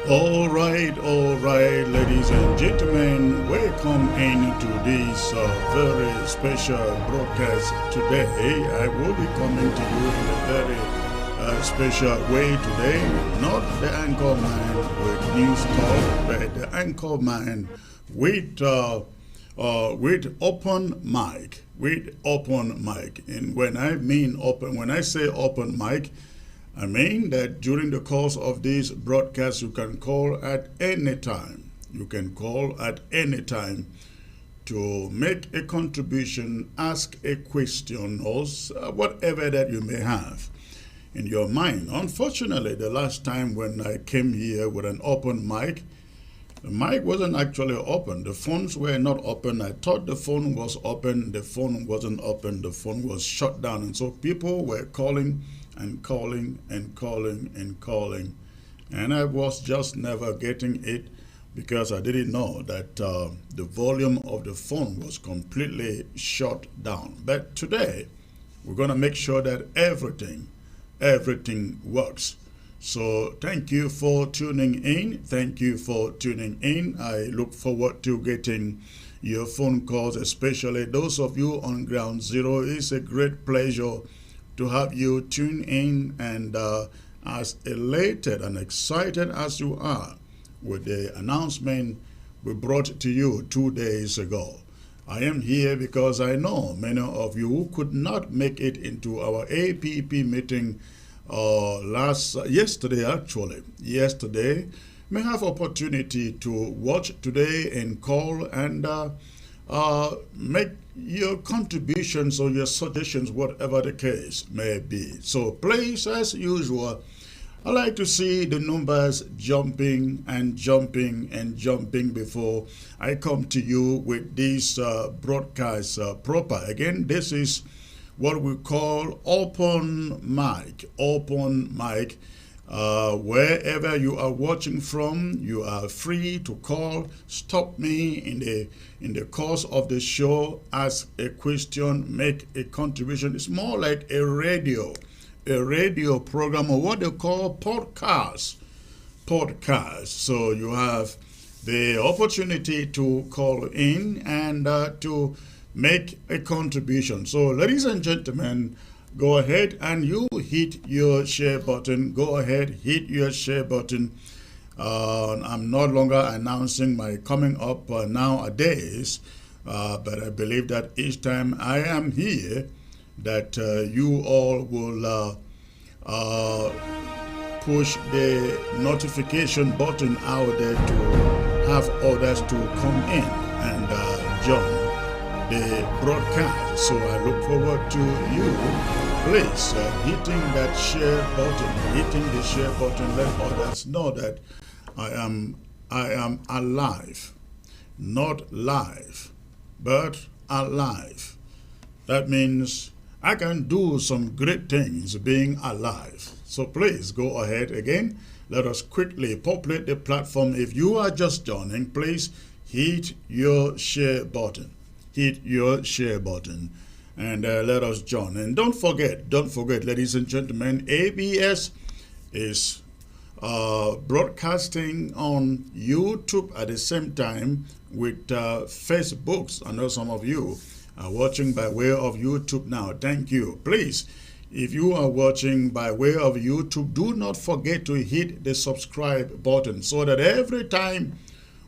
All right, ladies and gentlemen, welcome into this very special broadcast today. I will be coming to you in a very special way today, not the anchor man with news talk, but the anchor man with open mic, And when I say open mic, I mean that during the course of this broadcast, you can call at any time. You can call at any time to make a contribution, ask a question, or whatever that you may have in your mind. Unfortunately, the last time when I came here with an open mic, the mic wasn't actually open. The phones were not open. I thought the phone was open. The phone wasn't open. The phone was shut down. And so people were calling and calling and calling and calling. And I was just never getting it because I didn't know that the volume of the phone was completely shut down. But today, we're going to make sure that everything works. So thank you for tuning in. Thank you for tuning in. I look forward to getting your phone calls, especially those of you on Ground Zero. It's a great pleasure to have you tune in, and as elated and excited as you are with the announcement we brought to you 2 days ago. I am here because I know many of you who could not make it into our APP meeting yesterday may have opportunity to watch today and call and make your contributions or your suggestions, whatever the case may be. So please, as usual, I like to see the numbers jumping and jumping and jumping before I come to you with this broadcast proper. Again, this is what we call open mic. Wherever you are watching from, you are free to call, stop me in the course of the show, ask a question, make a contribution. It's more like a radio program, or what they call podcast. So you have the opportunity to call in and to make a contribution. So ladies and gentlemen, go ahead and you hit your share button. Go ahead, hit your share button. I'm no longer announcing my coming up nowadays, but I believe that each time I am here, that you all will push the notification button out there to have others to come in and join the broadcast. So I look forward to you. Please, hitting that share button, let others know that I am alive, not live, but alive. That means I can do some great things being alive. So please go ahead again. Let us quickly populate the platform. If you are just joining, please hit your share button. Hit your share button and let us join. And don't forget, ladies and gentlemen, ABS is broadcasting on YouTube at the same time with Facebook. I know some of you are watching by way of YouTube now. Thank you. Please, if you are watching by way of YouTube, do not forget to hit the subscribe button so that every time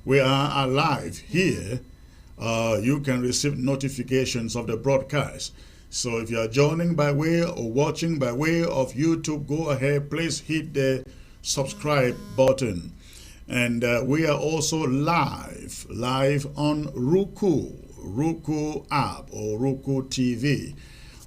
we are alive here, you can receive notifications of the broadcast. So if you are joining by way or watching by way of YouTube, go ahead, please hit the subscribe button. And we are also live on Roku app or Roku TV.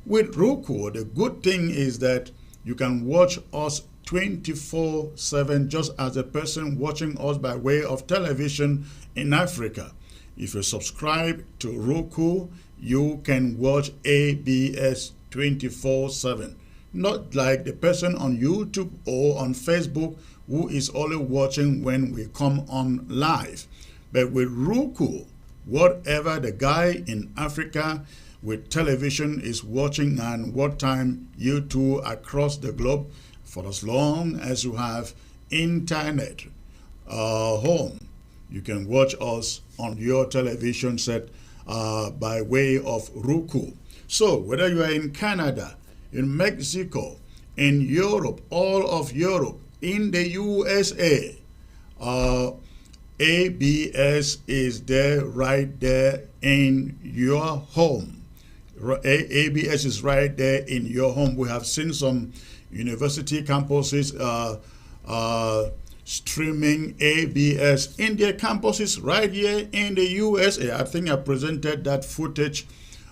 With Roku, the good thing is that you can watch us 24/7, just as a person watching us by way of television in Africa. If you subscribe to Roku, you can watch ABS 24/7. Not like the person on YouTube or on Facebook who is only watching when we come on live. But with Roku, whatever the guy in Africa with television is watching and what time you two across the globe, for as long as you have internet, home. You can watch us on your television set by way of Roku. So whether you are in Canada, in Mexico, in Europe, all of Europe, in the USA, ABS is there, right there in your home. ABS is right there in your home. We have seen some university campuses streaming ABS in their campuses right here in the USA. I think I presented that footage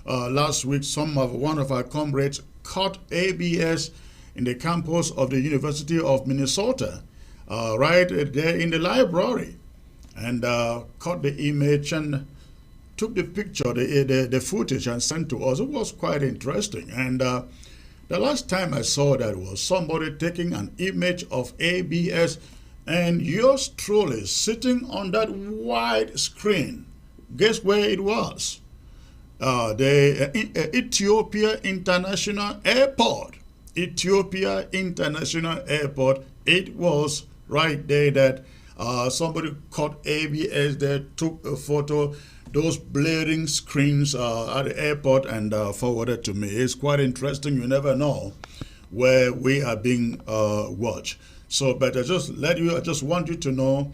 last week. One of our comrades caught ABS in the campus of the University of Minnesota, right there in the library, and caught the image and took the picture, the footage, and sent to us. It was quite interesting. And the last time I saw that was somebody taking an image of ABS and yours truly sitting on that wide screen. Guess where it was? The Ethiopia International Airport. Ethiopia International Airport. It was right there that somebody caught ABS there, took a photo, those blaring screens at the airport, and forwarded to me. It's quite interesting. You never know where we are being watched. So, but I just want you to know,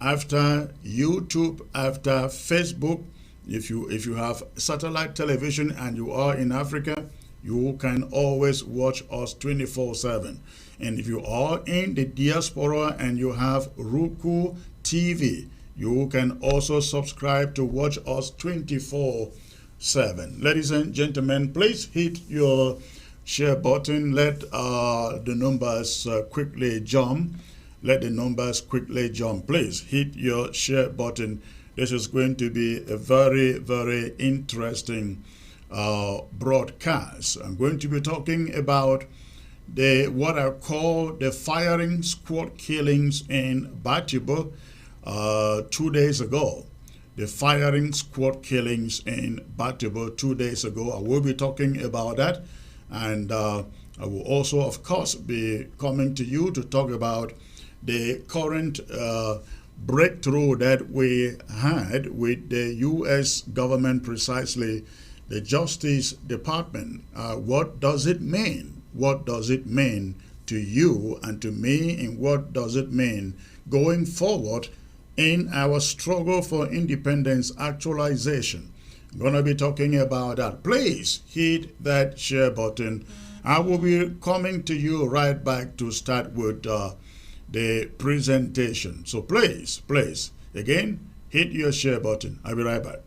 after YouTube, after Facebook, if you have satellite television and you are in Africa, you can always watch us 24/7. And if you are in the diaspora and you have Roku TV, you can also subscribe to watch us 24/7. Ladies and gentlemen, please hit your share button. Let the numbers quickly jump. Let the numbers quickly jump. Please hit your share button. This is going to be a very, very interesting broadcast. I'm going to be talking about what I call the firing squad killings in Batibo 2 days ago. The firing squad killings in Batibo 2 days ago. I will be talking about that. And I will also, of course, be coming to you to talk about the current breakthrough that we had with the U.S. government, precisely the Justice Department. What does it mean? What does it mean to you and to me? And what does it mean going forward in our struggle for independence actualization? I'm going to be talking about that. Please hit that share button. I will be coming to you right back to start with the presentation. So please, again, hit your share button. I'll be right back.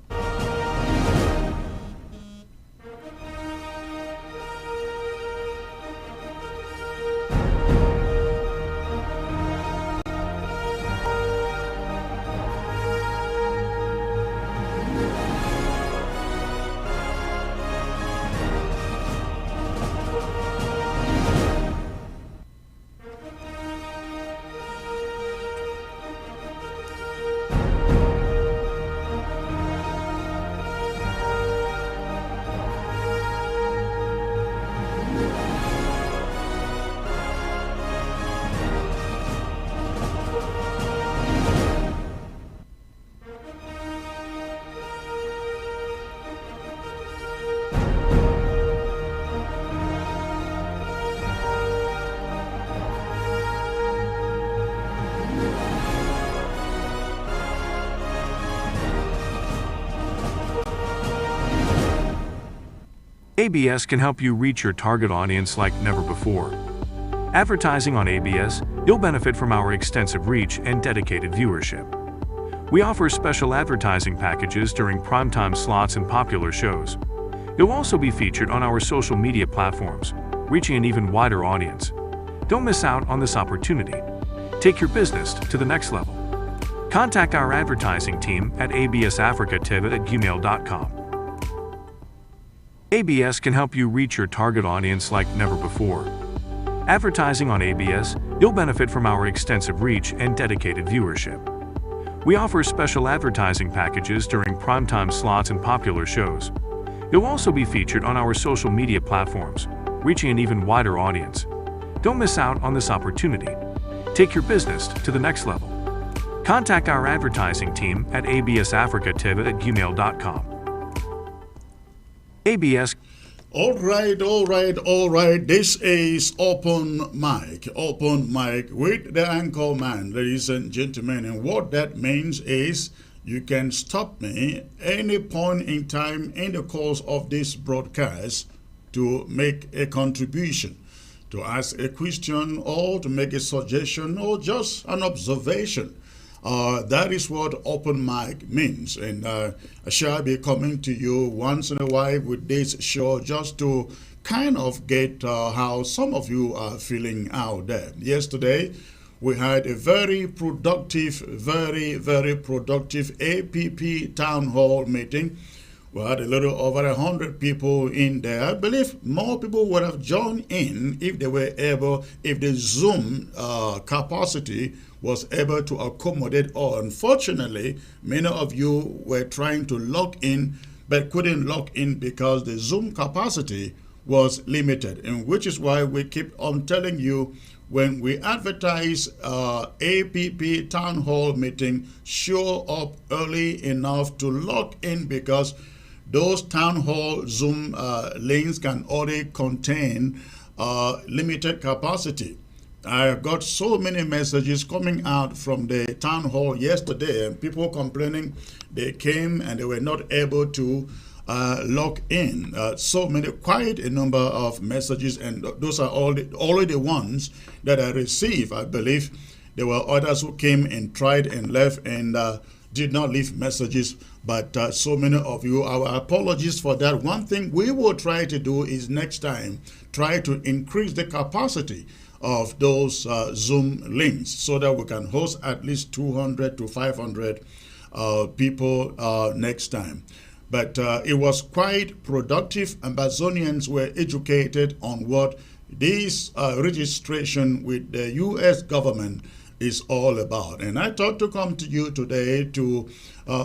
ABS can help you reach your target audience like never before. Advertising on ABS, you'll benefit from our extensive reach and dedicated viewership. We offer special advertising packages during primetime slots and popular shows. You'll also be featured on our social media platforms, reaching an even wider audience. Don't miss out on this opportunity. Take your business to the next level. Contact our advertising team at absafricativ@gmail.com. ABS can help you reach your target audience like never before. Advertising on ABS, you'll benefit from our extensive reach and dedicated viewership. We offer special advertising packages during primetime slots and popular shows. You'll also be featured on our social media platforms, reaching an even wider audience. Don't miss out on this opportunity. Take your business to the next level. Contact our advertising team at absafricativ@gmail.com. ABS. All right, all right, all right. This is Open Mic with the anchor man, ladies and gentlemen. And what that means is you can stop me any point in time in the course of this broadcast to make a contribution, to ask a question, or to make a suggestion, or just an observation. That is what open mic means, and I shall be coming to you once in a while with this show just to kind of get how some of you are feeling out there. Yesterday, we had a very productive, very productive APP town hall meeting. We had a little over 100 people in there. I believe more people would have joined in if they were able, if the Zoom capacity was able to accommodate all. Unfortunately, many of you were trying to log in but couldn't log in because the Zoom capacity was limited, and which is why we keep on telling you when we advertise APP town hall meeting, show up early enough to log in, because those town hall Zoom links can only contain limited capacity. I got so many messages coming out from the town hall yesterday, and people complaining they came and they were not able to log in. So many, quite a number of messages, and those are only the ones that I received. I believe there were others who came and tried and left and did not leave messages, but so many of you, our apologies for that. One thing we will try to do is next time try to increase the capacity of those Zoom links so that we can host at least 200 to 500 people next time. But it was quite productive. Amazonians were educated on what this registration with the U.S. government is all about. And I thought to come to you today to,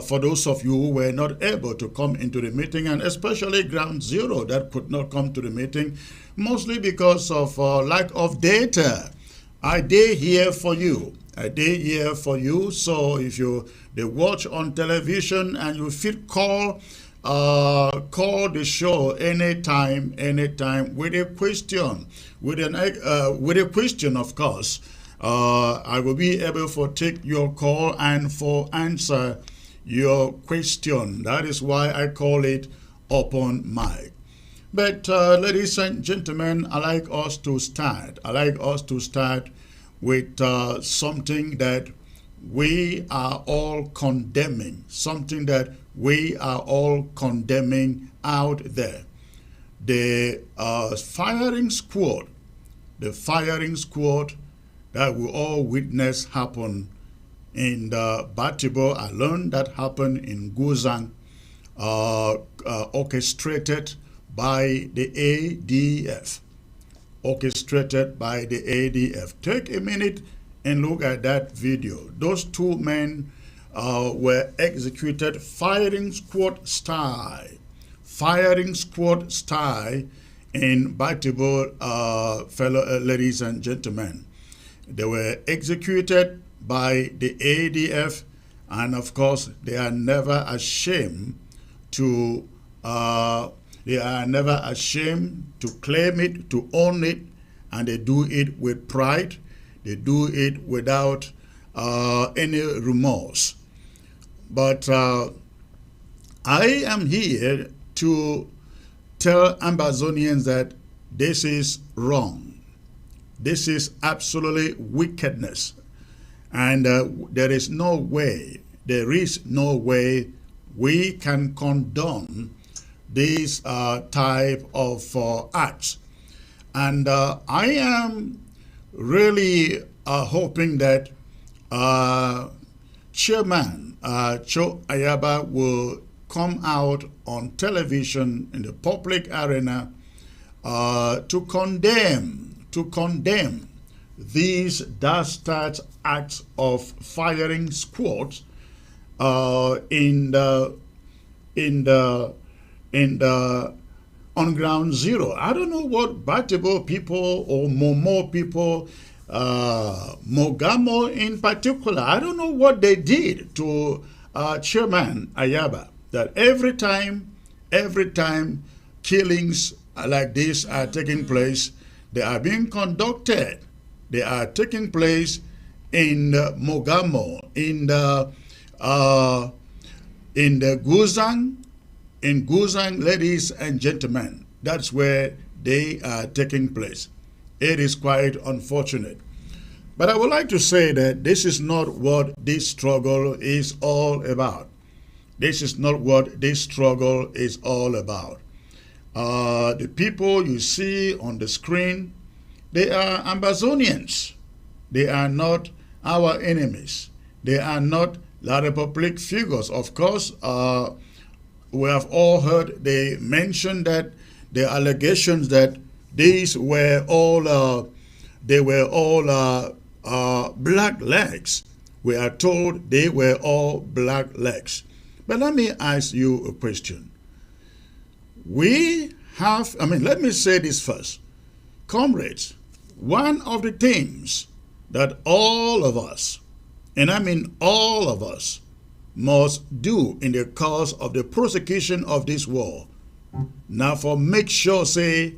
for those of you who were not able to come into the meeting, and especially Ground Zero that could not come to the meeting, mostly because of lack of data. I did here for you. I did here for you. So if they watch on television and you feel call the show anytime with a question, with a question, of course. I will be able to take your call and for answer your question. That is why I call it open mic. But ladies and gentlemen, I like us to start with something that we are all condemning, something that we are all condemning out there. The firing squad that we all witness happen in the Batibo. I learned that happened in Guzang, orchestrated by the ADF. Take a minute and look at that video. Those two men were executed firing squad style in Batibo, fellow ladies and gentlemen. They were executed by the ADF, and of course they are never ashamed to claim it, to own it, and they do it with pride. They do it without any remorse. But I am here to tell Amazonians that this is wrong. This is absolutely wickedness. And there is no way we can condone this type of acts. And I am really hoping that Chairman Cho Ayaba will come out on television in the public arena to condemn these dastard acts of firing squads in the on Ground Zero. I don't know what Batibo people or Momo people Mogamo in particular. I don't know what they did to Chairman Ayaba, that every time killings like this are taking place, they are being conducted. They are taking place in Mogamo, in the Guzang, ladies and gentlemen. That's where they are taking place. It is quite unfortunate. But I would like to say that this is not what this struggle is all about. This is not what this struggle is all about. The people you see on the screen, they are Ambazonians. They are not our enemies. They are not La Republic figures. Of course, we have all heard they mention that the allegations that these were all black legs. We are told they were all black legs. But let me ask you a question. Let me say this first. Comrades, one of the things that all of us, and I mean all of us, must do in the course of the prosecution of this war, now for make sure, say,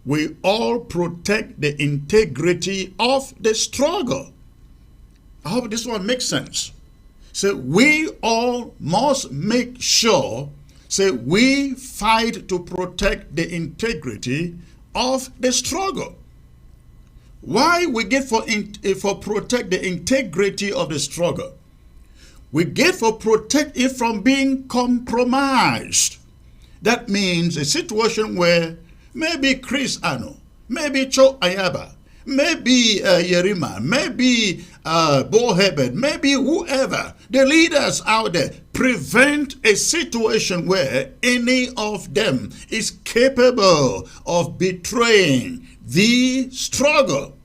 we all protect the integrity of the struggle. I hope this one makes sense. So we all must make sure, say, we fight to protect the integrity of the struggle. Why we get for protect the integrity of the struggle? We get for protect it from being compromised. That means a situation where maybe Chris Ano, maybe Cho Ayaba, maybe Yerima, maybe Bo Hebert, maybe whoever, the leaders out there, prevent a situation where any of them is capable of betraying the struggle.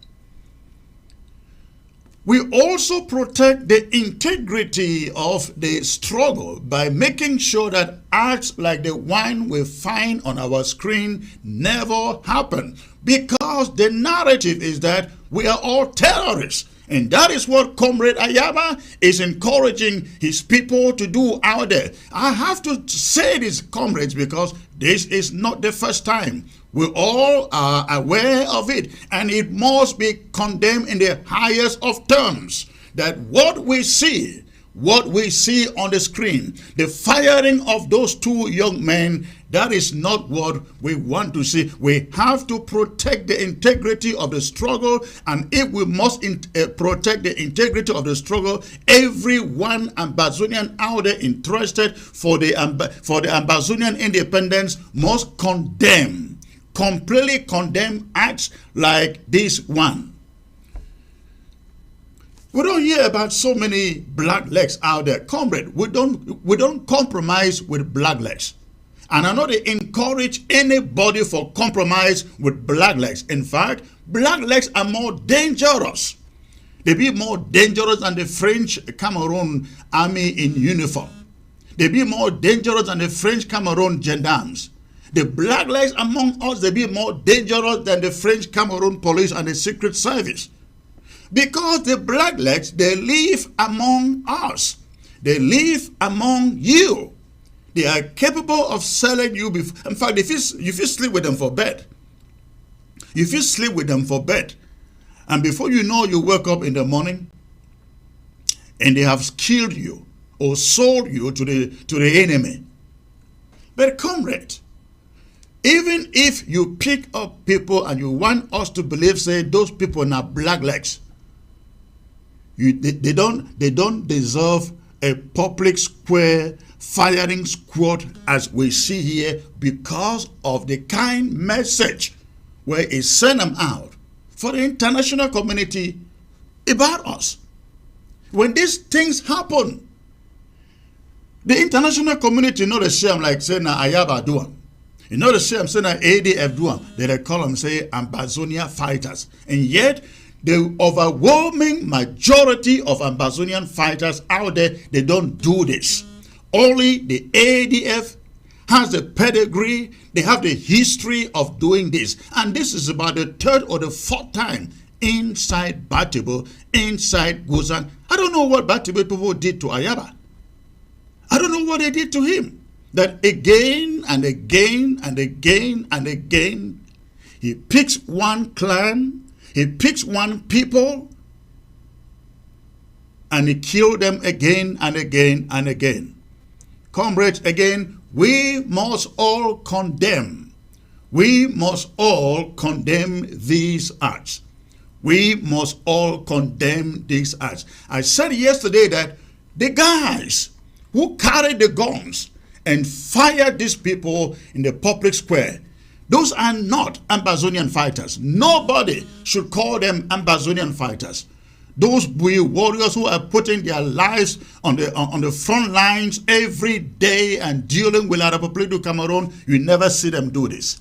We also protect the integrity of the struggle by making sure that acts like the one we find on our screen never happen. Because the narrative is that we are all terrorists. And that is what Comrade Ayaba is encouraging his people to do out there. I have to say this, comrades, because this is not the first time. We all are aware of it, and it must be condemned in the highest of terms that what we see on the screen, the firing of those two young men, that is not what we want to see. We have to protect the integrity of the struggle, and if we must protect the integrity of the struggle, every one Ambazonian out there interested for the Ambazonian independence must completely condemn acts like this one. We don't hear about so many black legs out there. Comrade, we don't compromise with black legs. And I know they encourage anybody for compromise with black legs. In fact, black legs are more dangerous. They be more dangerous than the French Cameroon army in uniform. They be more dangerous than the French Cameroon gendarmes. The black legs among us, they be more dangerous than the French Cameroon police and the Secret Service. Because the black legs, they live among us. They live among you. They are capable of selling you. In fact, if you sleep with them for bed, and before you know, you wake up in the morning, and they have killed you or sold you to the enemy. But comrade, even if you pick up people and you want us to believe, say, those people are black legs, they don't deserve a public square firing squad as we see here, because of the kind message where it sent them out for the international community about us. When these things happen, the international community know the same, like saying Ayaba do. You know the same, saying ADF do. They call them, say, Ambazonia fighters. And yet, the overwhelming majority of Ambazonian fighters out there, they don't do this. Only the ADF has the pedigree, they have the history of doing this. And this is about the third or the fourth time inside Batibo, inside Guzan. I don't know what Batibo people did to Ayaba. I don't know what they did to him. That again and again and again and again, he picks one clan, he picks one people, and he killed them again and again and again. Comrades, again, we must all condemn. We must all condemn these acts. We must all condemn these acts. I said yesterday that the guys who carried the guns and fired these people in the public square, those are not Ambazonian fighters. Nobody should call them Ambazonian fighters. Those warriors who are putting their lives on the front lines every day and dealing with La République du Cameroon, you never see them do this.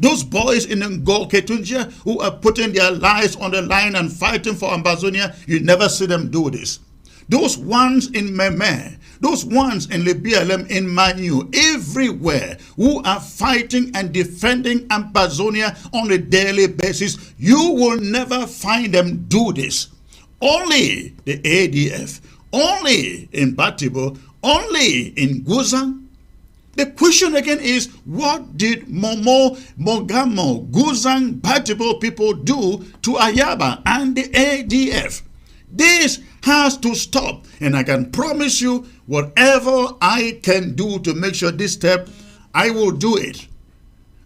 Those boys in Ngor Ketunjia who are putting their lives on the line and fighting for Ambazonia, you never see them do this. Those ones in Meme, those ones in Libialem, in Manu, everywhere, who are fighting and defending Ambazonia on a daily basis, you will never find them do this. Only the ADF, only in Batibo, only in Guzan. The question again is, what did Momo, Mogamo, Guzan, Batibo people do to Ayaba and the ADF? This has to stop, and I can promise you, whatever I can do to make sure this step, I will do it.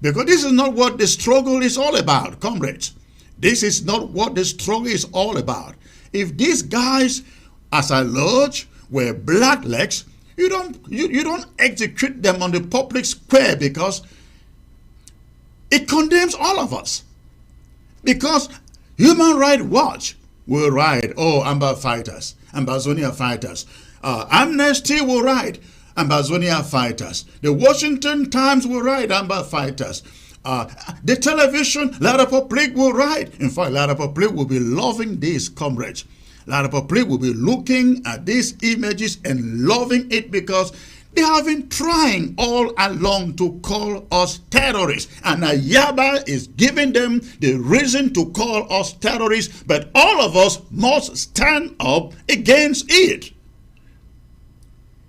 Because this is not what the struggle is all about, comrades. This is not what the struggle is all about. If these guys, as I lodge, were blacklegs, you don't execute them on the public square, because it condemns all of us. Because Human Rights Watch will write, oh, Amba fighters, Ambazonia fighters. Amnesty will write, Ambazonia fighters. The Washington Times will write, Amba fighters. The television, La République will write. In fact, La République will be loving this, comrades. La République will be looking at these images and loving it, because they have been trying all along to call us terrorists. And Ayaba is giving them the reason to call us terrorists. But all of us must stand up against it.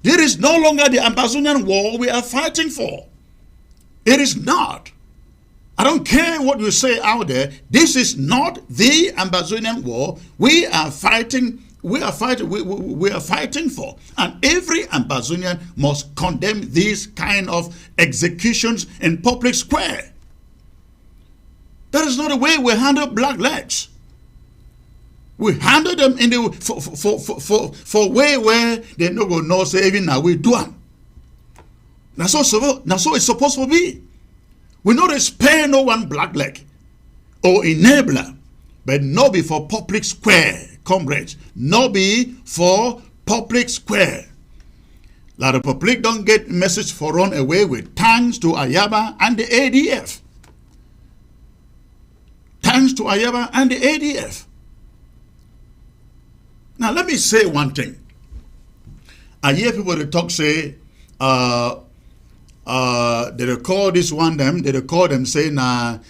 There is no longer the Ambazonian war we are fighting for. It is not. I don't care what you say out there. This is not the Ambazonian war we are fighting. We are fighting for. And every Ambazonian must condemn these kind of executions in public square. That is not the way we handle blacklegs. We handle them in the for way where they no go know say even now we do them. That's so it's supposed to be. We not spare no one blackleg or enabler, but no be for public square, comrades. No be for public square. La République don't get message for run away with, thanks to Ayaba and the ADF. Thanks to Ayaba and the ADF. Now let me say one thing. I hear people that talk say, they record this one them, they record them saying,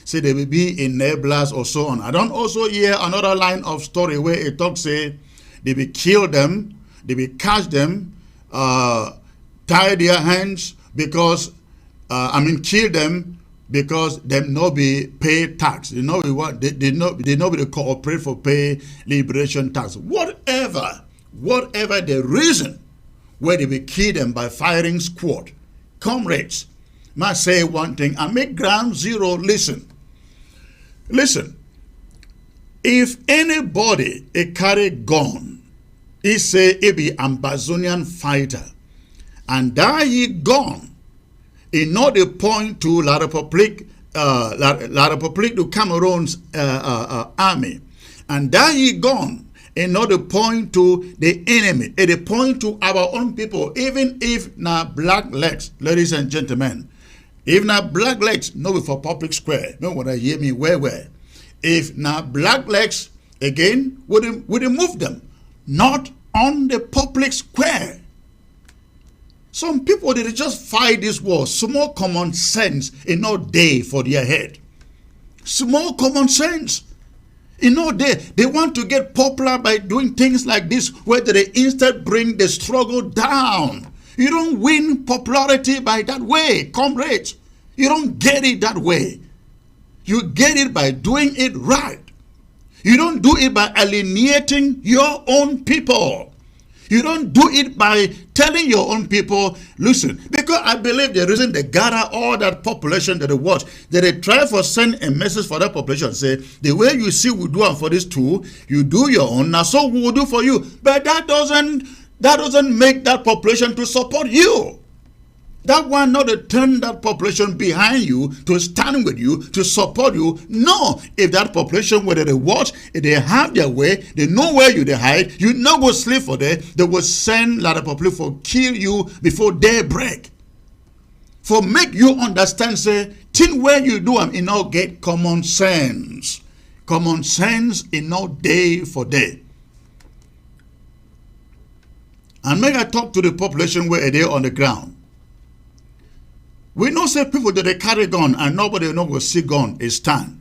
say they will be enablers or so on. I don't also hear another line of story where it talks say they will kill them, they will catch them, tie their hands because, kill them because them no be pay tax. They know what they know be cooperate for pay liberation tax. Whatever the reason where they will kill them by firing squad. Comrades, must say one thing and make ground zero listen. Listen, if anybody a carry gun, he say he be Ambazonian fighter, and that he gone, he not the point to La République du Cameroon's army, and that he gone, and not the point to the enemy, and the point to our own people, even if na black legs, ladies and gentlemen, if na black legs, no be for public square, no want to hear me where. If na black legs, again, would move them, not on the public square. Some people, they just fight this war, small common sense in no day for their head. Small common sense. You know, they want to get popular by doing things like this, where they instead bring the struggle down. You don't win popularity by that way, comrades. You don't get it that way. You get it by doing it right. You don't do it by alienating your own people. You don't do it by telling your own people, listen, because I believe the reason they gather all that population that they watch, that they try to send a message for that population, say, the way you see we do for this too, you do your own, now so we will do for you. But that doesn't make that population to support you. That one not to turn that population behind you, to stand with you, to support you. No, if that population, whether they watch, if they have their way, they know where you they hide, you not go sleep for them, they will send lot of population for kill you before daybreak. For make you understand, say, thing where you do am in all get common sense. Common sense in all day for day. And make I talk to the population where they on the ground. We know say people that they carry gun and nobody know will see gun is stand.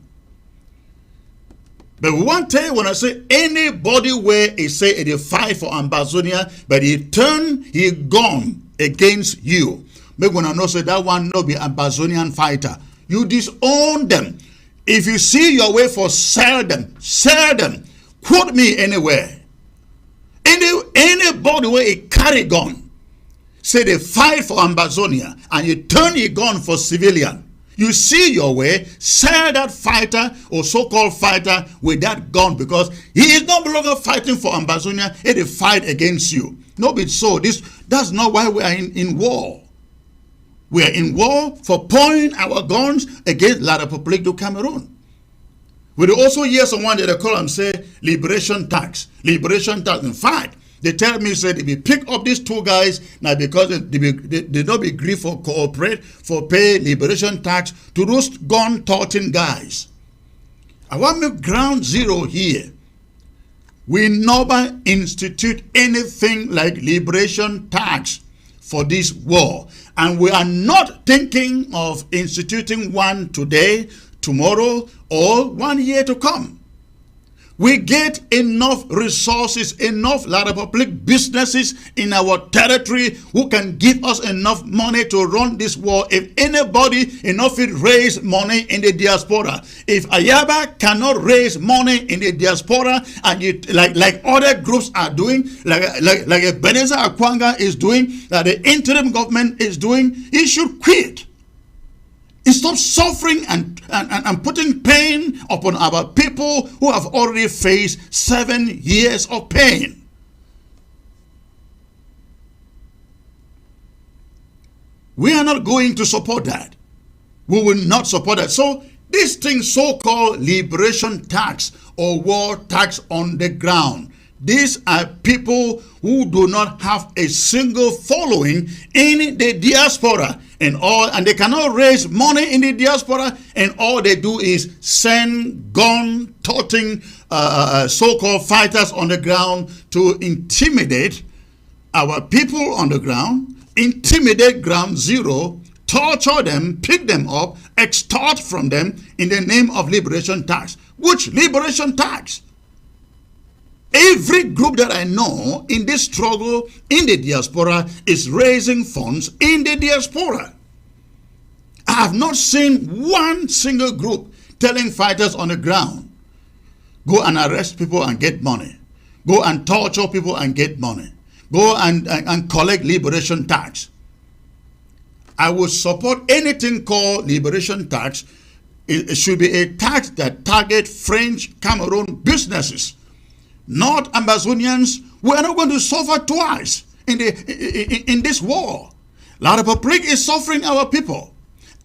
But we want to tell you when I say anybody where he say they fight for Ambazonia, but he turn he gun against you. Make when I know say that one no be Ambazonian fighter. You disown them. If you see your way for sell them. Quote me anywhere. Anybody where he carry gun. Say they fight for Ambazonia and you turn your gun for civilian. You see your way, sell that fighter or so-called fighter with that gun because he is no longer fighting for Ambazonia, he will fight against you. No, but so that's not why we are in war. We are in war for pointing our guns against La République du Cameroon. We also hear someone that they call and say liberation tax. Liberation tax. In fact, they tell me, said, if we pick up these two guys, now because they don't agree for cooperate, for pay liberation tax to those gun-toting guys. I want me ground zero here. We never institute anything like liberation tax for this war. And we are not thinking of instituting one today, tomorrow, or 1 year to come. We get enough resources, enough La République businesses in our territory who can give us enough money to run this war. If anybody enough it raise money in the diaspora, if Ayaba cannot raise money in the diaspora, and you, like other groups are doing, like Ebenezer Akwanga is doing, that the interim government is doing, he should quit. Stop suffering and putting pain upon our people who have already faced 7 years of pain. We are not going to support that. We will not support that. So this thing so-called liberation tax or war tax on the ground, these are people who do not have a single following in the diaspora. And they cannot raise money in the diaspora, and all they do is send gun-toting so-called fighters on the ground to intimidate our people on the ground, intimidate ground zero, torture them, pick them up, extort from them in the name of liberation tax. Which liberation tax? Every group that I know in this struggle in the diaspora is raising funds in the diaspora. I have not seen one single group telling fighters on the ground, go and arrest people and get money. Go and torture people and get money. Go and collect liberation tax. I would support anything called liberation tax. It should be a tax that targets French Cameroon businesses. Not Ambazonians. We are not going to suffer twice in this war. La République is suffering our people.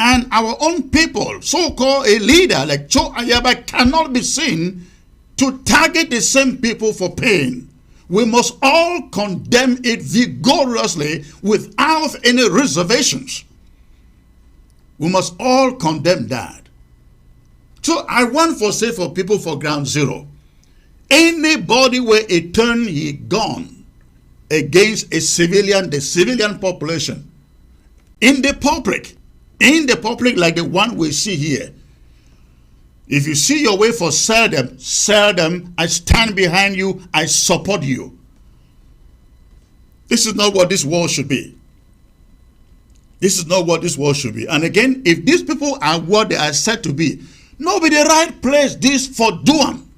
And our own people, so-called a leader like Joe Ayaba, cannot be seen to target the same people for pain. We must all condemn it vigorously without any reservations. We must all condemn that. So I want for say for people for ground zero. Anybody where a turn he gun against a civilian, the civilian population, in the public like the one we see here, If you see your way for sell them, sell them. I stand behind you. I support you. This is not what this world should be. This is not what this world should be. And again, if these people are what they are said to be, nobody right place this for doing.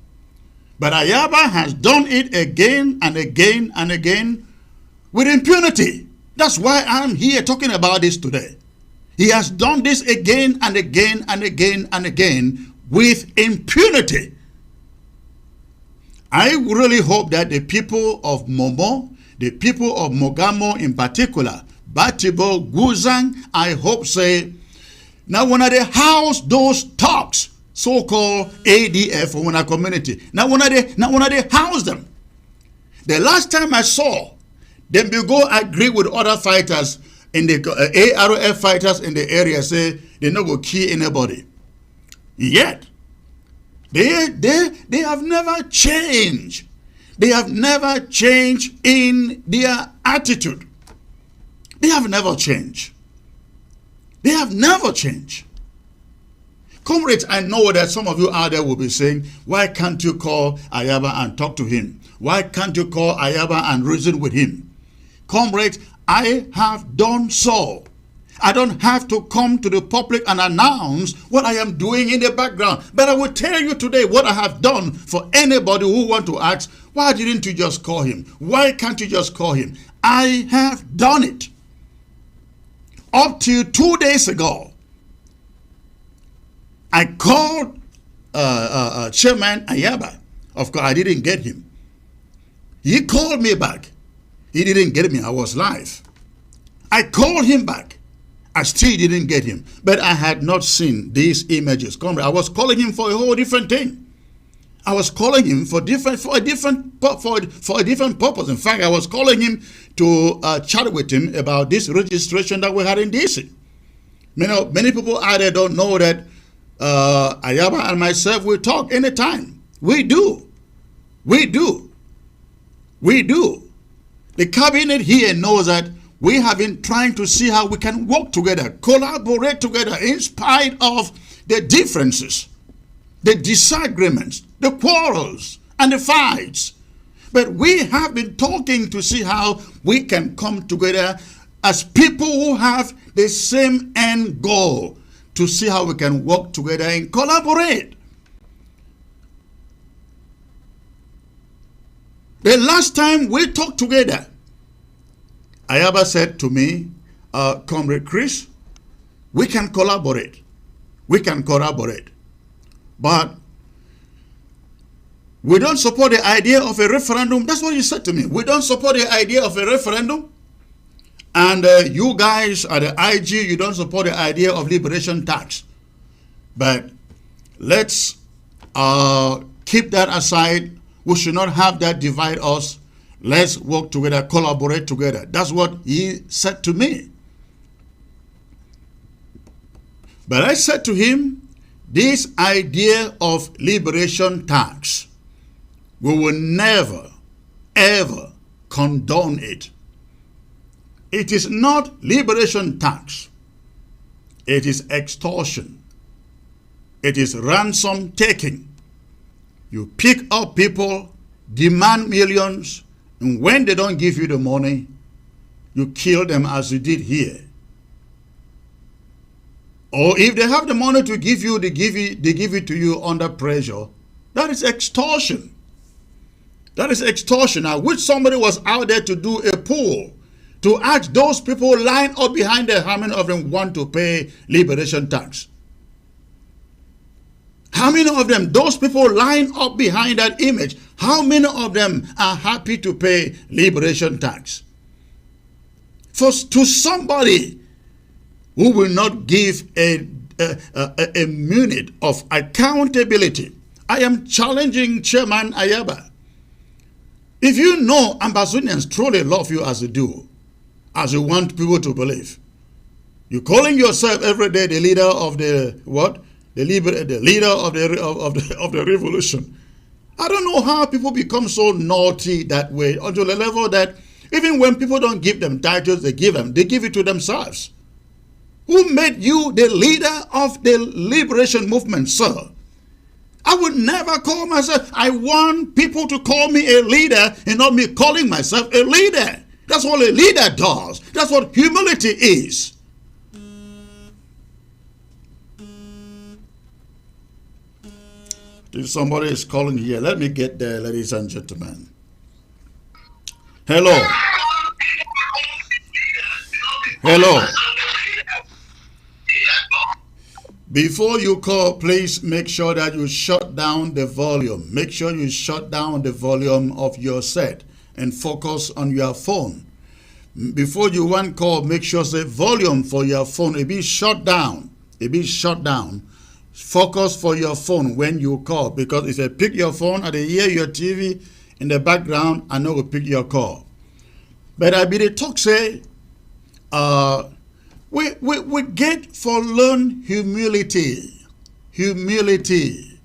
But Ayaba has done it again and again and again with impunity. That's why I'm here talking about this today. He has done this again and again and again and again with impunity. I really hope that the people of Momo, the people of Mogamo in particular, Batibo, Guzang, I hope say, now when they house those talks, so-called ADF or when a community, now when they house them. The last time I saw them go agree with other fighters in the ARF fighters in the area, say they not go kill anybody. Yet they have never changed. They have never changed in their attitude. They have never changed. They have never changed. Comrades, I know that some of you out there will be saying, why can't you call Ayaba and talk to him? Why can't you call Ayaba and reason with him? Comrades, I have done so. I don't have to come to the public and announce what I am doing in the background. But I will tell you today what I have done for anybody who want to ask, why didn't you just call him? Why can't you just call him? I have done it. Up to 2 days ago, I called Chairman Ayaba. Of course, I didn't get him. He called me back. He didn't get me. I was live. I called him back. I still didn't get him. But I had not seen these images. I was calling him for a whole different thing. I was calling him for a different purpose. In fact, I was calling him to chat with him about this registration that we had in DC. Many people out there don't know that Ayaba and myself will talk anytime. We do. The cabinet here knows that we have been trying to see how we can work together, collaborate together in spite of the differences, the disagreements, the quarrels, and the fights. But we have been talking to see how we can come together as people who have the same end goal, to see how we can work together and collaborate. The last time we talked together, Ayaba said to me, Comrade Chris, we can collaborate. We can collaborate. But we don't support the idea of a referendum. That's what he said to me. We don't support the idea of a referendum. And you guys at the IG, you don't support the idea of liberation tax. But let's keep that aside. We should not have that divide us. Let's work together, collaborate together. That's what he said to me. But I said to him, this idea of liberation tax, we will never, ever condone it. It is not liberation tax. It is extortion. It is ransom taking. You pick up people, demand millions, and when they don't give you the money, you kill them as you did here. Or if they have the money to give you, they give it to you under pressure. That is extortion. That is extortion. I wish somebody was out there to do a poll to ask those people line up behind them how many of them want to pay liberation tax. How many of them, those people line up behind that image, how many of them are happy to pay liberation tax? To somebody who will not give a minute of accountability. I am challenging Chairman Ayaba. If you know Ambazonians truly love you as you do, as you want people to believe, you're calling yourself every day the leader of the what? The leader of the revolution. I don't know how people become so naughty that way, until the level that even when people don't give them titles, they give it to themselves. Who made you the leader of the liberation movement, sir? I would never call myself. I want people to call me a leader and not me calling myself a leader. That's what a leader does. That's what humility is. If somebody is calling here, let me get there, ladies and gentlemen. Hello. Hello. Before you call, please make sure that you shut down the volume. Make sure you shut down the volume of your set and focus on your phone. Before you want call, make sure the volume for your phone it be shut down. It be shut down. Focus for your phone when you call, because if I pick your phone and I hear your TV in the background, I know will pick your call. But I be the talk say, we get for learn humility. Humility.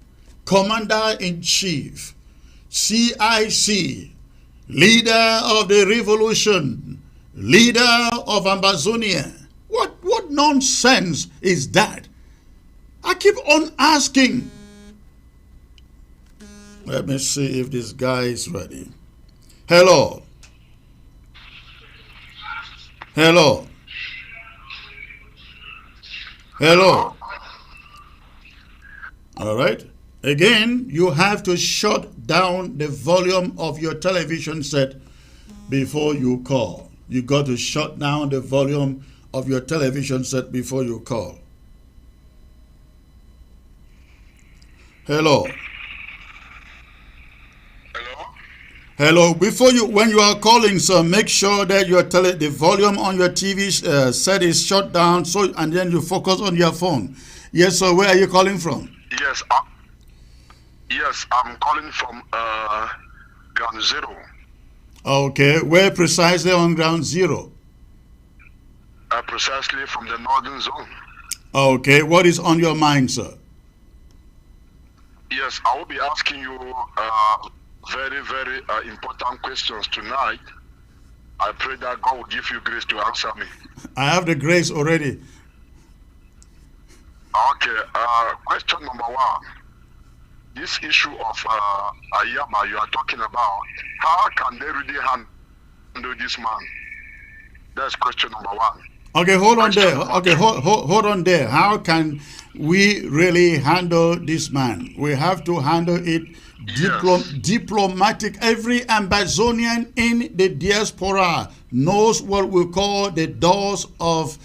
Commander-in-Chief, CIC, leader of the revolution, leader of Amazonia. What nonsense is that? I keep on asking. Let me see if this guy is ready. Hello. Hello. Hello. All right. Again, you have to shut down the volume of your television set before you call. You got to shut down the volume of your television set before you call. Hello. Hello. Hello. Before you, when you are calling, sir, make sure that your the volume on your TV set is shut down, so and then you focus on your phone. Yes, sir. Where are you calling from? Yes. Yes, I'm calling from Ground Zero. Okay. Where precisely on Ground Zero? Precisely from the northern zone. Okay. What is on your mind, sir? Yes, I will be asking you very, very important questions tonight. I pray that God will give you grace to answer me. I have the grace already. Okay, question number one. This issue of Ayama you are talking about, how can they really handle this man? That's question number one. Okay, hold on there. Okay, hold on there. How can we really handle this man? We have to handle it diplomatic. Every Amazonian in the diaspora knows what we call the doors of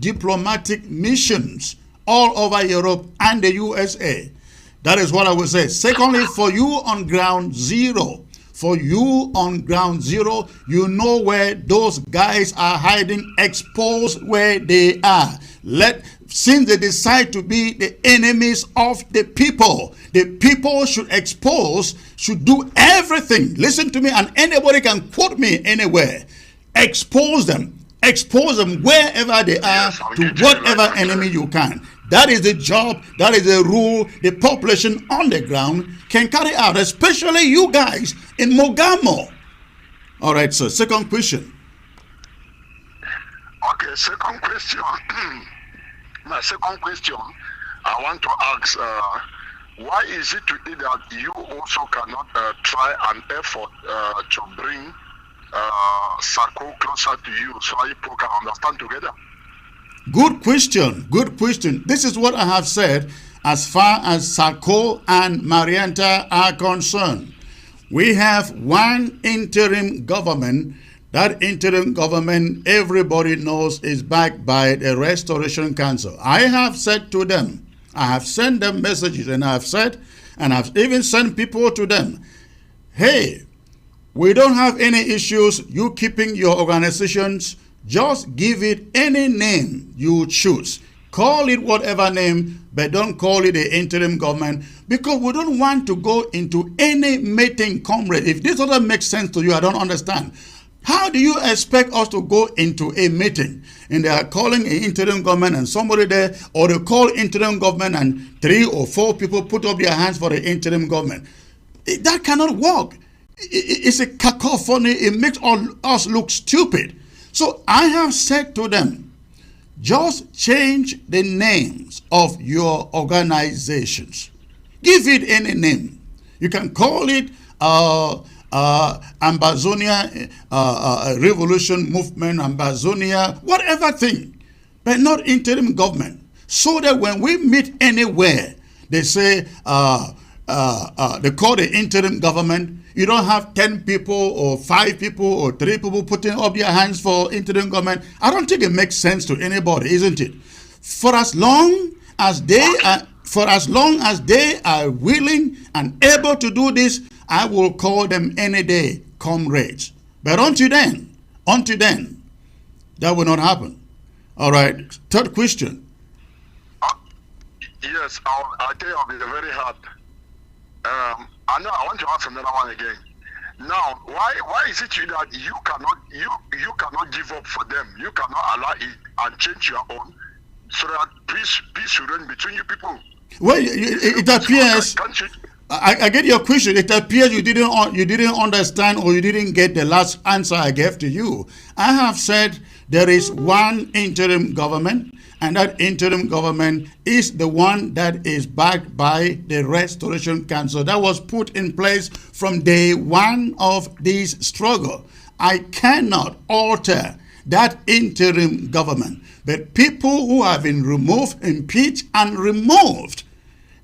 diplomatic missions all over Europe and the USA. That is what I would say. Secondly, for you on Ground Zero, you know where those guys are hiding. Expose where they are. Since they decide to be the enemies of the people should do everything. Listen to me, and anybody can quote me anywhere. Expose them wherever they are, to whatever enemy you can. That is the job, that is the rule the population on the ground can carry out, especially you guys in Mogamo. All right, so second question. Okay, second question. My second question, I want to ask, why is it to be that you also cannot try an effort to bring Sako closer to you so people can understand together? Good question. This is what I have said as far as Sako and Marianta are concerned. We have one interim government. That interim government, everybody knows, is backed by the Restoration Council. I have said to them, I have sent them messages, and I've even sent people to them, hey, we don't have any issues you keeping your organizations. Just give it any name you choose. Call it whatever name, but don't call it the interim government, because we don't want to go into any meeting, comrade. If this doesn't make sense to you, I don't understand. How do you expect us to go into a meeting and they are calling an interim government and somebody there, or they call interim government and 3 or 4 people put up their hands for the interim government? That cannot work. It's a cacophony. It makes us look stupid. So I have said to them, Just change the names of your organizations. Give it any name. You can call it Ambazonia Revolution Movement, Ambazonia, whatever thing, but not interim government. So that when we meet anywhere, they say, they call the interim government. You don't have 10 people or 5 people or 3 people putting up their hands for interim government. I don't think it makes sense to anybody, isn't it? For as long as they are willing and able to do this, I will call them any day comrades. But until then, that will not happen. All right. Third question. Yes, I think I'll be very hard. I know I want to ask another one again. Now, why is it that you cannot give up for them? You cannot allow it and change your own, so that peace should reign between you people. Well, it appears. I get your question. It appears you didn't understand, or you didn't get the last answer I gave to you. I have said there is one interim government, and that interim government is the one that is backed by the Restoration Council that was put in place from day one of this struggle. I cannot alter that interim government, but people who have been removed, impeached, and removed,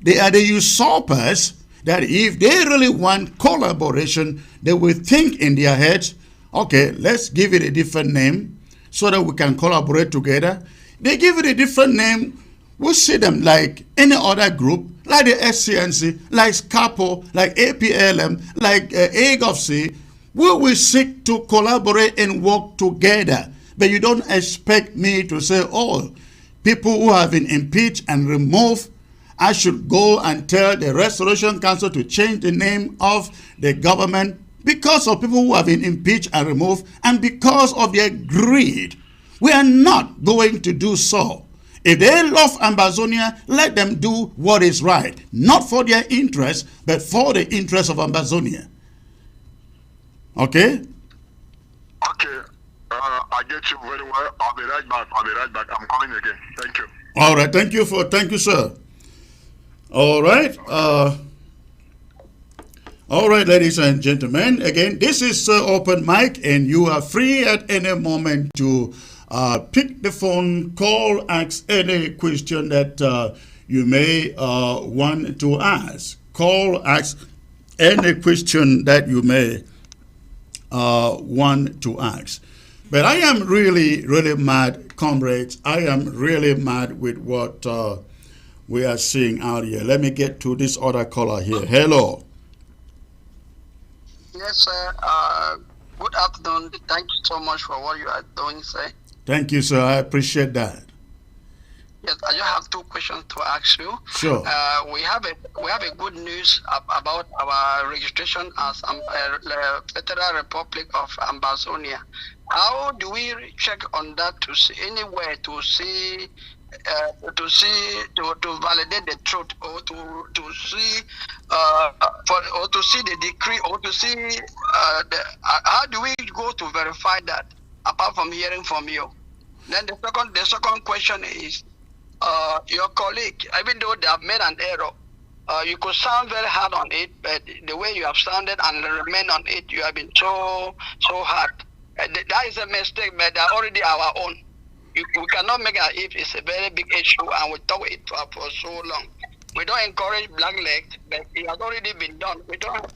they are the usurpers that if they really want collaboration, they will think in their heads, okay, let's give it a different name so that we can collaborate together. They give it a different name. We'll see them like any other group, like the SCNC, like SCAPO, like APLM, like AGOFC. We will seek to collaborate and work together. But you don't expect me to say, oh, people who have been impeached and removed, I should go and tell the Restoration Council to change the name of the government because of people who have been impeached and removed and because of their greed. We are not going to do so. If they love Ambazonia, let them do what is right. Not for their interest, but for the interest of Ambazonia. Okay? Okay. I get you very well. I'll be right back. I'm coming again. Thank you. All right. Thank you, sir. All right. All right, ladies and gentlemen. Again, this is Open Mic, and you are free at any moment to pick the phone, call, ask any question that you may want to ask. Call, ask any question that you may want to ask. But I am really, really mad, comrades. I am really mad with what we are seeing out here. Let me get to this other caller here. Hello. Yes, sir. Good afternoon. Thank you so much for what you are doing, sir. Thank you, sir. I appreciate that. Yes, I just have 2 questions to ask you. Sure. We have a good news about our registration as Federal Republic of Ambazonia. How do we check on that to see anywhere to validate the truth, or to see the decree, or to see how do we go to verify that apart from hearing from you? Then the second question is, your colleague, even though they have made an error, you could sound very hard on it, but the way you have sounded and remain on it, you have been so hard. That is a mistake, but they are already our own. We cannot make it if it's a very big issue and we talk it for so long. We don't encourage blackleg, but it has already been done. We don't have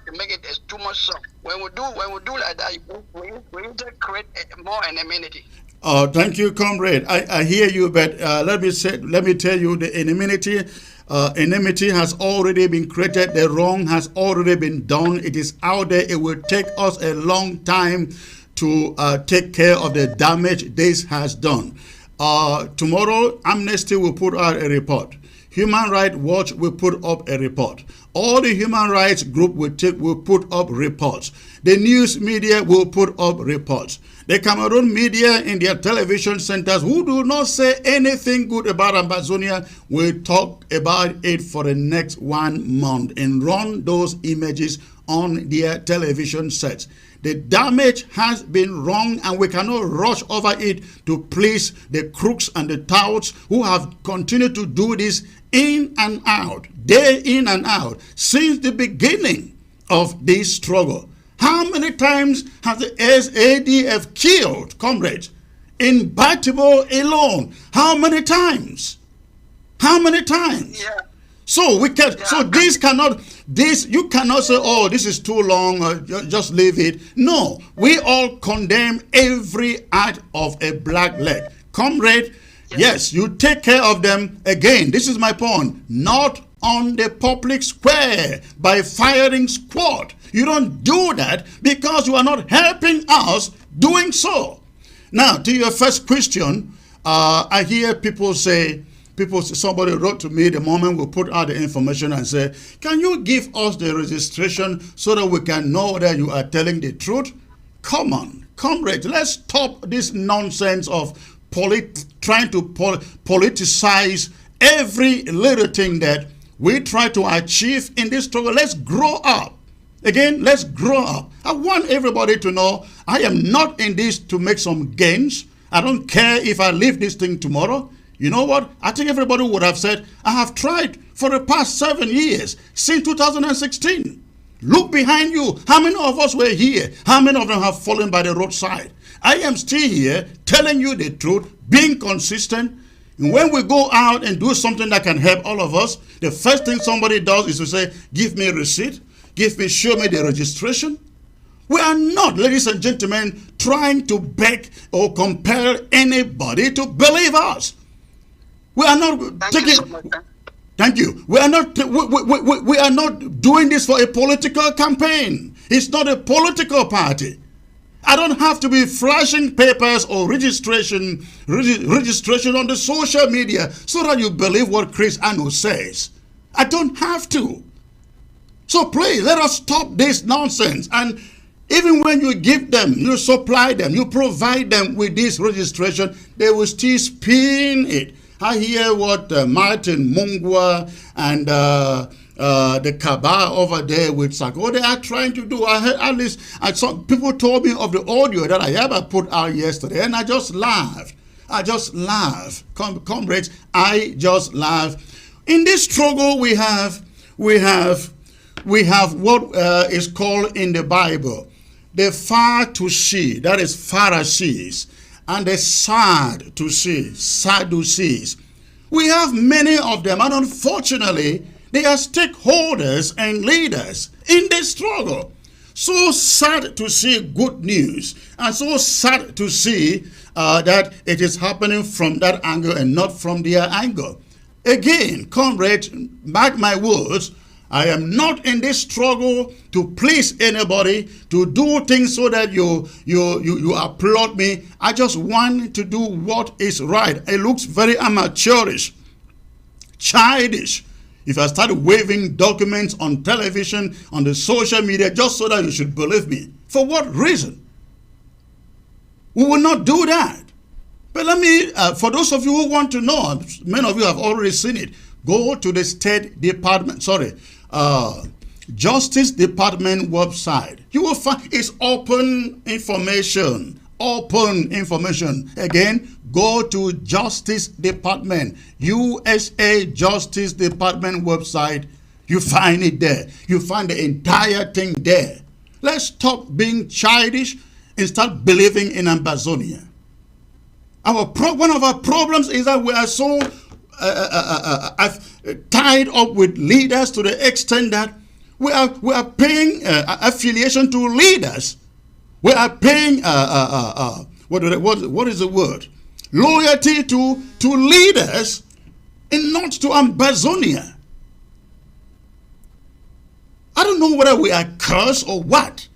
to make it as too much so. When we do like that, we need to create more anonymity. Thank you, comrade. I hear you, but let me tell you, the enmity has already been created. The wrong has already been done. It is out there. It will take us a long time to take care of the damage this has done. Tomorrow, Amnesty will put out a report. Human Rights Watch will put up a report. All the human rights group will put up reports. The news media will put up reports. The Cameroon media in their television centers who do not say anything good about Ambazonia will talk about it for the next 1 month and run those images on their television sets. The damage has been wrong, and we cannot rush over it to please the crooks and the touts who have continued to do this in and out, day in and out, since the beginning of this struggle. How many times has the SADF killed, comrades, in Baltimore alone? How many times? How many times? Yeah. So we can. So this cannot. This you cannot say, "Oh, this is too long. Just leave it." No, we all condemn every act of a black leg, comrade. Yes, you take care of them. Again, this is my point. Not on the public square by firing squad. You don't do that because you are not helping us doing so. Now, to your first question, I hear people say. Somebody wrote to me the moment we put out the information and said, can you give us the registration so that we can know that you are telling the truth? Come on, comrade, let's stop this nonsense of trying to politicize every little thing that we try to achieve in this struggle. Let's grow up. Again, let's grow up. I want everybody to know I am not in this to make some gains. I don't care if I leave this thing tomorrow. You know what? I think everybody would have said, I have tried for the past 7 years, since 2016. Look behind you. How many of us were here? How many of them have fallen by the roadside? I am still here telling you the truth, being consistent. And when we go out and do something that can help all of us, the first thing somebody does is to say, give me a receipt, show me the registration. We are not, ladies and gentlemen, trying to beg or compel anybody to believe us. We are not Thank you. We are not. We are not doing this for a political campaign. It's not a political party. I don't have to be flashing papers or registration on the social media so that you believe what Chris Anu says. I don't have to. So please let us stop this nonsense. And even when you give them, you supply them, you provide them with this registration, they will still spin it. I hear what Martin Mungwa and the cabal over there with Sako, they are trying to do. I heard, at least some people told me of the audio that I ever put out yesterday, and I just laughed. Comrades, I just laughed. In this struggle, we have what is called in the Bible the far to see, that is Pharisees, and the sad to see, Sadducees. We have many of them, and unfortunately, they are stakeholders and leaders in this struggle. So sad to see good news, and so sad to see that it is happening from that angle and not from their angle. Again, comrades, mark my words, I am not in this struggle to please anybody, to do things so that you applaud me. I just want to do what is right. It looks very amateurish, childish. If I start waving documents on television, on the social media, just so that you should believe me. For what reason? We will not do that. But let me, for those of you who want to know, many of you have already seen it, go to the State Department, Justice Department website. You will find it's open information. Open information. Again, go to Justice Department, USA Justice Department website. You find it there. You find the entire thing there. Let's stop being childish and start believing in Amazonia. One of our problems is that we are so tied up with leaders to the extent that we are paying affiliation to leaders. We are paying what is the word? Loyalty to leaders and not to Amazonia. I don't know whether we are cursed or what.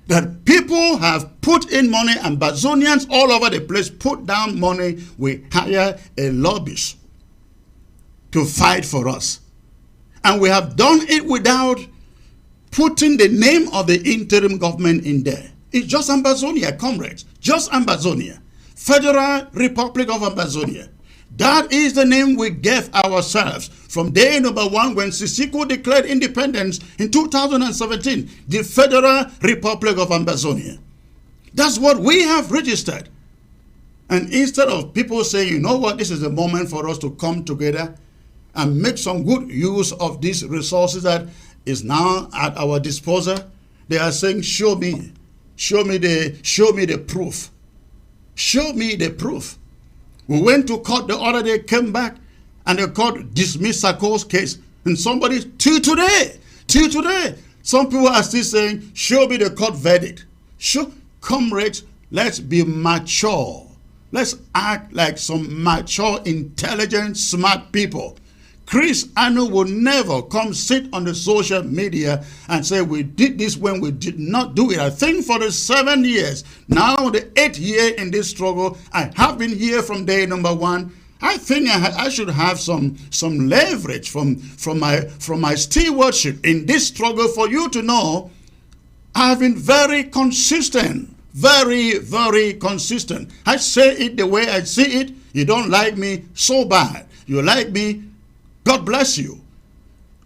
That people have put in money, Amazonians all over the place put down money. We hire a lobbyist to fight for us. And we have done it without putting the name of the interim government in there. It's just Amazonia, comrades. Just Amazonia. Federal Republic of Amazonia. That is the name we gave ourselves from day number one when Sisiko declared independence in 2017, the Federal Republic of Ambazonia. That's what we have registered. And instead of people saying, you know what, this is the moment for us to come together and make some good use of these resources that is now at our disposal, they are saying, show me the proof. Show me the proof. We went to court the other day, came back, and the court dismissed Sako's case. And somebody, till today, some people are still saying, show me the court verdict. Comrades, let's be mature. Let's act like some mature, intelligent, smart people. Chris Anu will never come sit on the social media and say we did this when we did not do it. I think for the 7 years, now the 8th year in this struggle, I have been here from day number one. I think I should have some leverage from my stewardship in this struggle for you to know I've been very consistent. Very, very consistent. I say it the way I see it. You don't like me, so bad. You like me, God bless you.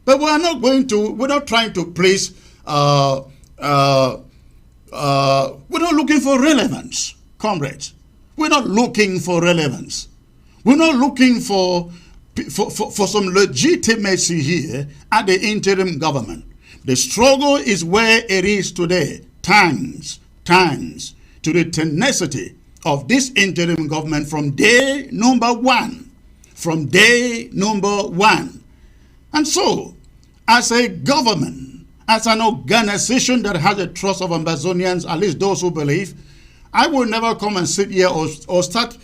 But we're not trying to please, we're not looking for relevance, comrades. We're not looking for relevance. We're not looking for some legitimacy here at the interim government. The struggle is where it is today. Thanks to the tenacity of this interim government from day number one. From day number one. And so, as a government, as an organization that has the trust of Ambazonians, at least those who believe, I will never come and sit here or start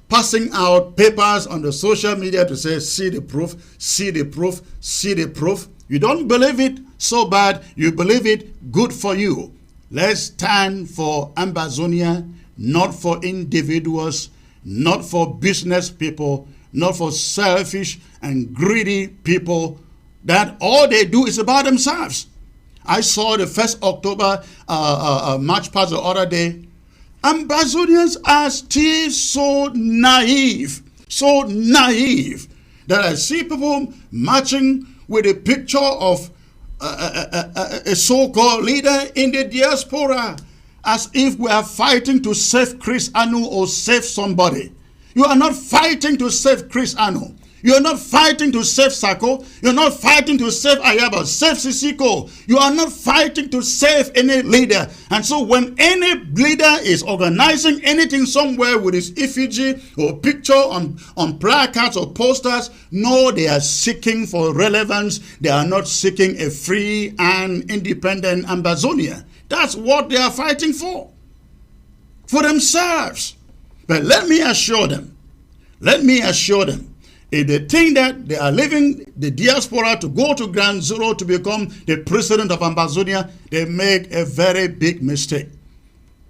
passing out papers on the social media to say, see the proof, see the proof, see the proof. You don't believe it, so bad. You believe it, good for you. Let's stand for Ambazonia, not for individuals, not for business people, not for selfish and greedy people that all they do is about themselves. I saw the 1st October march past the other day. Ambazonians are still so naive that I see people marching with a picture of a so-called leader in the diaspora as if we are fighting to save Chris Anu or save somebody. You are not fighting to save Chris Anu. You are not fighting to save Sako. You are not fighting to save Ayaba, save Sisiko. You are not fighting to save any leader. And so when any leader is organizing anything somewhere with his effigy or picture on placards or posters, no, they are seeking for relevance. They are not seeking a free and independent Ambazonia. That's what they are fighting for themselves. But let me assure them, if they think that they are leaving the diaspora to go to ground zero to become the president of Ambazonia, they make a very big mistake.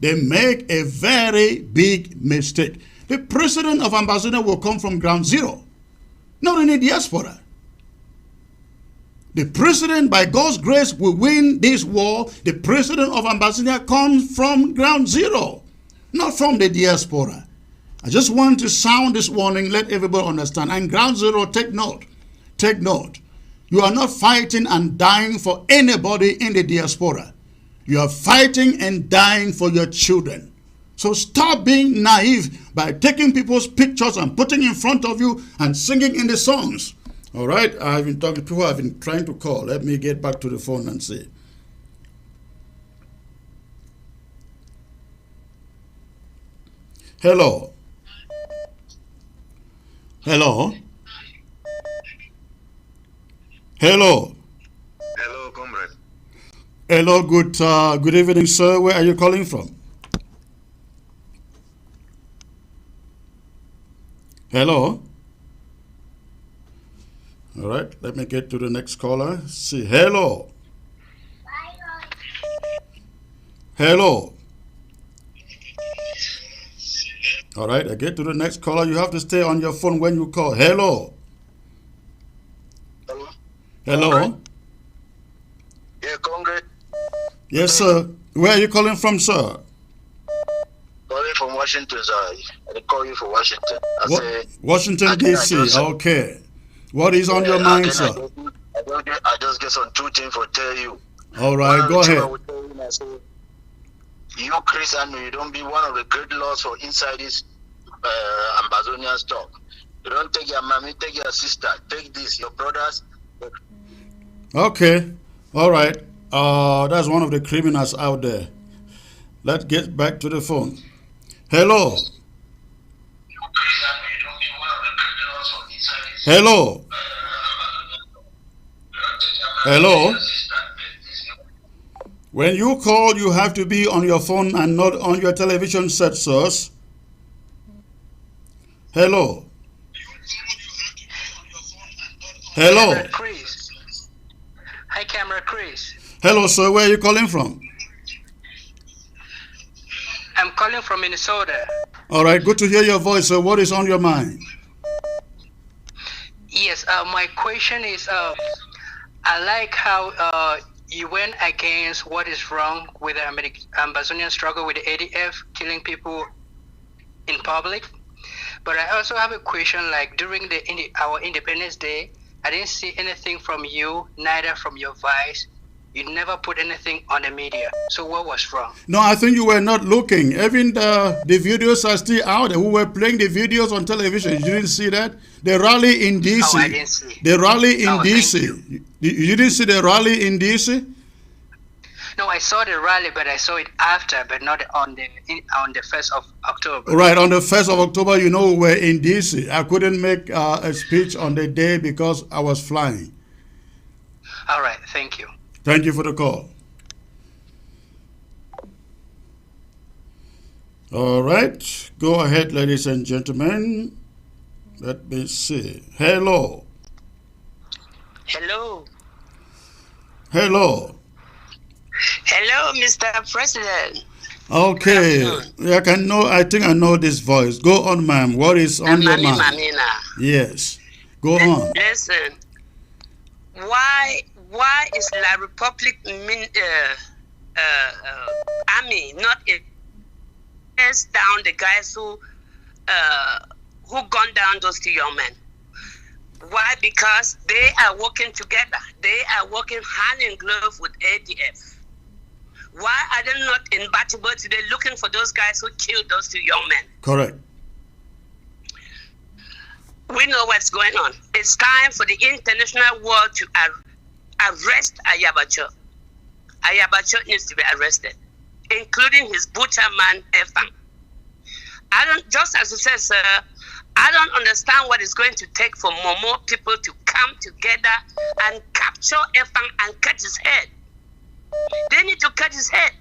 They make a very big mistake. The president of Ambazonia will come from ground zero, not in the diaspora. The president, by God's grace, will win this war. The president of Ambazonia comes from ground zero, not from the diaspora. I just want to sound this warning, let everybody understand. And ground zero, take note. Take note. You are not fighting and dying for anybody in the diaspora. You are fighting and dying for your children. So stop being naive by taking people's pictures and putting in front of you and singing in the songs. All right, I've been talking to people I've been trying to call. Let me get back to the phone and see. Hello. Hello. Hello. Hello, comrade. Hello, good evening, sir. Where are you calling from? Hello. All right, let me get to the next caller. See, hello. Hello. All right, I get to the next caller. You have to stay on your phone when you call. Hello. Hello. Hello. Comrade. Yeah, Comrade. Yes, sir. Where are you calling from, sir? Calling from Washington, sir. I call you from Washington. Washington, D.C. Okay. What is on your mind, sir? I just get some two things for tell you. All right, go ahead. You, Chris, and you don't be one of the great laws for inside this Ambazonian stock. You don't take your mommy, take your sister, take this, your brothers. Okay. All right. That's one of the criminals out there. Let's get back to the phone. Hello. Hello. Hello. When you call, you have to be on your phone and not on your television set, sirs. Hello. Hello. Camera Chris. Hi, Camera Chris. Hello, sir. Where are you calling from? I'm calling from Minnesota. All right. Good to hear your voice, sir. What is on your mind? Yes, my question is, I like how you went against what is wrong with the Ambazonian struggle with the ADF, killing people in public. But I also have a question, like during our Independence Day, I didn't see anything from you, neither from your vice. You never put anything on the media. So what was wrong? No, I think you were not looking. Even the videos are still out there. Who were playing the videos on television? You didn't see that? The rally in D.C. Oh, I didn't see. The rally in D.C. You didn't see the rally in D.C.? No, I saw the rally, but I saw it after, but not on the 1st of October. Right, on the 1st of October, you know, we were in D.C. I couldn't make a speech on the day because I was flying. All right, thank you. Thank you for the call. All right, go ahead, ladies and gentlemen. Let me see. Hello. Hello. Hello. Hello, Mr. President. Okay. I think I know this voice. Go on, ma'am. What is on your mind? Mamina. Yes. Go on. Listen. Why is La Republic army not down the guys who gunned down those two young men? Why? Because they are working together. They are working hand in glove with ADF. Why are they not in Battle today looking for those guys who killed those two young men? Correct. We know what's going on. It's time for the international world to arrest Ayabacho. Ayabacho needs to be arrested, including his butcher man, Efang. Just as you said, sir, I don't understand what it's going to take for more people to come together and capture Efang and cut his head. They need to cut his head.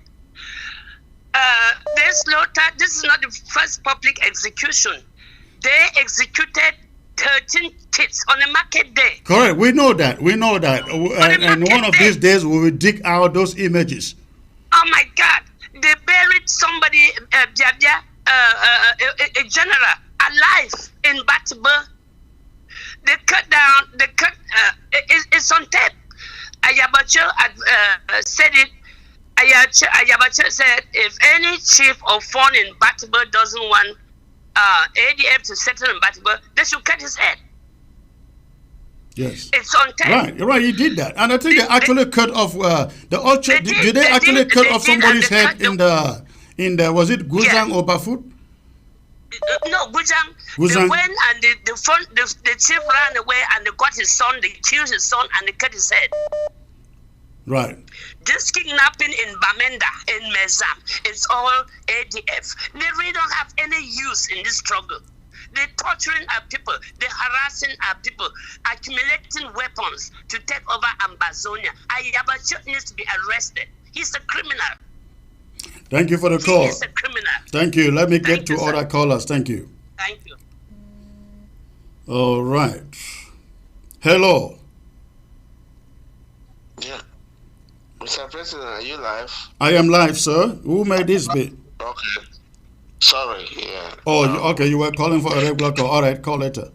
This is not the first public execution. They executed 13 kids on a market day. Correct. We know that. And one of these days we will dig out those images. Oh my God. They buried somebody, a general, alive in Bataba. It's on tape. Ayabacho said it. Ayabacho said if any chief of phone in Bataba doesn't want ADF to settle in Bataba, they should cut his head. Yes. It's on tape. Right, he did that. And I think they actually cut off did they actually cut off somebody's head in the was it Guzang or Bafut? No, Guzang. They went and the chief ran away and they got his son, they killed his son and they cut his head. Right. This kidnapping in Bamenda, in Mezam, it's all ADF. They really don't have any use in this struggle. They're torturing our people. They're harassing our people, accumulating weapons to take over Ambazonia. Ayabacho needs to be arrested. He's a criminal. Thank you for the call. He is a criminal. Thank you. Let me get to other callers. Thank you. Thank you. All right. Hello. Yeah. Mr. President, are you live? I am live, sir. Who made this bit? Okay. Sorry, yeah. Oh, okay. You were calling for a regular call. All right, call later.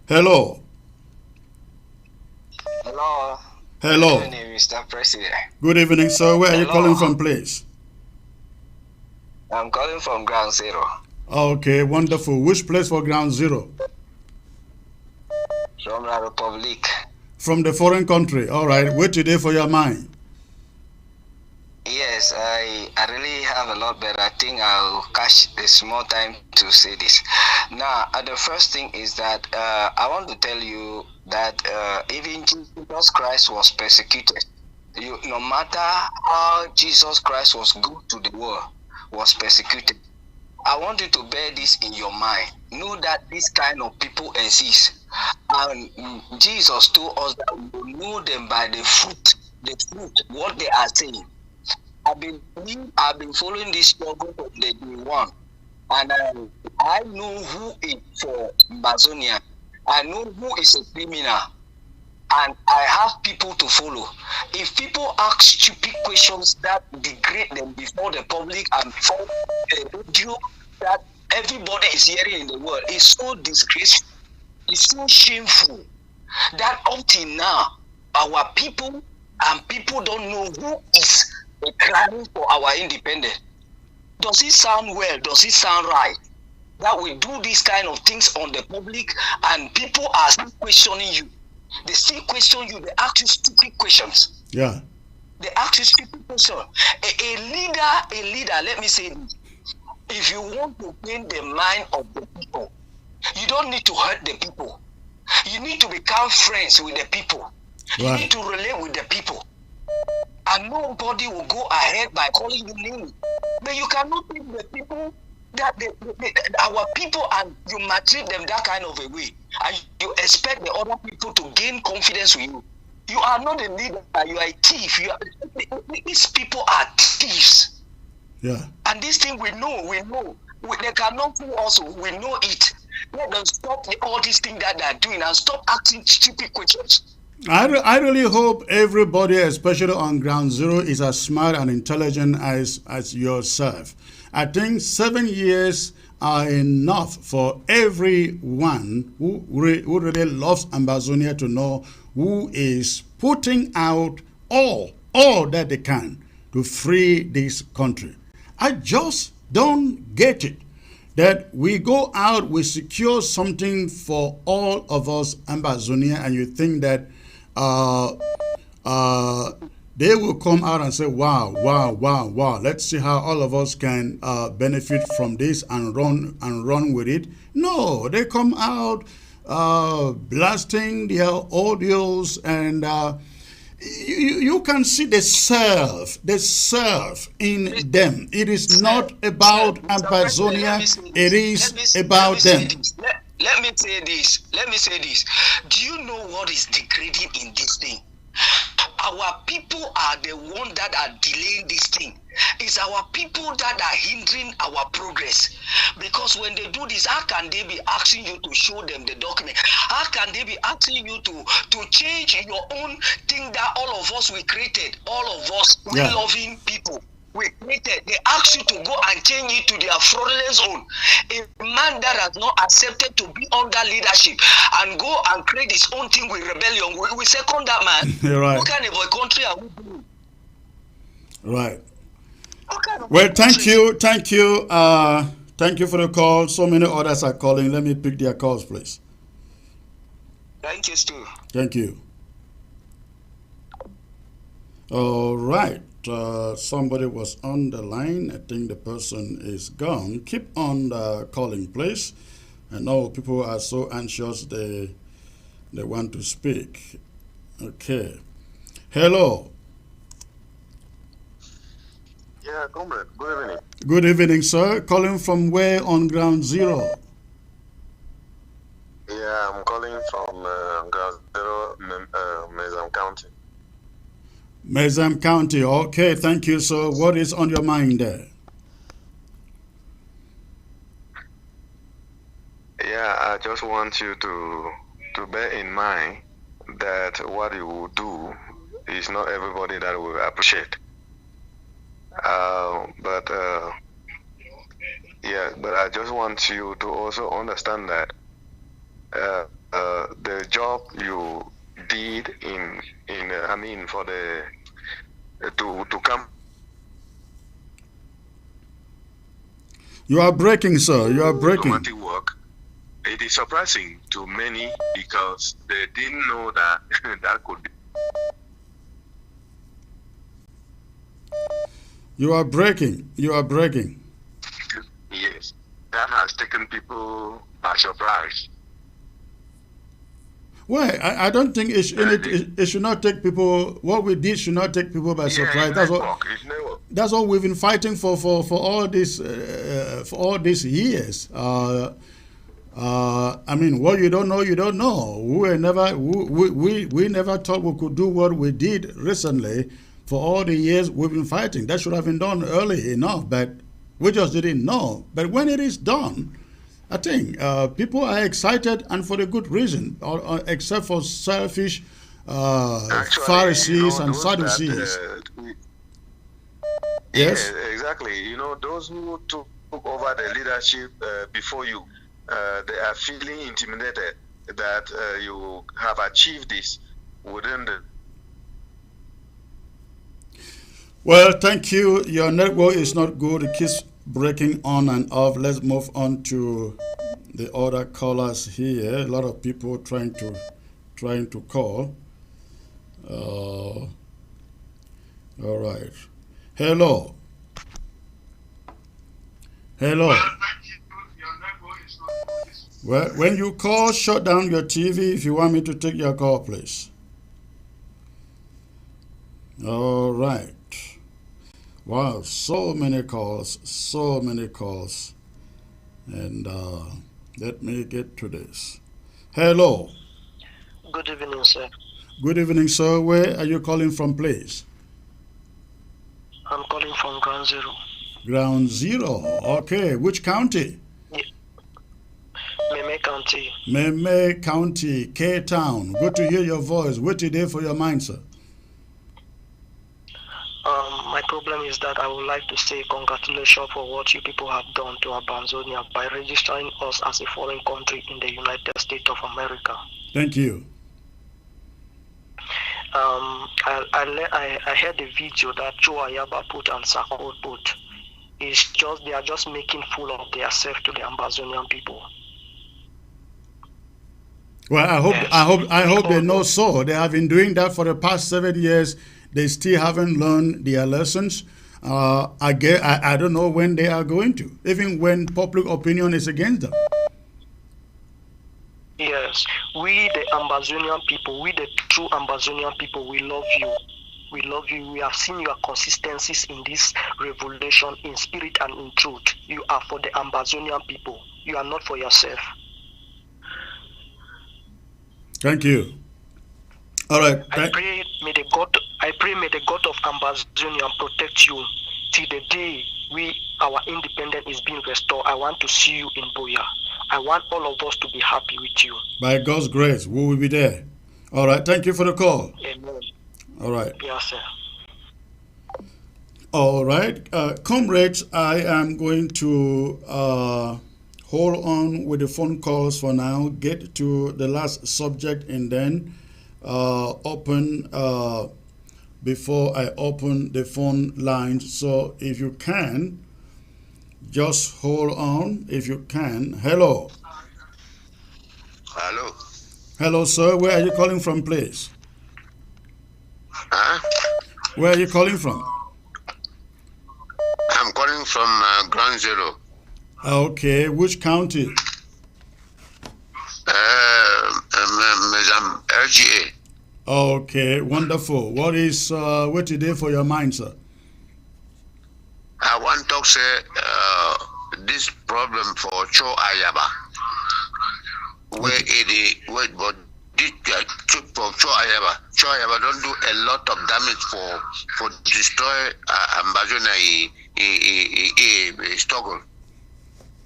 Hello. Hello. Hello. My name is Mr. President. Good evening, sir. Where are you Hello. calling from, please? I'm calling from Ground Zero. Okay, wonderful. Which place for Ground Zero? From the Republic. From the foreign country. All right. Wait today for your mind. Yes, I really have a lot, but I think I'll catch a small time to say this. Now, the first thing is that I want to tell you that even Jesus Christ was persecuted. No matter how Jesus Christ was good to the world, was persecuted. I want you to bear this in your mind. Know that this kind of people exist. And Jesus told us that we will know them by the fruit, what they are saying. I've been following this struggle from the day one, and I know who is for Amazonia. I know who is a criminal, and I have people to follow. If people ask stupid questions that degrade them before the public and before the radio that everybody is hearing in the world, it's so disgraceful, it's so shameful that up till now, our people and people don't know who is crying for our independence. Does it sound well? Does it sound right that we do these kind of things on the public and people are still questioning you? They still question you. They ask you stupid questions. Yeah. They ask you stupid questions. A leader. Let me say this: if you want to gain the mind of the people, you don't need to hurt the people. You need to become friends with the people. Right. You need to relate with the people. And nobody will go ahead by calling you names. But you cannot take the people that our people and you maltreat them that kind of a way. And you expect the other people to gain confidence with you. You are not a leader, you are a thief. These people are thieves. Yeah. And this thing we know. They cannot fool us, we know it. Let them stop all these things that they are doing and stop asking stupid questions. I really hope everybody, especially on Ground Zero, is as smart and intelligent as yourself. I think 7 years are enough for everyone who really loves Amazonia to know who is putting out all that they can to free this country. I just don't get it that we go out, we secure something for all of us Amazonia, and you think that they will come out and say, wow, let's see how all of us can benefit from this and run with it. No, they come out blasting their audios, and you can see the self in them. It is not about Amazonia, it is about them. Let me say this. Do you know what is degrading in this thing? Our people are the ones that are delaying this thing. It's our people that are hindering our progress. Because when they do this, how can they be asking you to show them the document? How can they be asking you to change your own thing that all of us we created? All of us, we loving people. We created. They ask you to go and change it to their fraudulent zone. A man that has not accepted to be under leadership and go and create his own thing with rebellion, we second that man. You're right. What kind of a country are we doing? Right. Well, thank you. Thank you for the call. So many others are calling. Let me pick their calls, please. Thank you, Stu. Thank you. All right. Somebody was on the line. I think the person is gone. Keep on calling, please. I know people are so anxious they want to speak. Okay. Hello. Yeah, Comrade. Good evening. Good evening, sir. Calling from where on Ground Zero? Yeah, I'm calling from Ground Zero, Mezam County. Mezam County. Okay, thank you, sir. What is on your mind there? Yeah, I just want you to bear in mind that what you will do is not everybody that will appreciate. But I just want you to also understand that the job you did in I mean for the to come. You are breaking, sir. You are breaking. Automatic work. It is surprising to many because they didn't know that that could be. You are breaking. You are breaking. Yes, that has taken people by surprise. Well, I don't think it should not take people. What we did should not take people by surprise. That's what we've been fighting for all this for all these years. I mean, what you don't know, you don't know. We never thought we could do what we did recently. For all the years we've been fighting, that should have been done early enough, but we just didn't know. But when it is done, I think people are excited, and for the good reason, except for selfish Pharisees and Sadducees. Yes? Yeah, exactly. You know, those who took over the leadership before you, they are feeling intimidated that you have achieved this within the. Well, thank you. Your network is not good. It keeps breaking on and off. Let's move on to the other callers here. A lot of people trying to call. All right. Hello. Hello. Well, when you call, shut down your TV if you want me to take your call, please. All right. Wow, so many calls. And let me get to this. Hello. Good evening, sir. Good evening, sir. Where are you calling from, please? I'm calling from Ground Zero. Ground Zero. Okay. Which county? Yeah. Meme County. Meme County, K-Town. Good to hear your voice. What today for your mind, sir? My problem is that I would like to say congratulations for what you people have done to Ambazonia by registering us as a foreign country in the United States of America. Thank you. I heard the video that Choayaba put and Sakol put. They are just making fool of themselves to the Ambazonian people. Well, I hope they know so. They have been doing that for the past 7 years. They still haven't learned their lessons. I don't know when they are going to, even when public opinion is against them. Yes, we the Ambazonian people, we the true Ambazonian people, we love you. We love you. We have seen your consistencies in this revelation in spirit and in truth. You are for the Ambazonian people. You are not for yourself. Thank you. All right. I pray may the God of Ambazonia protect you till the day our independence is being restored. I want to see you in Boya. I want all of us to be happy with you. By God's grace, we will be there. All right. Thank you for the call. Amen. All right. Yes, sir. All right. Comrades, I am going to hold on with the phone calls for now, get to the last subject, and then open before I open the phone lines. So if you can, just hold on if you can. Hello. Hello. Hello, sir. Where are you calling from, please? Huh? Where are you calling from? I'm calling from Ground Zero. Okay. Which county? LGA. Okay, wonderful. What is what today for your mind, sir? I want to say this problem for Cho Ayaba, where but this for Cho Ayaba don't do a lot of damage for destroy Ambazonia struggle.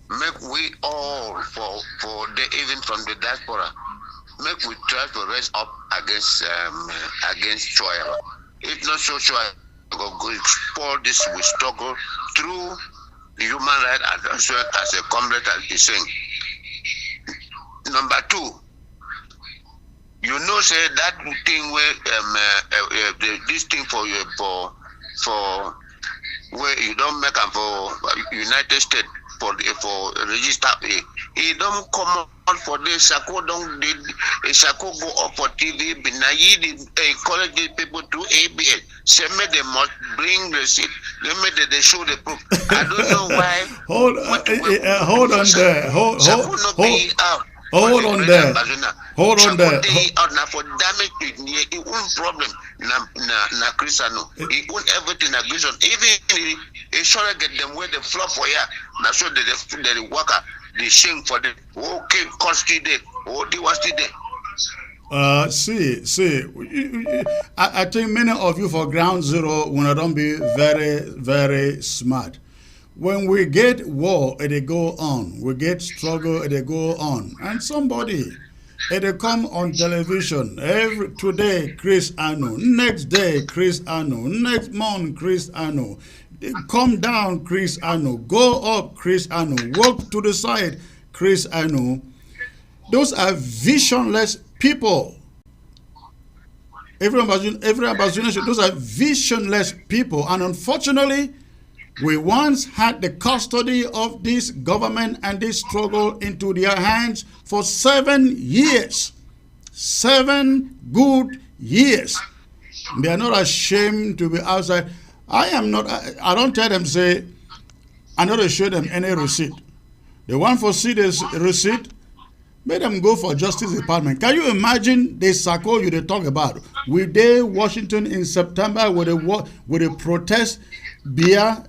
Make we all for the even from the diaspora. Make we try to raise up against Choya. If not so, Choya go explore this we struggle through the human rights and also as a comrade is saying. Number two, You know, say that thing where this thing for where you don't make them for United States for register. It don't come out for this. Sako don't did Sako go up for TV. Binayi encourage the people to ABS. Say me they must bring the receipt. They show the proof. I don't know why. Hold on there. Hold on there. Hold on there. Now for damage to it won't problem. Na Christiano. It won't everything aggression. Even it sure get them where the flop for ya. Now so the worker the shame for the okay cost day. Oh, they was today. I think many of you for ground zero when I don't be very, very smart. When we get war, it go on. We get struggle, it go on. And somebody, it come on television. Today, Chris Anu. Next day, Chris Anu. Next month, Chris Anu. Come down, Chris Anu. Go up, Chris Anu. Walk to the side, Chris Anu. Those are visionless people. Every ambassador, those are visionless people. And unfortunately, we once had the custody of this government and this struggle into their hands for 7 years. 7 good years. They are not ashamed to be outside. I don't tell them, say, I don't show them any receipt. They want to see this receipt, make them go for Justice Department. Can you imagine the Sako you they talk about? We did Washington in September with a protest beer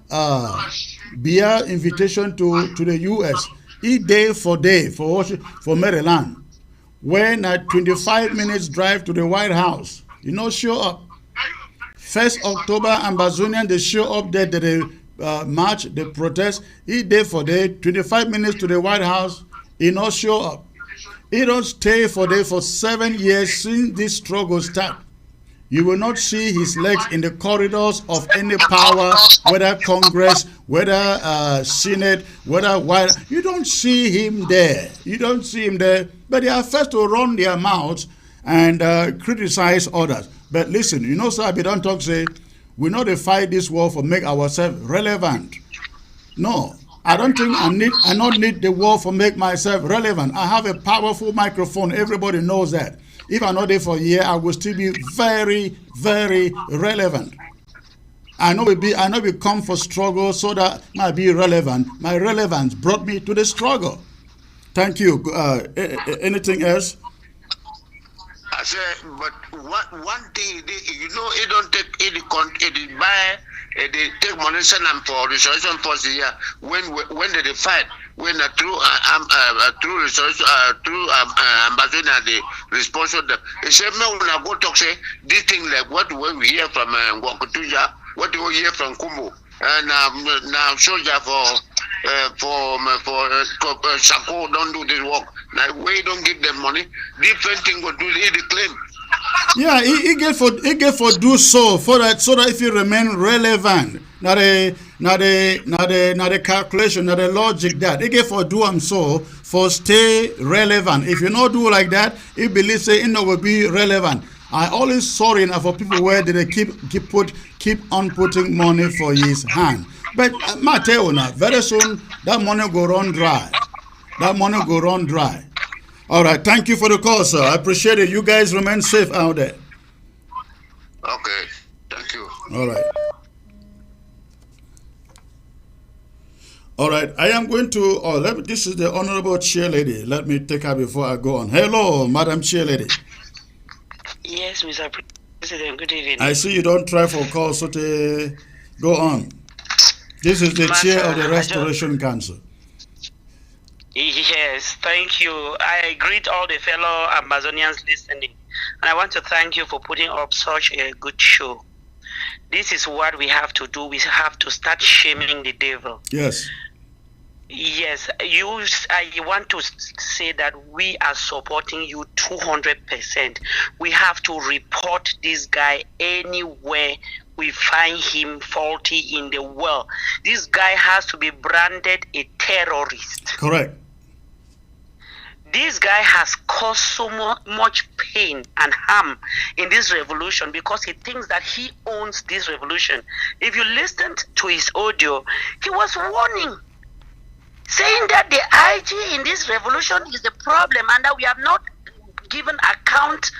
invitation to the U.S. Day for Maryland. When at 25 minutes drive to the White House, show up. 1st October, Ambazonian, they show up there, they march, they protest. Day for day, 25 minutes to the White House, show up. He don't stay for there for 7 years since this struggle started. You will not see his legs in the corridors of any power, whether Congress, whether Senate, whether White. You don't see him there. You don't see him there. But they are first to run their mouths and criticize others. But listen, sir, we don't talk, say, we know they fight this war for make ourselves relevant. No, I don't think I don't need the war for make myself relevant. I have a powerful microphone. Everybody knows that. If I'm not there for a year, I will still be very, very relevant. I know we come for struggle so that I be relevant. My relevance brought me to the struggle. Thank you. Anything else? I said, but one thing, it don't take any buy. They take money send them for restoration force here. When they fight, when a true restoration, ambassador they respond to them. They say, "No, when I go talk, say this thing like what we hear from Wakutuja, what we hear from Kumbu, and now soldier for Sako don't do this work. Now we don't give them money. Different thing will do the claim." Yeah, he get for do so that if you remain relevant, not the calculation, not the logic that he get for do so for stay relevant. If you not do like that, he believes say will be relevant. I always sorry enough for people where they keep on putting money for his hand. But Mateo now, very soon that money go run dry. All right, thank you for the call, sir. I appreciate it. You guys remain safe out there. Okay, thank you. All right, I am going to, this is the Honorable Chair Lady. Let me take her before I go on. Hello, Madam Chair Lady. Yes, Mr. President, good evening. I see you don't try for calls, so go on. This is the Chair of the Restoration Council. Yes, thank you. I greet all the fellow Amazonians listening, and I want to thank you for putting up such a good show. This is what we have to do. We have to start shaming the devil. Yes. Yes, I want to say that we are supporting you 200%. We have to report this guy anywhere we find him faulty in the world. This guy has to be branded a terrorist. Correct. This guy has caused so much pain and harm in this revolution because he thinks that he owns this revolution. If you listened to his audio, he was warning, saying that the IG in this revolution is the problem and that we have not given account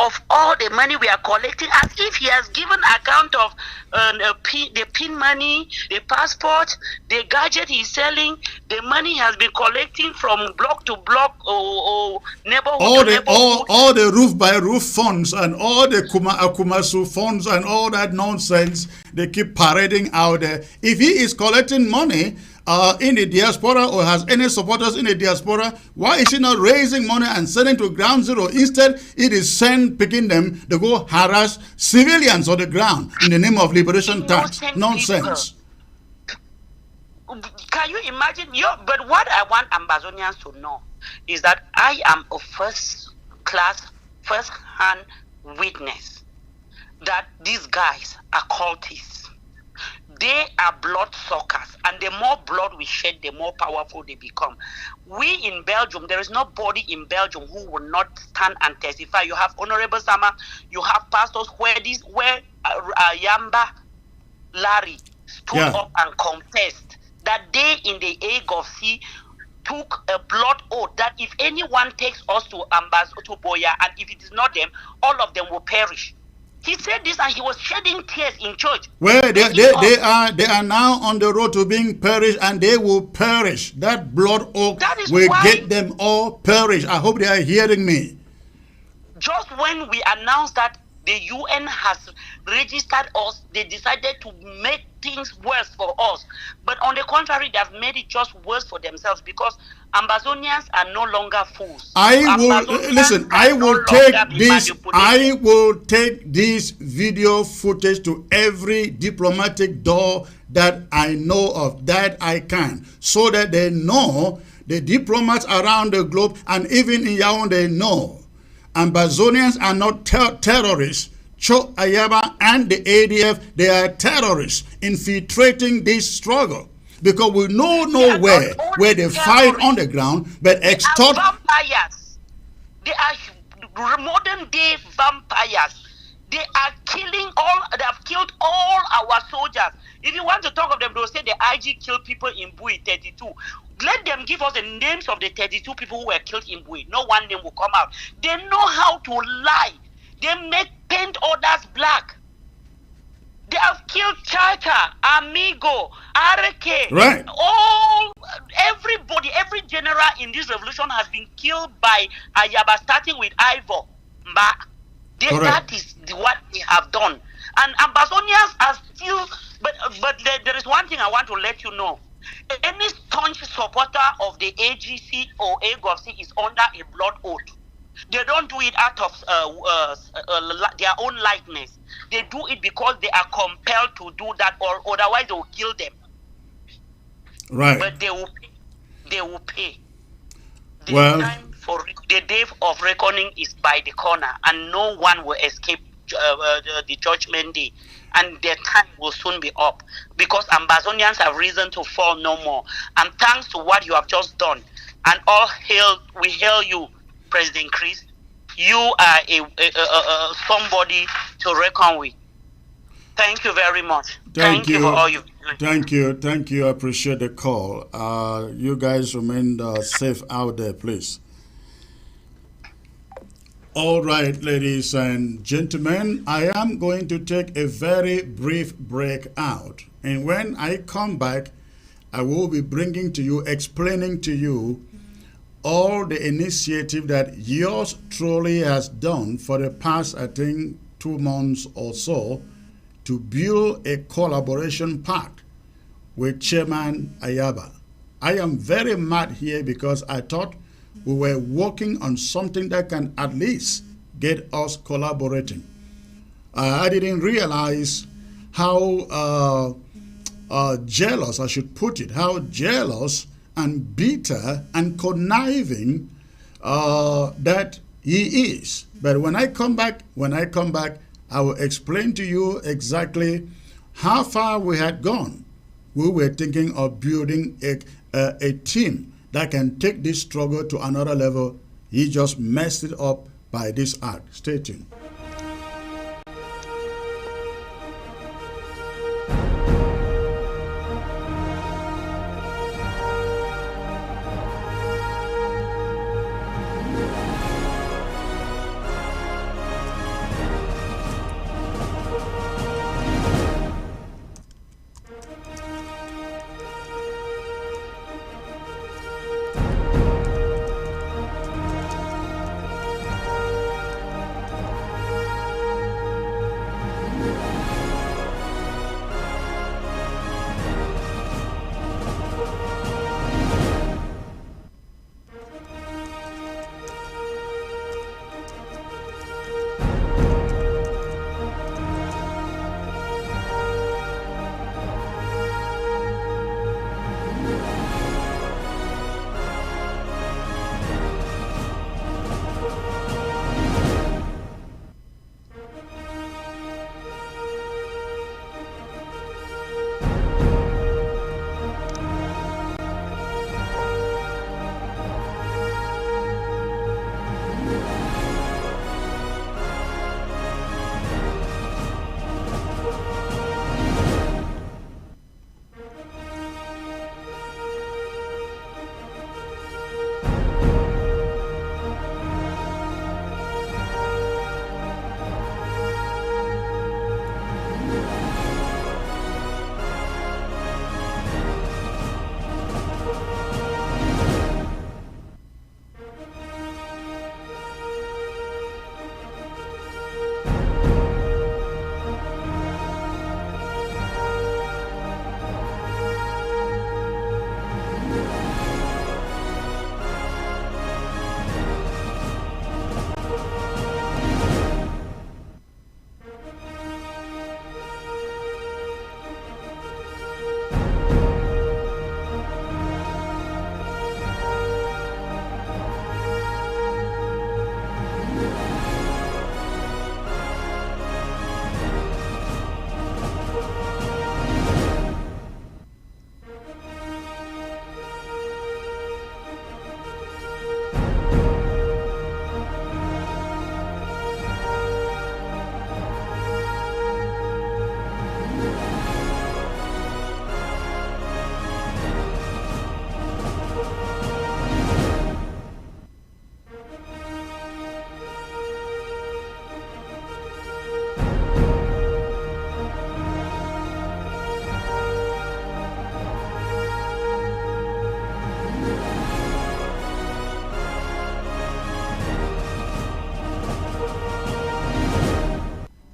of all the money we are collecting, as if he has given account of the PIN money, the passport, the gadget he's selling, the money he has been collecting from block to block or neighborhood all to the neighborhood. all the roof by roof funds and all the Akumasu funds and all that nonsense they keep parading out there. If he is collecting money in the diaspora or has any supporters in the diaspora, why is he not raising money and sending to ground zero? Instead, it is picking them to go harass civilians on the ground in the name of liberation tax. Nonsense. Can you imagine? But what I want Ambazonians to know is that I am a first-hand witness that these guys are cultists. They are blood suckers, and the more blood we shed, the more powerful they become. We in Belgium, there is nobody in Belgium who will not stand and testify. You have Honorable Sama, you have pastors where Yamba Larry stood up and confessed that they in the Hague of Sea took a blood oath that if anyone takes us to Boya, and if it is not them, all of them will perish. He said this and he was shedding tears in church. Well, they are now on the road to being perished, and they will perish. That blood oath will get them all perished. I hope they are hearing me. Just when we announced that the UN has registered us, they decided to make things worse for us. But on the contrary, they have made it just worse for themselves because Ambazonians are no longer fools. I will take this video footage to every diplomatic door that I know of, that I can, so that they know, the diplomats around the globe and even in Yaoundé, they know Ambazonians are not terrorists. Cho Ayaba and the ADF, they are terrorists infiltrating this struggle. Because we know nowhere where they fight on the ground, but extort. They are vampires. They are modern day vampires. They are killing they have killed all our soldiers. If you want to talk of them, they'll say the IG killed people in Bui 32. Let them give us the names of the 32 people who were killed in Bui. No one name will come out. They know how to lie. They paint others black. They have killed Chacha, Amigo, Areke. Right. Everybody, every general in this revolution has been killed by Ayaba, starting with Ivor. That is what they have done. And Ambazonians are still, but there is one thing I want to let you know. Any staunch supporter of the AGC or AGOC is under a blood oath. They don't do it out of their own likeness. They do it because they are compelled to do that, or otherwise they will kill them. Right. But they will pay. They will pay. The time for the day of reckoning is by the corner, and no one will escape the judgment day. And their time will soon be up, because Ambazonians have reason to fall no more. And thanks to what you have just done, and we hail you, President Chris. You are somebody to reckon with. Thank you very much. Thank you for all you've done. Thank you. I appreciate the call. You guys remain safe out there, please. All right, ladies and gentlemen, I am going to take a very brief break out. And when I come back, I will be explaining to you all the initiative that yours truly has done for the past, I think, 2 months or so to build a collaboration pact with Chairman Ayaba. I am very mad here because I thought we were working on something that can at least get us collaborating. I didn't realize how jealous, I should put it, how jealous and bitter and conniving that he is. But when I come back, I will explain to you exactly how far we had gone. We were thinking of building a team that can take this struggle to another level. He just messed it up by this act. Stay tuned.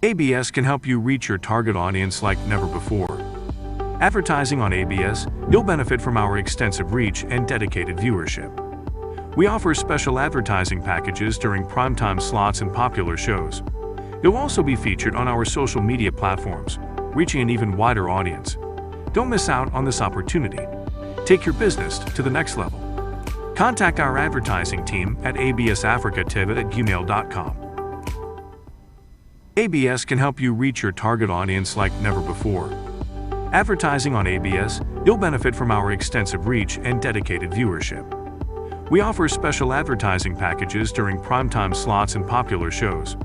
ABS can help you reach your target audience like never before. Advertising on ABS, you'll benefit from our extensive reach and dedicated viewership. We offer special advertising packages during primetime slots and popular shows. You'll also be featured on our social media platforms, reaching an even wider audience. Don't miss out on this opportunity. Take your business to the next level. Contact our advertising team at absafricativ@gmail.com. ABS can help you reach your target audience like never before. Advertising on ABS, you'll benefit from our extensive reach and dedicated viewership. We offer special advertising packages during primetime slots and popular shows.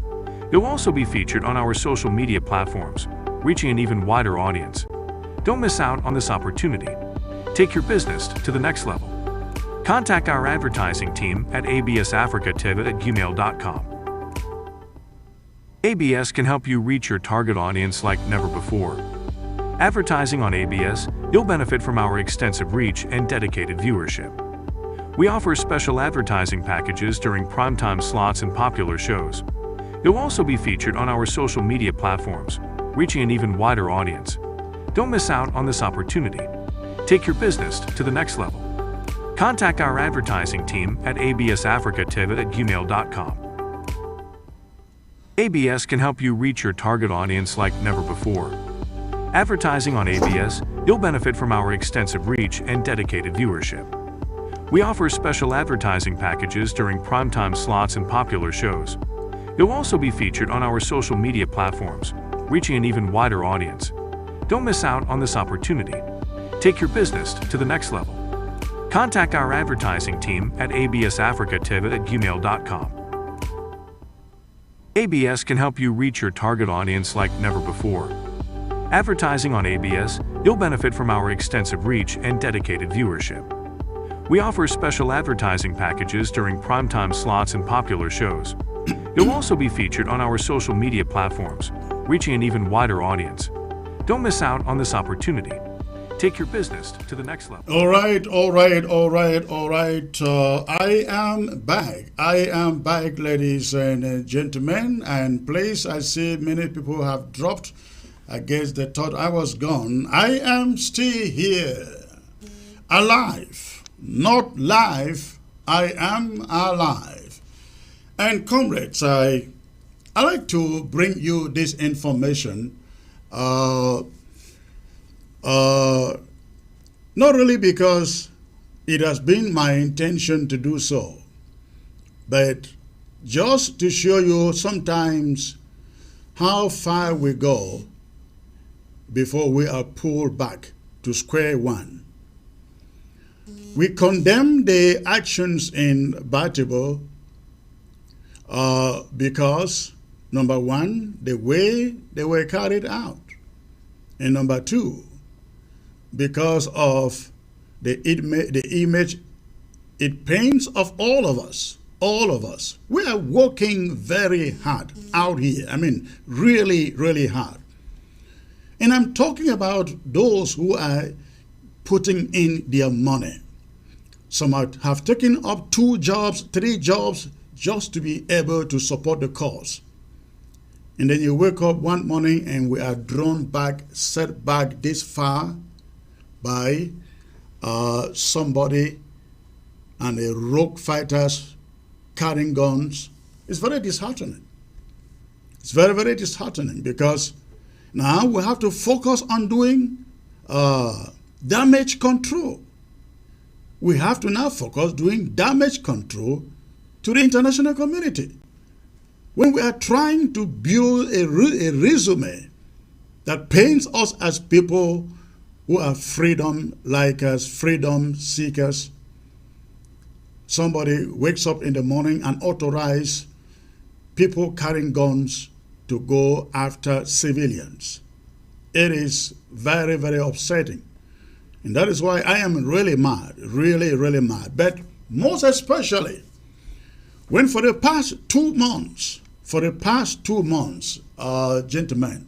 You'll also be featured on our social media platforms, reaching an even wider audience. Don't miss out on this opportunity. Take your business to the next level. Contact our advertising team at absafricativ@gmail.com. ABS can help you reach your target audience like never before. Advertising on ABS, you'll benefit from our extensive reach and dedicated viewership. We offer special advertising packages during primetime slots and popular shows. You'll also be featured on our social media platforms, reaching an even wider audience. Don't miss out on this opportunity. Take your business to the next level. Contact our advertising team at absafricativ@gmail.com. ABS can help you reach your target audience like never before. Advertising on ABS, you'll benefit from our extensive reach and dedicated viewership. We offer special advertising packages during primetime slots and popular shows. You'll also be featured on our social media platforms, reaching an even wider audience. Don't miss out on this opportunity. Take your business to the next level. Contact our advertising team at absafricativ@gmail.com. ABS can help you reach your target audience like never before. Advertising on ABS, you'll benefit from our extensive reach and dedicated viewership. We offer special advertising packages during primetime slots and popular shows. You'll also be featured on our social media platforms, reaching an even wider audience. Don't miss out on this opportunity. Take your business to the next level. All right. I am back, ladies and gentlemen. And please, I see many people have dropped. I guess they thought I was gone. I am still here, alive, not live. I am alive. And comrades, I like to bring you this information. Not really because it has been my intention to do so, but just to show you sometimes how far we go before we are pulled back to square one. We condemn the actions in Batibo because, number one, the way they were carried out, and number two, because of the image it paints of all of us. All of us. We are working very hard out here. I mean, really, really hard. And I'm talking about those who are putting in their money. Some have taken up 2 jobs, 3 jobs, just to be able to support the cause. And then you wake up one morning and we are drawn back, set back this far by somebody and a rogue fighters carrying guns. It's very disheartening. It's very, very disheartening because now we have to focus on doing damage control. We have to now focus doing damage control to the international community. When we are trying to build a resume that paints us as people who are freedom likers, freedom seekers, somebody wakes up in the morning and authorizes people carrying guns to go after civilians. It is very, very upsetting. And that is why I am really mad, really, really mad. But most especially when for the past 2 months, gentlemen,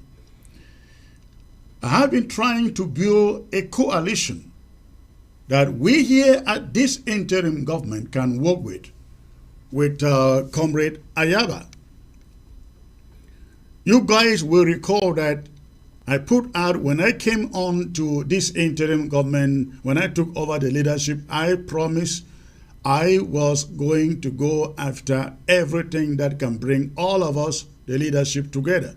I have been trying to build a coalition that we here at this interim government can work with Comrade Ayaba. You guys will recall that I put out when I came on to this interim government, when I took over the leadership, I promised I was going to go after everything that can bring all of us, the leadership, together.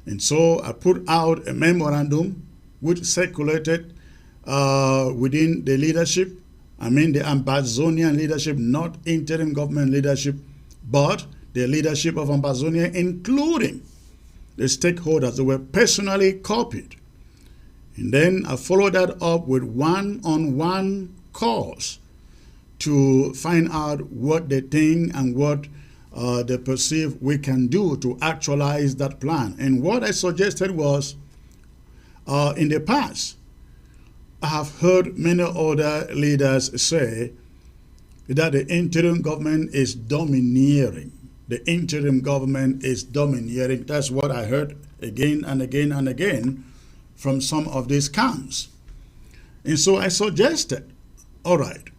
And so I put out a memorandum which circulated within the leadership. I mean the Ambazonian leadership, not interim government leadership, but the leadership of Ambazonia, including the stakeholders that were personally copied. And then I followed that up with one-on-one calls to find out what they think and what they perceive we can do to actualize that plan. And what I suggested was, in the past, I have heard many other leaders say that the interim government is domineering. The interim government is domineering. That's what I heard again and again and again from some of these camps. And so I suggested, all right,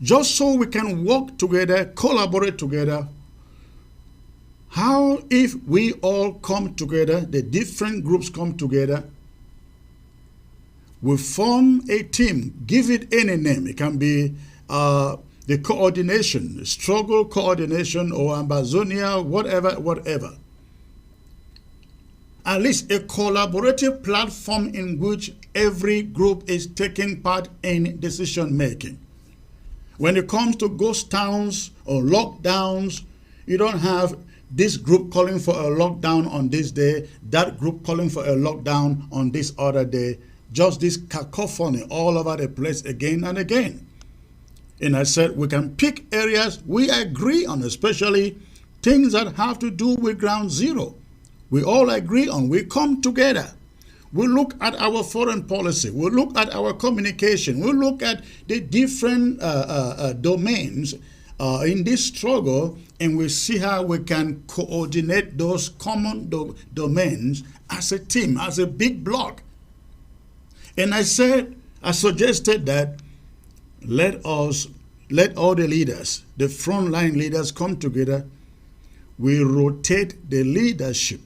just so we can work together, collaborate together, how if we all come together, the different groups come together, we form a team, give it any name. It can be the coordination, struggle coordination, or Ambazonia, whatever. At least a collaborative platform in which every group is taking part in decision making. When it comes to ghost towns or lockdowns, you don't have this group calling for a lockdown on this day, that group calling for a lockdown on this other day. just this cacophony all over the place again and again. And I said we can pick areas we agree on, especially things that have to do with ground zero. We all agree on. We come together. We look at our foreign policy. We look at our communication. We look at the different domains in this struggle, and we see how we can coordinate those common domains as a team, as a big block. And I suggested that let all the leaders, the frontline leaders, come together. We rotate the leadership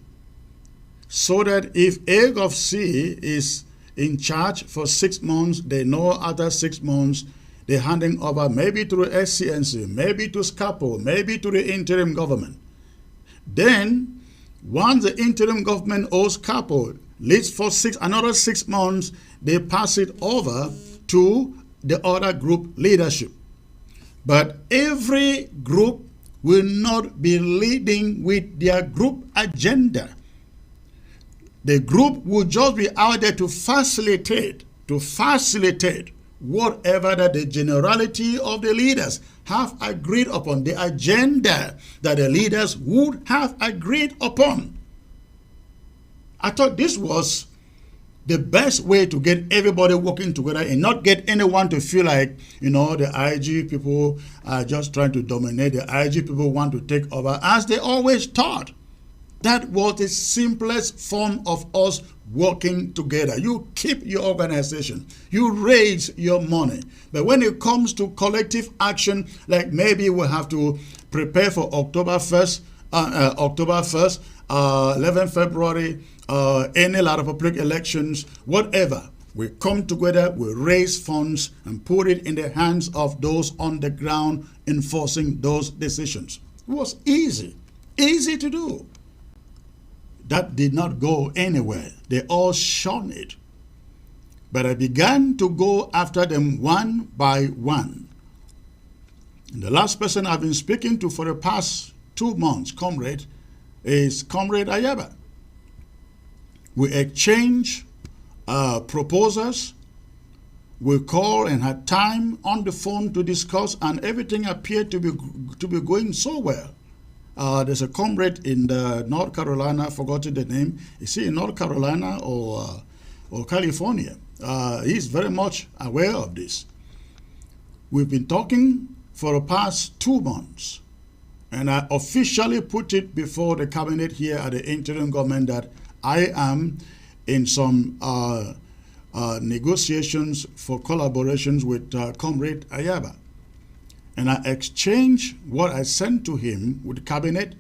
so that if A of C is in charge for 6 months, they know after 6 months they're handing over maybe to the SCNC, maybe to SCAPO, maybe to the interim government. Then, once the interim government or SCAPO leads for another 6 months, they pass it over to the other group leadership. But every group will not be leading with their group agenda. The group will just be out there to facilitate whatever that the generality of the leaders have agreed upon, the agenda that the leaders would have agreed upon. I thought this was the best way to get everybody working together and not get anyone to feel like, the IG people are just trying to dominate. The IG people want to take over, as they always thought. That was the simplest form of us working together. You keep your organization. You raise your money. But when it comes to collective action, like maybe we have to prepare for October 1st, 11 February, any lot of public elections, whatever. We come together, we raise funds and put it in the hands of those on the ground enforcing those decisions. It was easy to do. That did not go anywhere. They all shunned it. But I began to go after them one by one. And the last person I've been speaking to for the past 2 months, Comrade, is Comrade Ayaba. We exchange proposals. We call and had time on the phone to discuss, and everything appeared to be going so well. There's a comrade in North Carolina, I forgot the name. Is he in North Carolina or California? He's very much aware of this. We've been talking for the past 2 months, and I officially put it before the cabinet here at the interim government that I am in some negotiations for collaborations with Comrade Ayaba. And I exchanged what I sent to him with cabinet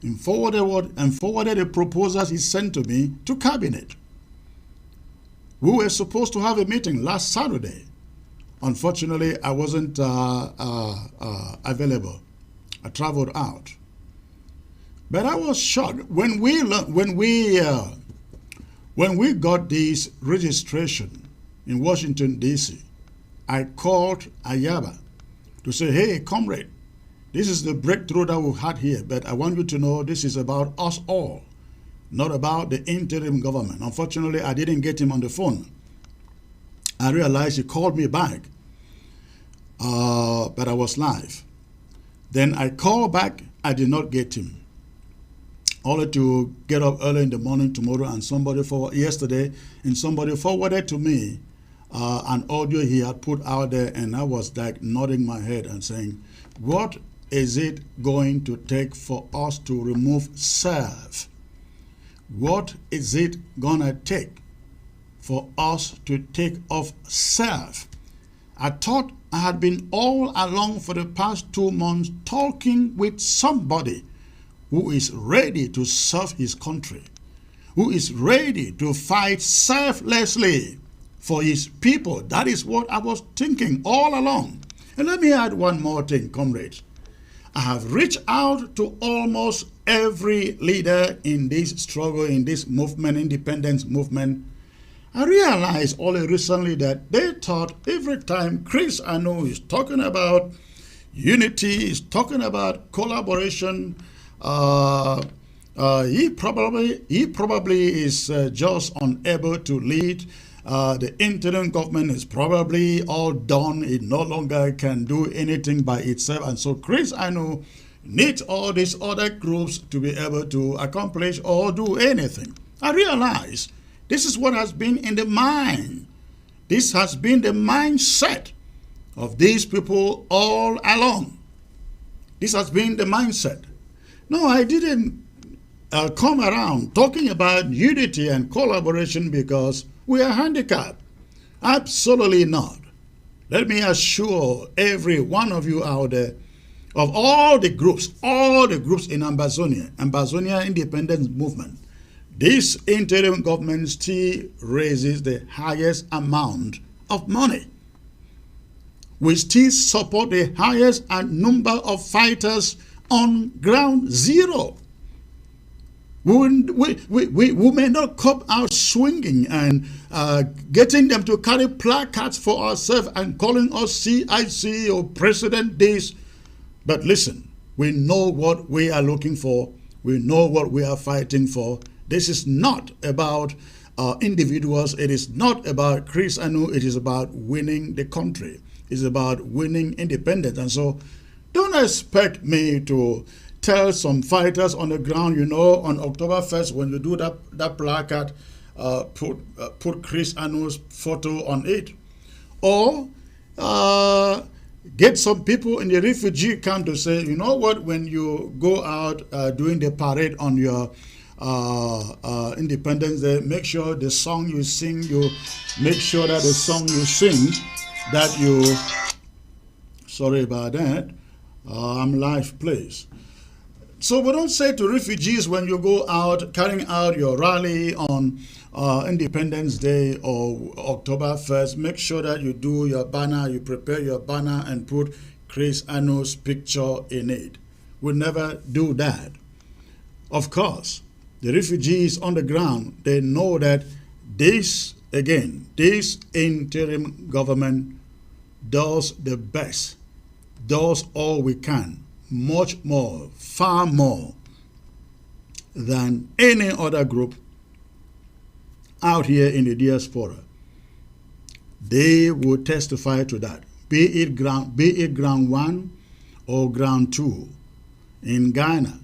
and forwarded the proposals he sent to me to cabinet. We were supposed to have a meeting last Saturday. Unfortunately, I wasn't available. I traveled out. But I was shocked when we got this registration in Washington, D.C. I called Ayaba to say, hey, comrade, this is the breakthrough that we've had here, but I want you to know this is about us all, not about the interim government. Unfortunately, I didn't get him on the phone. I realized he called me back, but I was live. Then I called back, I did not get him. Only to get up early in the morning tomorrow, and somebody forwarded to me an audio he had put out there, and I was like nodding my head and saying, what is it going to take for us to remove serve? What is it gonna take for us to take off serve? I thought I had been all along for the past 2 months talking with somebody who is ready to serve his country, who is ready to fight selflessly for his people. That is what I was thinking all along. And let me add one more thing, comrades. I have reached out to almost every leader in this struggle, in this movement, independence movement. I realized only recently that they thought every time Chris Anu is talking about unity, is talking about collaboration, He probably is just unable to lead. The interim government is probably all done. It no longer can do anything by itself. And so Chris, I know, needs all these other groups to be able to accomplish or do anything. I realize this is what has been in the mind. This has been the mindset of these people all along. This has been the mindset. No, I didn't come around talking about unity and collaboration because we are handicapped. Absolutely not. Let me assure every one of you out there, of all the groups in Ambazonia Independence Movement, this interim government still raises the highest amount of money. We still support the highest number of fighters on ground zero. We may not come out swinging and getting them to carry placards for ourselves and calling us CIC or President this. But listen, we know what we are looking for. We know what we are fighting for. This is not about individuals. It is not about Chris Anu. It is about winning the country. It's about winning independence. And so don't expect me to tell some fighters on the ground, you know, on October 1st, when you do that placard, put Chris Anu's photo on it. Or get some people in the refugee camp to say, you know what, when you go out doing the parade on your Independence Day, make sure the song you sing, you make sure that the song you sing, that you, sorry about that, I'm live, please. So we don't say to refugees when you go out carrying out your rally on Independence Day or October 1st, make sure that you do your banner, you prepare your banner and put Chris Anu's picture in it. We never do that. Of course, the refugees on the ground, they know that this interim government does the best, does all we can, much more, far more than any other group out here in the diaspora. They will testify to that, be it ground 1 or ground 2. In Ghana,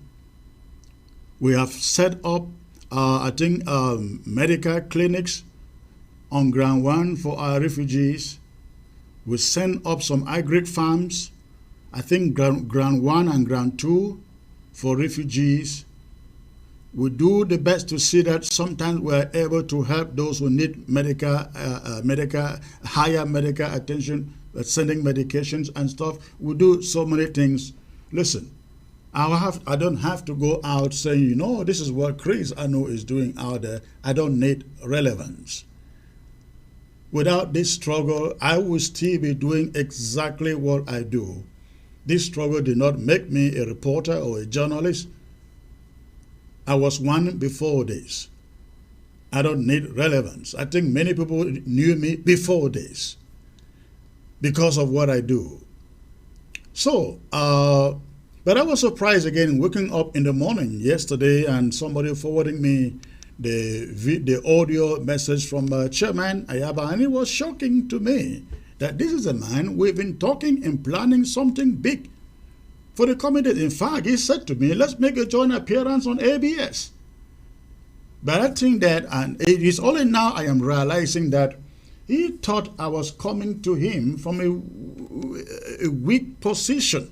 we have set up, medical clinics on ground 1 for our refugees. We send up some agri farms, I think ground 1 and ground 2 for refugees. We do the best to see that sometimes we're able to help those who need higher medical attention, sending medications and stuff. We do so many things. Listen, I don't have to go out saying, you know, this is what Chris Anu is doing out there. I don't need relevance. Without this struggle, I will still be doing exactly what I do. This struggle did not make me a reporter or a journalist. I was one before this. I don't need relevance. I think many people knew me before this because of what I do. So, but I was surprised again waking up in the morning yesterday and somebody forwarding me the audio message from Chairman Ayaba, and it was shocking to me that this is a man we've been talking and planning something big for the committee. In fact, he said to me, let's make a joint appearance on ABS. But I think that, and it is only now I am realizing that he thought I was coming to him from a weak position.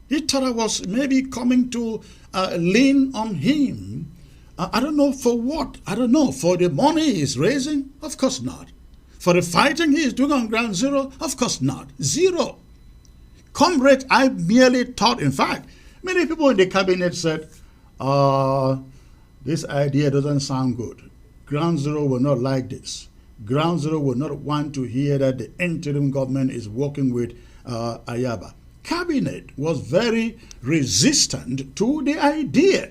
He thought I was maybe coming to lean on him. I don't know for what. I don't know. For the money he's raising? Of course not. For the fighting he is doing on ground zero? Of course not. Zero. Comrade, I merely thought, in fact, many people in the cabinet said, this idea doesn't sound good. Ground zero will not like this. Ground zero will not want to hear that the interim government is working with Ayaba. Cabinet was very resistant to the idea.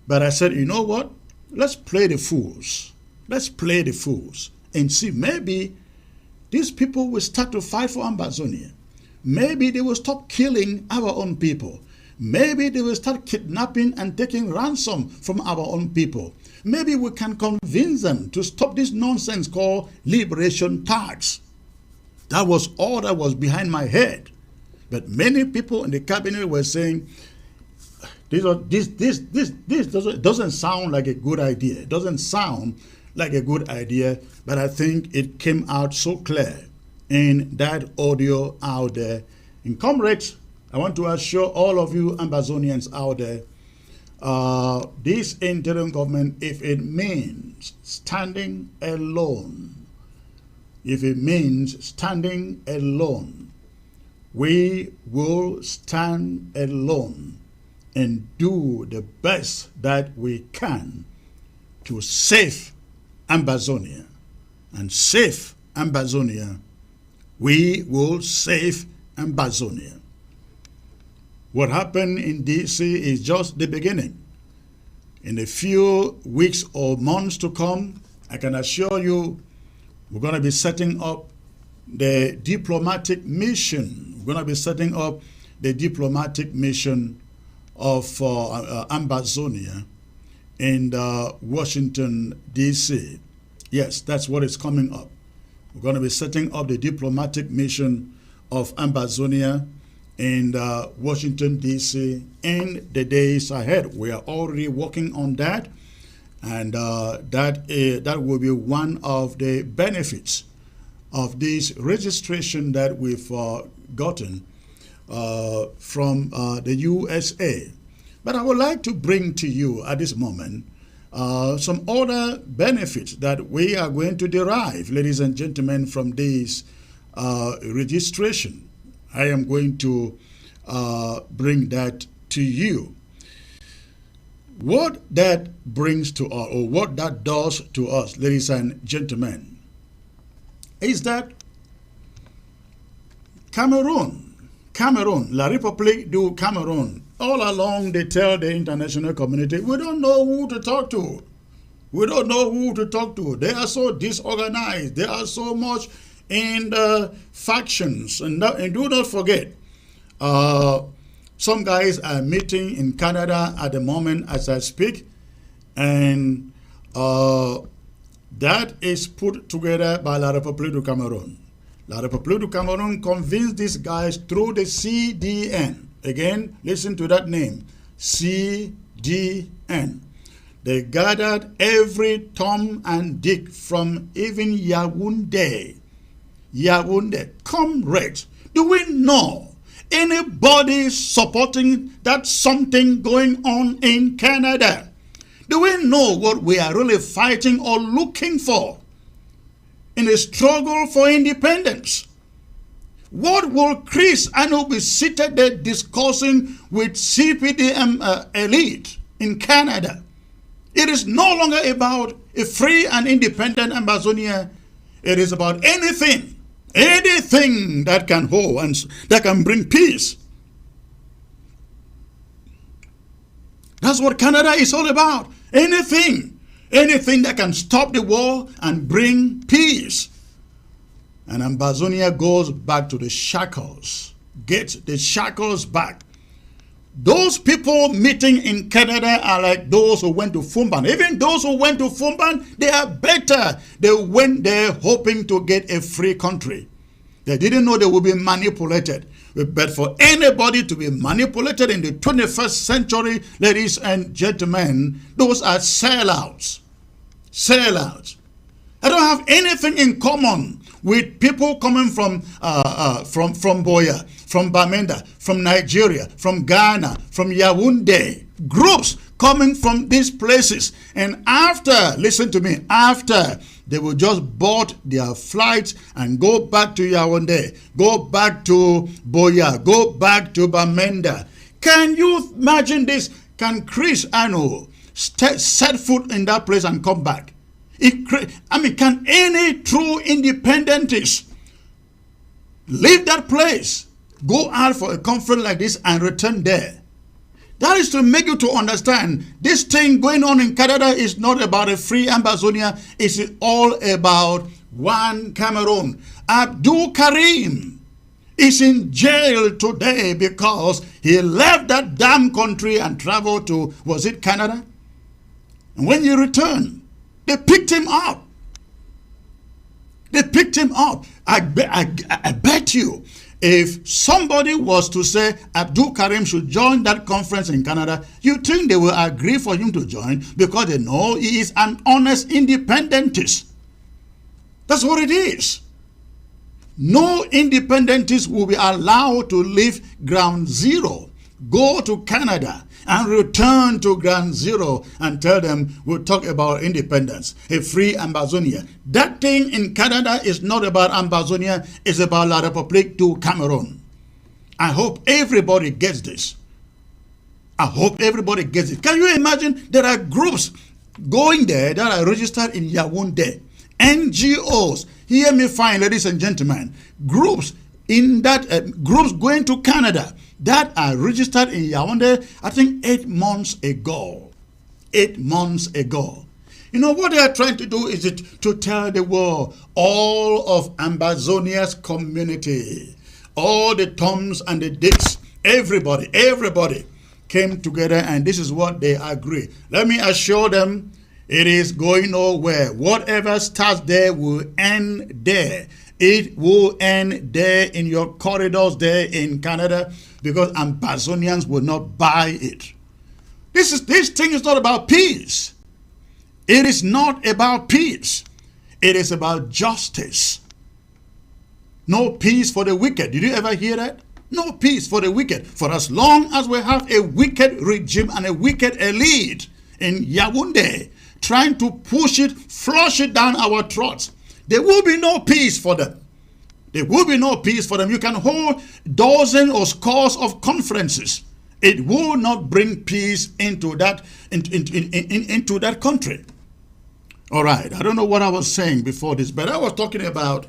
But I said, you know what? Let's play the fools. Let's play the fools and see, maybe these people will start to fight for Ambazonia. Maybe they will stop killing our own people. maybe they will start kidnapping and taking ransom from our own people. Maybe we can convince them to stop this nonsense called liberation tax. That was all that was behind my head. But many people in the cabinet were saying, this doesn't sound like a good idea. It doesn't sound like a good idea, but I think it came out so clear in that audio out there. And comrades, I want to assure all of you Ambazonians out there, this interim government, if it means standing alone, we will stand alone and do the best that we can to save Ambazonia. And save Ambazonia, we will save Ambazonia. What happened in DC is just the beginning. In a few weeks or months to come, I can assure you, we're going to be setting up the diplomatic mission. We're going to be setting up the diplomatic mission of Ambazonia in Washington, D.C. Yes, that's what is coming up. We're going to be setting up the diplomatic mission of Ambazonia in Washington, D.C. in the days ahead. We are already working on that, and that will be one of the benefits of this registration that we've gotten from the USA. But I would like to bring to you at this moment some other benefits that we are going to derive, ladies and gentlemen, from this registration. I am going to bring that to you. What that brings to us, or what that does to us, ladies and gentlemen, is that Cameroon, La République du Cameroon, all along they tell the international community, we don't know who to talk to. We don't know who to talk to. They are so disorganized. They are so much in the factions. And do not forget, some guys are meeting in Canada at the moment as I speak. And that is put together by La République du Cameroon. La République du Cameroon convinced these guys through the CDN. Again, listen to that name, CDN. They gathered every Tom and Dick from even Yaoundé. Comrade, do we know anybody supporting that something going on in Canada? Do we know what we are really fighting or looking for in a struggle for independence? What will Chris Ano be seated there discussing with CPDM elite in Canada? It is no longer about a free and independent Amazonia. It is about anything that can hold and that can bring peace. That's what Canada is all about. Anything that can stop the war and bring peace. And Ambazonia goes back to the shackles. Get the shackles back. Those people meeting in Canada are like those who went to Fumban. Even those who went to Fumban, they are better. They went there hoping to get a free country. They didn't know they would be manipulated. But for anybody to be manipulated in the 21st century, ladies and gentlemen, those are sellouts. Sellouts. I don't have anything in common with people coming from Boya, from Bamenda, from Nigeria, from Ghana, from Yaoundé. Groups coming from these places. And after, listen to me, after they will just board their flights and go back to Yaoundé, go back to Boya, go back to Bamenda. Can you imagine this? Can Chris Ano set foot in that place and come back? Can any true independentist leave that place, go out for a conference like this and return there? That is to make you to understand this thing going on in Canada is not about a free Amazonia. It's all about one Cameroon. Abdul Karim is in jail today because he left that damn country and traveled to, was it Canada? And when he returned, they picked him up. They picked him up. I bet you, if somebody was to say Abdul Karim should join that conference in Canada, you think they will agree for him to join because they know he is an honest independentist. That's what it is. No independentist will be allowed to leave ground zero, go to Canada, and return to ground zero and tell them we'll talk about independence, a free Ambazonia. That thing in Canada is not about Ambazonia, it's about La République du Cameroon. I hope everybody gets this. I hope everybody gets it. Can you imagine there are groups going there that are registered in Yaoundé? NGOs, hear me fine, ladies and gentlemen, groups in that groups going to Canada that are registered in Yaoundé, I think 8 months ago. 8 months ago. You know what they are trying to do is to tell the world, all of Ambazonia's community, all the Toms and the Dicks, everybody came together, and this is what they agree. Let me assure them, it is going nowhere. Whatever starts there will end there. It will end there in your corridors there in Canada, because Ambazonians will not buy it. This thing is not about peace. It is not about peace. It is about justice. No peace for the wicked. Did you ever hear that? No peace for the wicked. For as long as we have a wicked regime and a wicked elite in Yaoundé trying to push it, flush it down our throats, there will be no peace for them. There will be no peace for them. You can hold dozens or scores of conferences. It will not bring peace into that into that country. All right. I don't know what I was saying before this, but I was talking about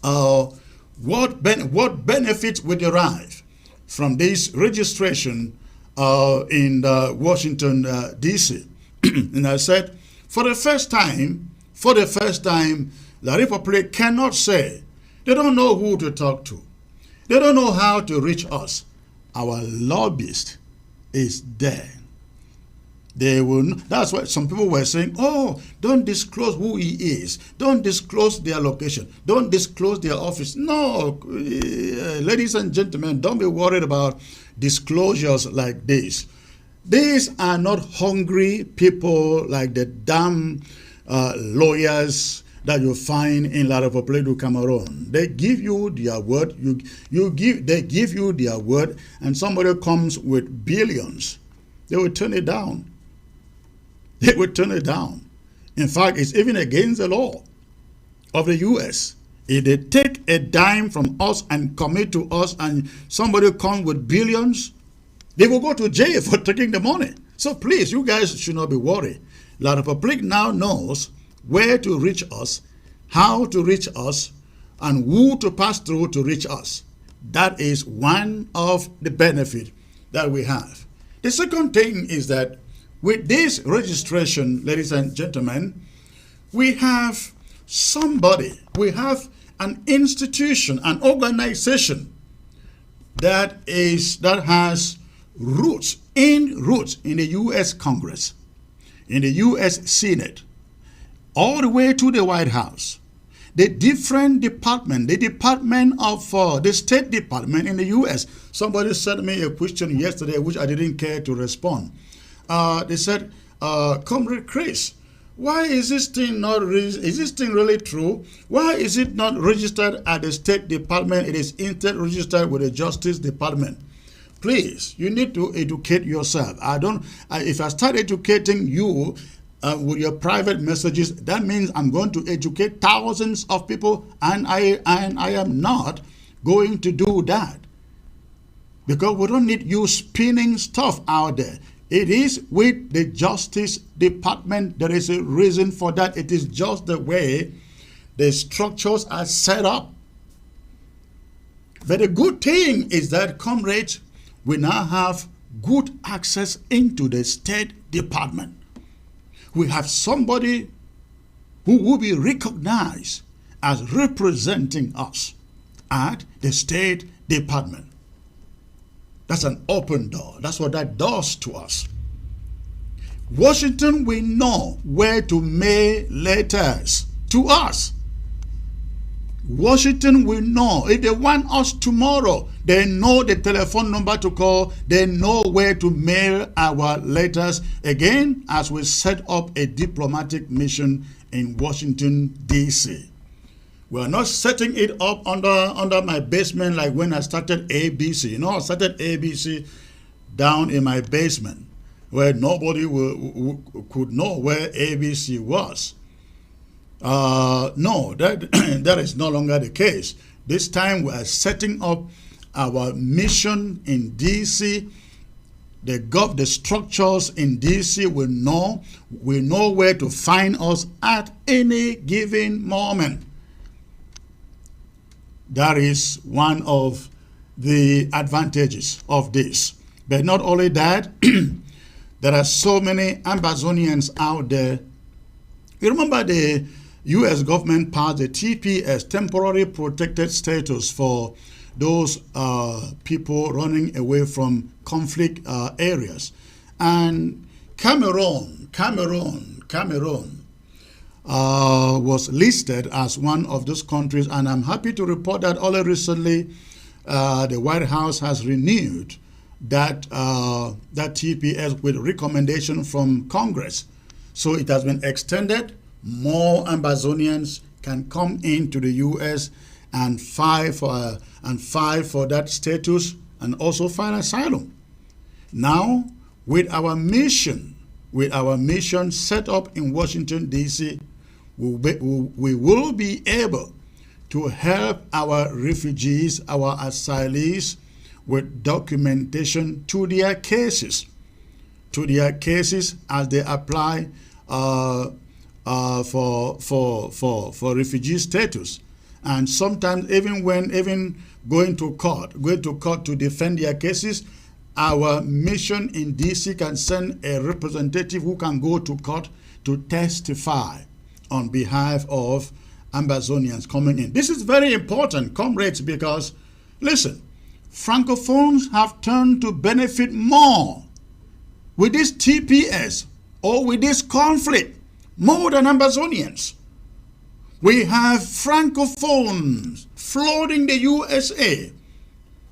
what benefits we derive from this registration in Washington, D.C. And I said, for the first time, La République cannot say, they don't know who to talk to. They don't know how to reach us. Our lobbyist is there. They will. That's why some people were saying, oh, don't disclose who he is. Don't disclose their location. Don't disclose their office. No, ladies and gentlemen, don't be worried about disclosures like this. These are not hungry people like the damn lawyers that you find in La République du Cameroun. They give you their word. They give you their word, and somebody comes with billions. They will turn it down. They will turn it down. In fact, it's even against the law of the U.S. If they take a dime from us and commit to us, and somebody comes with billions, they will go to jail for taking the money. So please, you guys should not be worried. La République now knows where to reach us, how to reach us, and who to pass through to reach us. That is one of the benefits that we have. The second thing is that with this registration, ladies and gentlemen, we have somebody, we have an institution, an organization that has roots in the U.S. Congress, in the U.S. Senate, all the way to the White House. The different department, the Department of the State Department in the U.S. Somebody sent me a question yesterday which I didn't care to respond. They said, Comrade Chris, why is this thing really true? Why is it not registered at the State Department? It is instead registered with the Justice Department. Please, you need to educate yourself. If I start educating you with your private messages, that means I'm going to educate thousands of people, and I am not going to do that, because we don't need you spinning stuff out there. It is with the Justice Department. There is a reason for that. It is just the way the structures are set up. But the good thing is that, comrades, we now have good access into the State Department. We have somebody who will be recognized as representing us. at the State Department. That's an open door. That's what that does to us. Washington will know where to mail letters to us. Washington will know. If they want us tomorrow, they know the telephone number to call. They know where to mail our letters. Again, as we set up a diplomatic mission in Washington, D.C. We are not setting it up under my basement like when I started ABC. You know, I started ABC down in my basement where nobody could know where ABC was. No, that is no longer the case. This time we are setting up our mission in DC. The structures in DC will know where to find us at any given moment. That is one of the advantages of this. But not only that, there are so many Ambazonians out there. You remember the U.S. government passed the TPS, temporary protected status, for those people running away from conflict areas. And Cameroon was listed as one of those countries, and I'm happy to report that only recently the White House has renewed that TPS with recommendation from Congress. So it has been extended. More Ambazonians can come into the U.S. and fight for that status and also find asylum. Now, with our mission set up in Washington, D.C., we will be able to help our refugees, our asylees, with documentation to their cases as they apply for refugee status. And sometimes even going to court to defend their cases, our mission in DC can send a representative who can go to court to testify on behalf of Ambazonians coming in. This is very important, comrades, because, listen, Francophones have turned to benefit more with this TPS or with this conflict more than Ambazonians. We have Francophones flooding the USA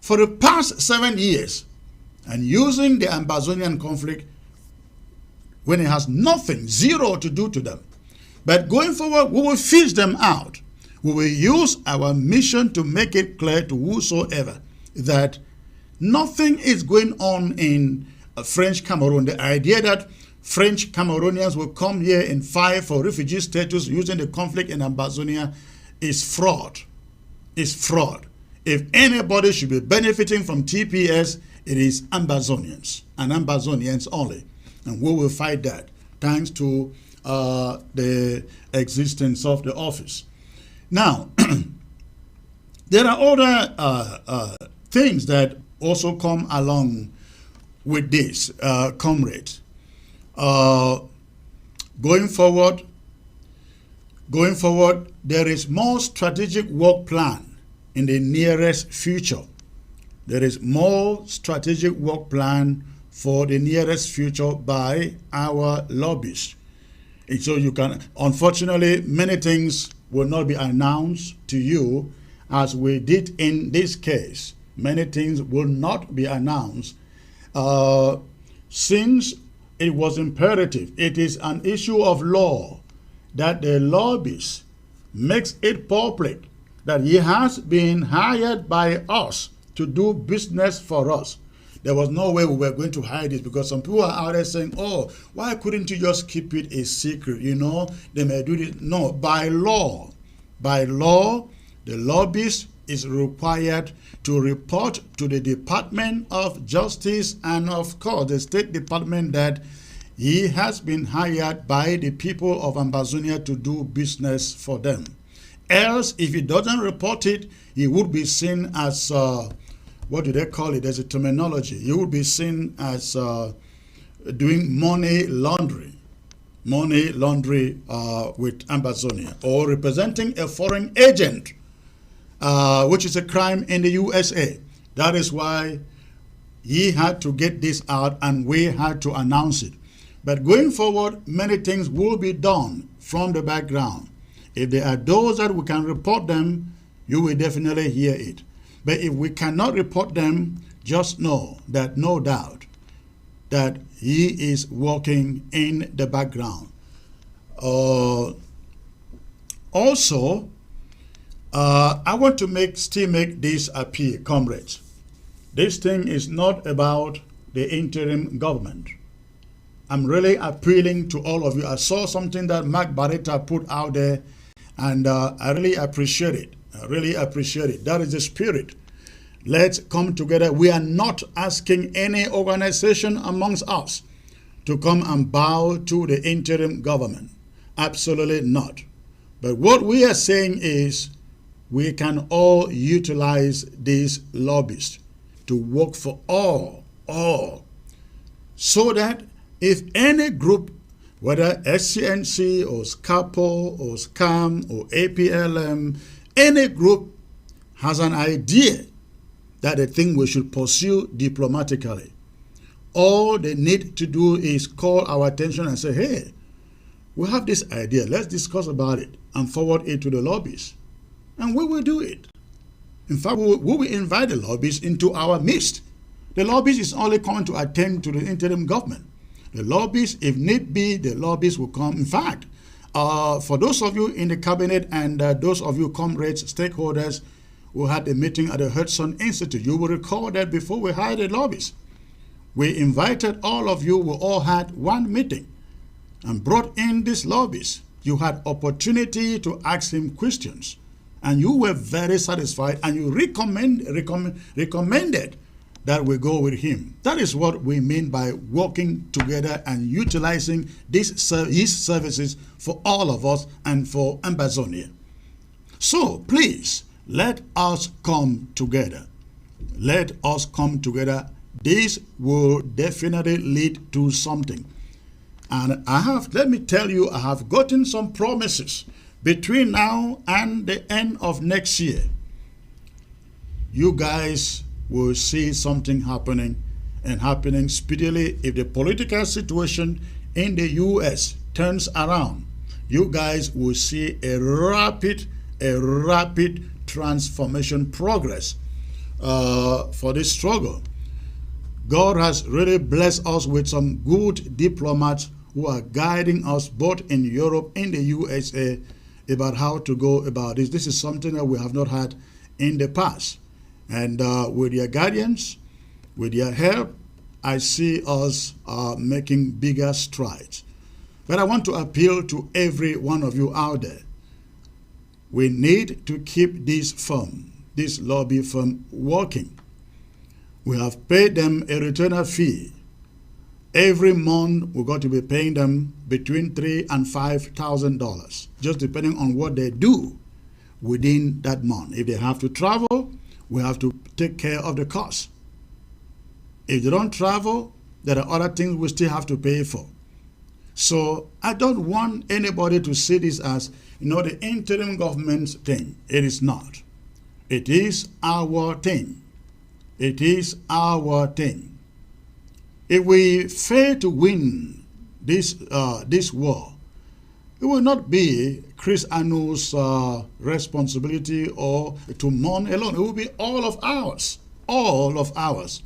for the past 7 years and using the Ambazonian conflict when it has nothing, zero to do to them. But going forward, we will fish them out. We will use our mission to make it clear to whosoever that nothing is going on in French Cameroon. The idea that French Cameroonians will come here and fight for refugee status using the conflict in Ambazonia is fraud. It's fraud. If anybody should be benefiting from TPS, it is Ambazonians and Ambazonians only. And we will fight that thanks to the existence of the office. Now, there are other things that also come along with this, comrades. Going forward, there is more strategic work plan in the nearest future. There is more strategic work plan for the nearest future by our lobbyists. And so you can, unfortunately, many things will not be announced to you as we did in this case. Many things will not be announced since it was imperative. It is an issue of law that the lobbyist makes it public that he has been hired by us to do business for us. There was no way we were going to hide this, because some people are out there saying, oh, why couldn't you just keep it a secret? You know, they may do this. No, by law, the lobbyist is required to report to the Department of Justice and, of course, the State Department that he has been hired by the people of Ambazonia to do business for them. Else, if he doesn't report it, he would be seen as, what do they call it? There's a terminology. He would be seen as doing money laundering with Ambazonia, or representing a foreign agent. which is a crime in the USA. That is why he had to get this out and we had to announce it. But going forward, many things will be done from the background. If there are those that we can report them, you will definitely hear it. But if we cannot report them, just know that no doubt that he is working in the background. Also, I want to still make this appeal, comrades. This thing is not about the interim government. I'm really appealing to all of you. I saw something that Mark Barretta put out there, and I really appreciate it. I really appreciate it. That is the spirit. Let's come together. We are not asking any organization amongst us to come and bow to the interim government. Absolutely not. But what we are saying is we can all utilize these lobbyists to work for all, so that if any group, whether SCNC or SCAPO or SCAM or APLM, any group has an idea that they think we should pursue diplomatically, all they need to do is call our attention and say, hey, we have this idea, let's discuss about it and forward it to the lobbyists. And we will do it. In fact, we will invite the lobbyists into our midst. The lobbyists is only coming to attend to the interim government. The lobbyists, if need be, the lobbyists will come. In fact, for those of you in the cabinet and those of you comrades, stakeholders who had a meeting at the Hudson Institute, you will recall that before we hired the lobbyists, we invited all of you. We all had one meeting and brought in these lobbyists. You had opportunity to ask him questions, and you were very satisfied, and you recommended that we go with him. That is what we mean by working together and utilizing his services for all of us and for Ambazonia. So please, let us come together. Let us come together. This will definitely lead to something. And let me tell you, I have gotten some promises between now and the end of next year. You guys will see something happening, and happening speedily. If the political situation in the US turns around, you guys will see a rapid transformation progress for this struggle. God has really blessed us with some good diplomats who are guiding us both in Europe and the USA about how to go about this. This is something that we have not had in the past. And with your guidance, with your help, I see us making bigger strides. But I want to appeal to every one of you out there. We need to keep this lobby firm working. We have paid them a retainer fee. Every month, we're going to be paying them between $3,000 and $5,000, just depending on what they do within that month. If they have to travel, we have to take care of the cost. If they don't travel, there are other things we still have to pay for. So I don't want anybody to see this as, the interim government's thing. It is not. It is our thing. It is our thing. If we fail to win this war, it will not be Chris Anu's responsibility or to mourn alone. It will be all of ours. All of ours.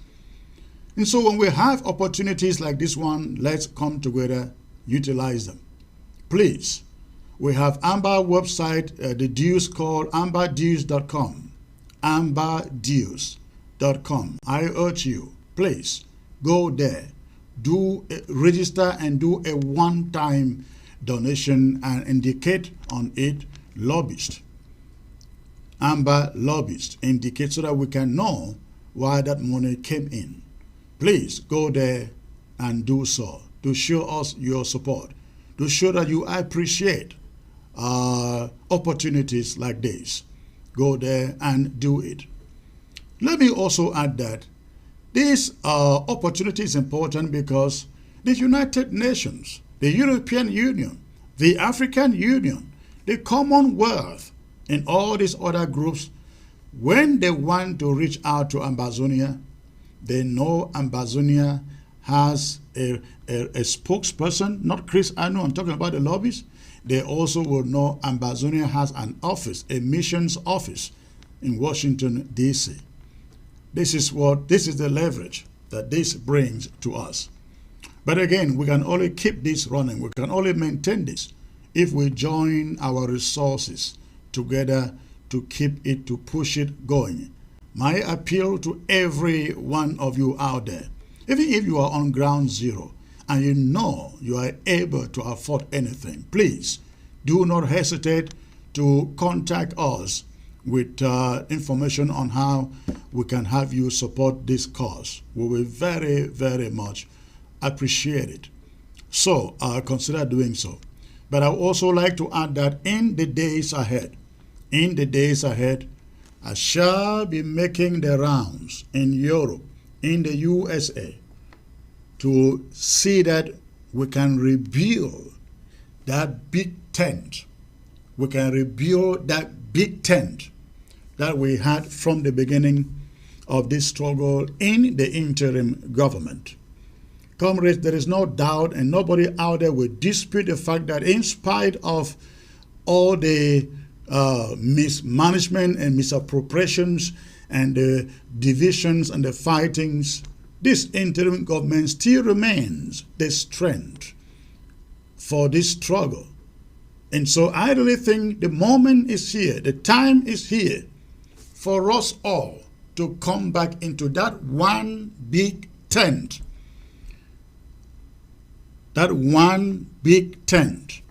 And so when we have opportunities like this one, let's come together, utilize them. Please, we have Amber website, the dues called amberdues.com. amberdues.com. I urge you, please, go there, register and do a one-time donation and indicate on it lobbyist. Amber lobbyist, indicate so that we can know why that money came in. Please go there and do so to show us your support, to show that you appreciate opportunities like this. Go there and do it. Let me also add that this opportunity is important because the United Nations, the European Union, the African Union, the Commonwealth, and all these other groups when they want to reach out to Ambazonia, they know Ambazonia has a spokesperson, not Chris Anu, I'm talking about the lobbies. They also will know Ambazonia has an office, a missions office in Washington, D.C. This is the leverage that this brings to us. But again, we can only keep this running. We can only maintain this if we join our resources together to keep it, to push it going. My appeal to every one of you out there, even if you are on ground zero and you know you are able to afford anything, please do not hesitate to contact us with information on how we can have you support this cause. We will very, very much appreciate it. So consider doing so. But I would also like to add that in the days ahead, I shall be making the rounds in Europe, in the USA, to see that we can rebuild that big tent. We can rebuild that big tent that we had from the beginning of this struggle in the interim government. Comrades, there is no doubt, and nobody out there will dispute the fact that in spite of all the mismanagement and misappropriations and the divisions and the fightings, this interim government still remains the strength for this struggle. And so I really think the moment is here, the time is here for us all to come back into that one big tent. That one big tent,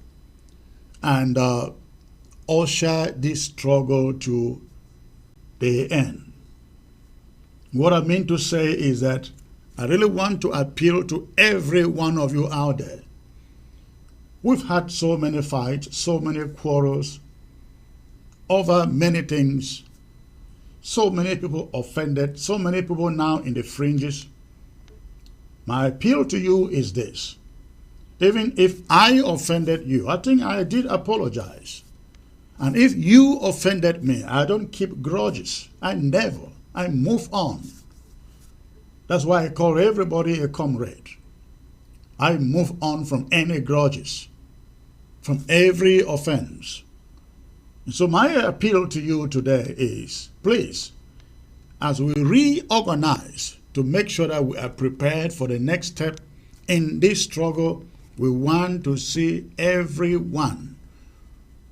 and usher this struggle to the end. What I mean to say is that I really want to appeal to every one of you out there. We've had so many fights, so many quarrels over many things, so many people offended, so many people now in the fringes. My appeal to you is this. Even if I offended you, I think I did apologize. And if you offended me, I don't keep grudges. I move on. That's why I call everybody a comrade. I move on from any grudges, from every offense. And so my appeal to you today is, please, as we reorganize to make sure that we are prepared for the next step in this struggle, we want to see everyone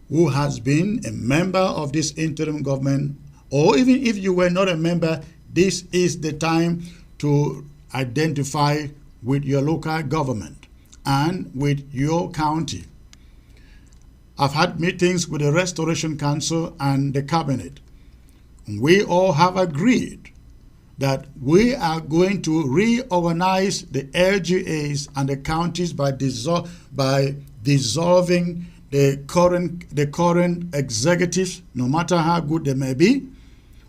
who has been a member of this interim government, or even if you were not a member, this is the time to identify with your local government and with your county. I've had meetings with the Restoration Council and the Cabinet. We all have agreed that we are going to reorganize the LGAs and the counties by dissolving the current executives, no matter how good they may be.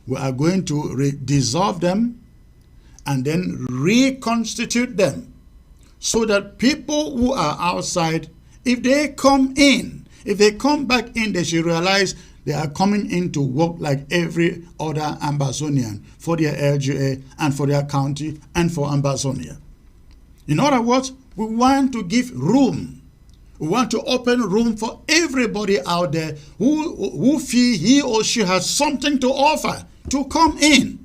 We are going to dissolve them and then reconstitute them so that people who are outside, if they come back in, they should realize they are coming in to work like every other Ambazonian for their LGA and for their county and for Ambazonia. In other words, we want to give room. We want to open room for everybody out there who feel he or she has something to offer to come in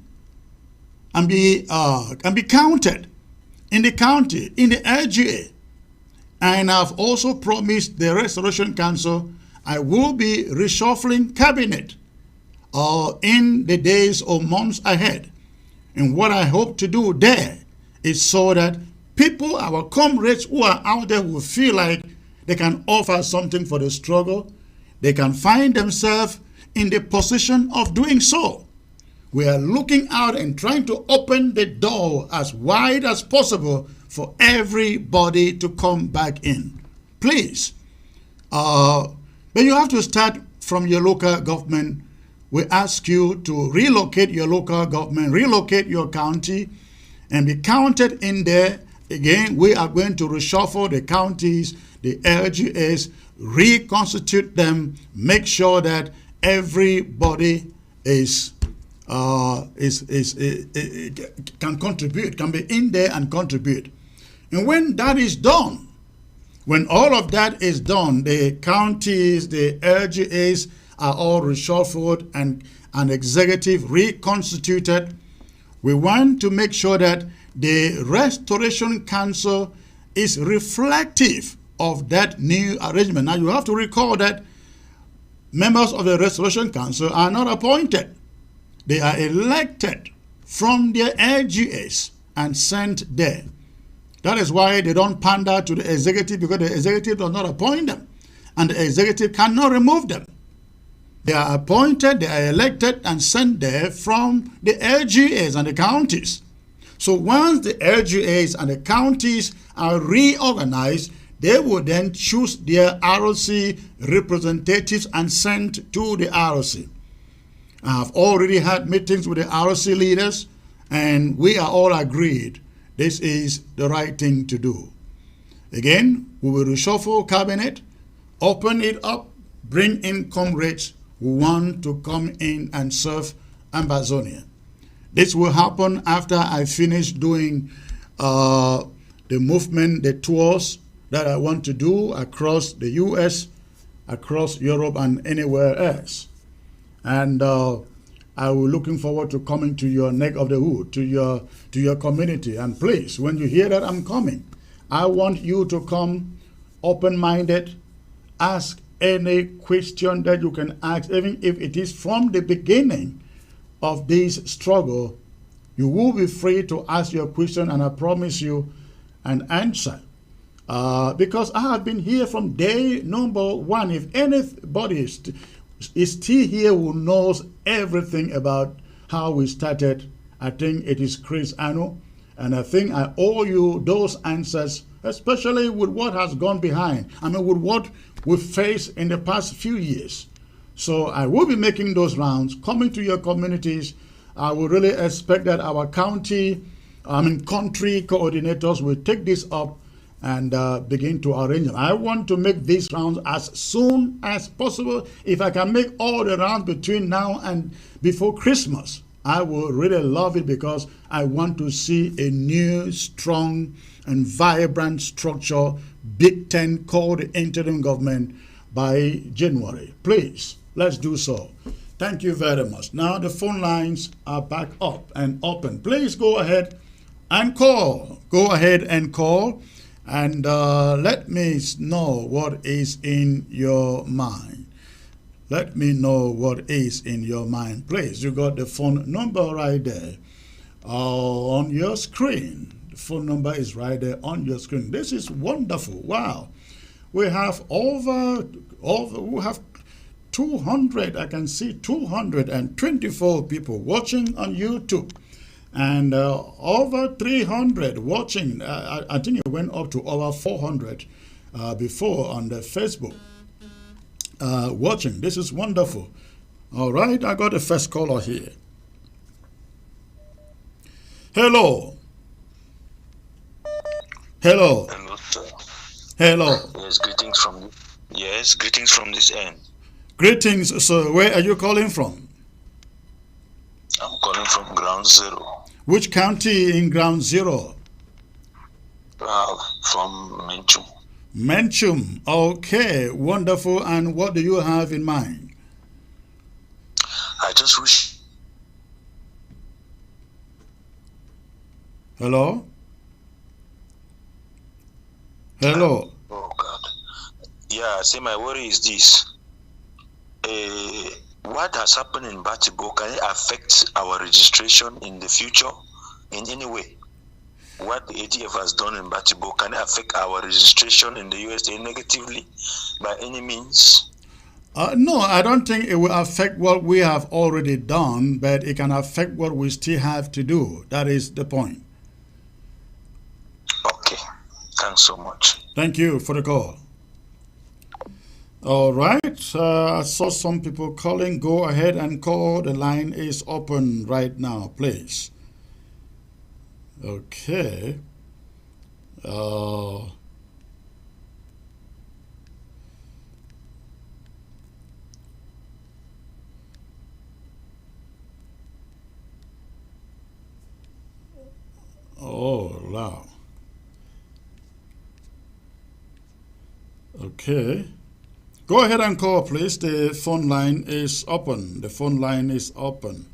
and be counted in the county, in the LGA. And I've also promised the Restoration Council I will be reshuffling cabinet in the days or months ahead. And what I hope to do there is so that people, our comrades who are out there, will feel like they can offer something for the struggle. They can find themselves in the position of doing so. We are looking out and trying to open the door as wide as possible for everybody to come back in. Please. But you have to start from your local government. We ask you to relocate your local government, relocate your county, and be counted in there. Again, we are going to reshuffle the counties, the LGAs, reconstitute them, make sure that everybody is can contribute, can be in there and contribute. And when that is done, when all of that is done, the counties, the LGAs are all reshuffled and an executive reconstituted. We want to make sure that the Restoration Council is reflective of that new arrangement. Now you have to recall that members of the Restoration Council are not appointed. They are elected from their LGAs and sent there. That is why they don't pander to the executive, because the executive does not appoint them and the executive cannot remove them. They are appointed, they are elected and sent there from the LGAs and the counties. So once the LGAs and the counties are reorganized, they will then choose their ROC representatives and send to the ROC. I have already had meetings with the ROC leaders, and we are all agreed this is the right thing to do. Again, we will reshuffle cabinet, open it up, bring in comrades who want to come in and serve Ambazonia. This will happen after I finish doing the movement, the tours that I want to do across the US, across Europe, and anywhere else. And I will looking forward to coming to your neck of the wood, to your community. And please, when you hear that I'm coming, I want you to come open-minded, ask any question that you can ask, even if it is from the beginning of this struggle. You will be free to ask your question, and I promise you an answer. Because I have been here from day number one. If anybody is still here who knows everything about how we started, I think it is Chris Anu. And I think I owe you those answers, especially with what has gone behind. I mean, with what we've faced in the past few years. So I will be making those rounds, coming to your communities. I will really expect that our country coordinators will take this up and begin to arrange them. I want to make these rounds as soon as possible. If I can make all the rounds between now and before Christmas, I will really love it, because I want to see a new, strong, and vibrant structure, Big Ten, called the interim government by January. Please, let's do so. Thank you very much. Now the phone lines are back up and open. Please go ahead and call. Go ahead and call. And let me know what is in your mind. Let me know what is in your mind. Please, you got the phone number right there on your screen. The phone number is right there on your screen. This is wonderful. Wow. We have we have 200, I can see 224 people watching on YouTube. And over 300 watching. I think it went up to over 400 before on the Facebook watching. This is wonderful. All right, I got the first caller here. Hello. Hello. Hello, sir. Hello. Yes, greetings from this end. Greetings, sir. Where are you calling from? I'm calling from Ground Zero. Which county in Ground Zero? From Menchum. Menchum. Okay, wonderful. And what do you have in mind? I just wish. Hello? Hello? Oh, God. Yeah, see, my worry is this. What has happened in Batibo, can it affect our registration in the future in any way? What the ADF has done in Batibo, can it affect our registration in the USA negatively by any means? No, I don't think it will affect what we have already done, but it can affect what we still have to do. That is the point. Okay. Thanks so much. Thank you for the call. All right. I saw some people calling. Go ahead and call. The line is open right now, please. Okay. Wow. Okay. Go ahead and call, please. The phone line is open. The phone line is open.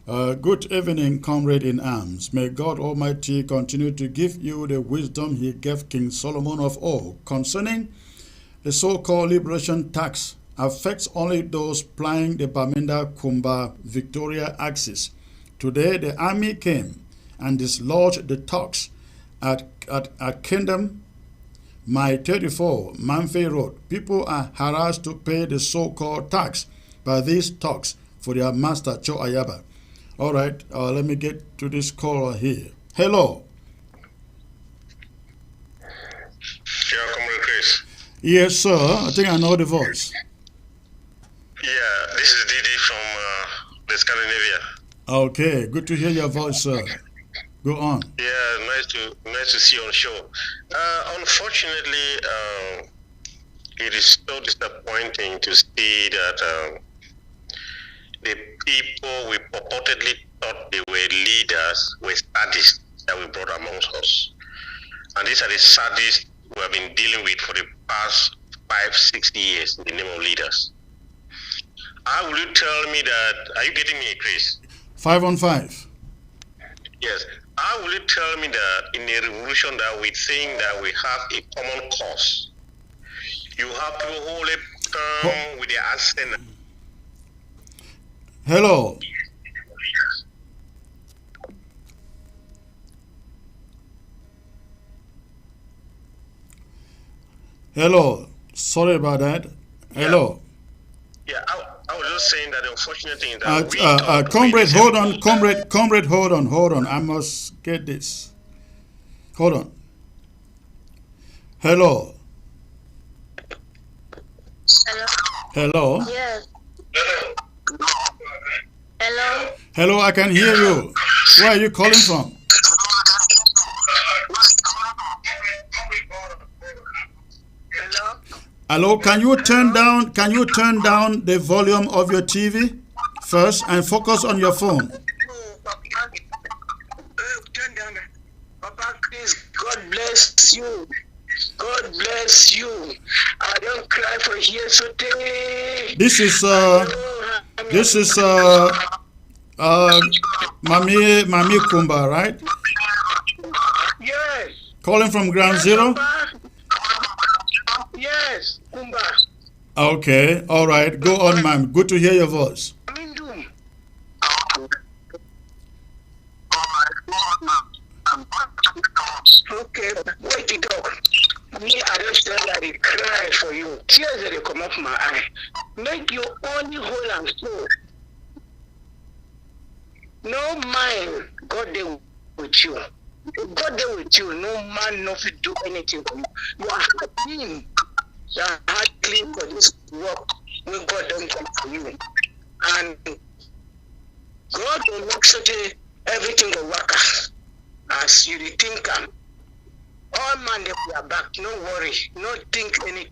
Good evening, Comrade in arms. May God Almighty continue to give you the wisdom He gave King Solomon of old concerning the so-called liberation tax. Affects only those plying the Bamenda Kumba Victoria axis. Today, the army came and dislodged the thugs at Kingdom My 34, Manfay Road. People are harassed to pay the so-called tax by these thugs for their master, Cho Ayaba. All right, let me get to this caller here. Hello. Yeah, Comrade Chris. Yes, sir. I think I know the voice. Yeah, this is Didi from the Scandinavia. Okay, good to hear your voice, sir. Go on. Yeah, nice to see you on show. Unfortunately, it is so disappointing to see that the people we purportedly thought they were leaders were sadists that we brought amongst us. And these are the sadists we have been dealing with for the past 5-6 years in the name of leaders. How will you tell me that? Are you getting me, Chris? 5 on 5. Yes. How will you tell me that in a revolution that we think that we have a common cause? You have people who only come with their arsenal. Hello. Hello. Sorry about that. Hello. Yeah, I was just saying that the unfortunate thing is that Comrade, hold on. Comrade, hold on. I must get this. Hold on. Hello. Hello. Yes. Hello. Hello, I can hear you. Where are you calling from? Hello, can you turn down the volume of your TV first and focus on your phone? Papa Chris, God bless you. God bless you. I don't cry for yesterday. This is Mami Kumba, right? Yes. Calling from Ground Zero? Yes, Kumba. Okay, all right. Go on, ma'am. Good to hear your voice. Okay, wait to talk. Me, I don't stand that I cry for you. Tears that come off my eye. Make your only whole and soul. No mind, God there with you. God there with you. No man, no fit do anything for you. You are clean. You are heart clean for this work when God don't come for you. And God will make such everything will work as you think. All man they are back. No worry. No think anything.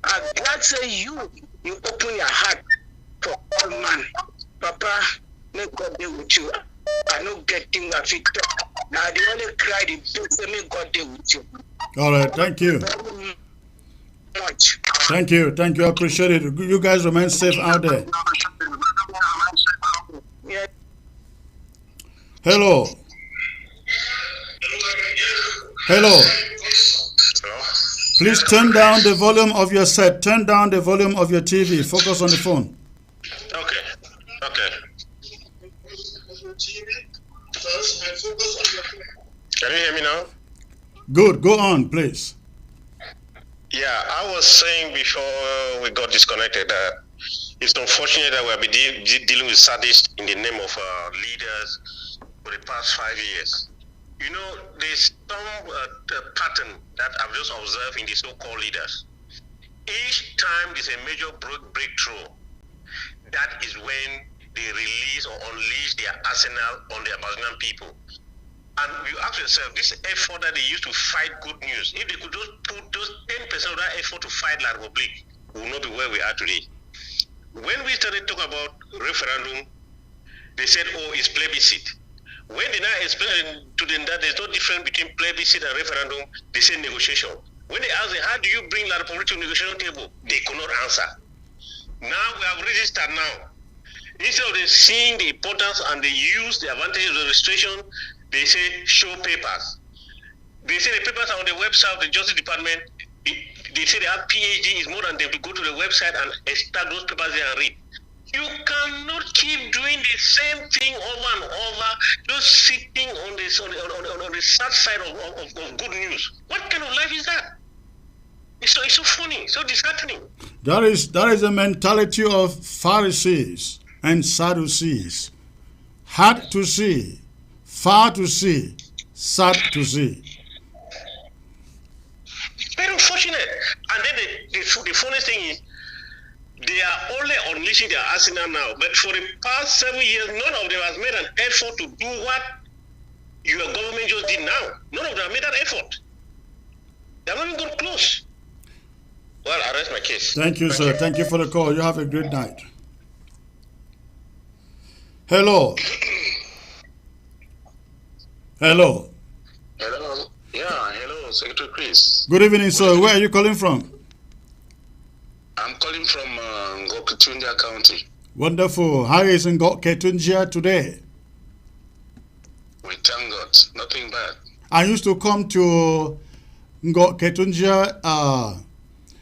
I'm glad say you open your heart for all man. Papa, may God be with you. I don't get things I fit talk. Now they only cry the bill, say may God be with you. All right, thank you. Much. Thank you. I appreciate it. You guys remain safe out there. Yeah. Hello. Hello. Please turn down the volume of your set. Turn down the volume of your TV. Focus on the phone. Okay. Can you hear me now? Good. Go on, please. Yeah, I was saying before we got disconnected that it's unfortunate that we have been dealing with sadists in the name of leaders for the past 5 years. You know, there's some pattern that I've just observed in the so-called leaders. Each time there's a major breakthrough, that is when they release or unleash their arsenal on the Amazonian people. And you ask yourself, this effort that they used to fight good news, if they could just put those 10% of that effort to fight La Republique, we will not be where we are today. When we started talking about referendum, they said, oh, it's plebiscite. When they now explain to them that there's no difference between plebiscite and referendum, they say negotiation. When they ask them, how do you bring La Republic to negotiation table? They could not answer. Now we have registered now. Instead of them seeing the importance and they use the advantage of the registration, they say show papers. They say the papers are on the website of the Justice Department. They say they have PhD is more than them to go to the website and extract those papers there and read. You cannot keep doing the same thing over and over, just sitting on the sad side of good news. What kind of life is that? It's so funny, so disheartening. That is the mentality of Pharisees and Sadducees. Hard to see, far to see, sad to see. Very unfortunate. And then the funniest thing is, they are only unleashing their arsenal now. But for the past 7 years, none of them has made an effort to do what your government just did now. None of them have made that effort. They have not even gone close. Well, I rest my case. Thank you, sir. Thank you for the call. You have a great night. Hello. Hello. Hello. Yeah, hello, Secretary Chris. Good evening, sir. Where are you calling from? I'm calling from Ngoketunjia County. Wonderful. How is Ngoketunjia today? We thank God. Nothing bad. I used to come to Ngoketunjia,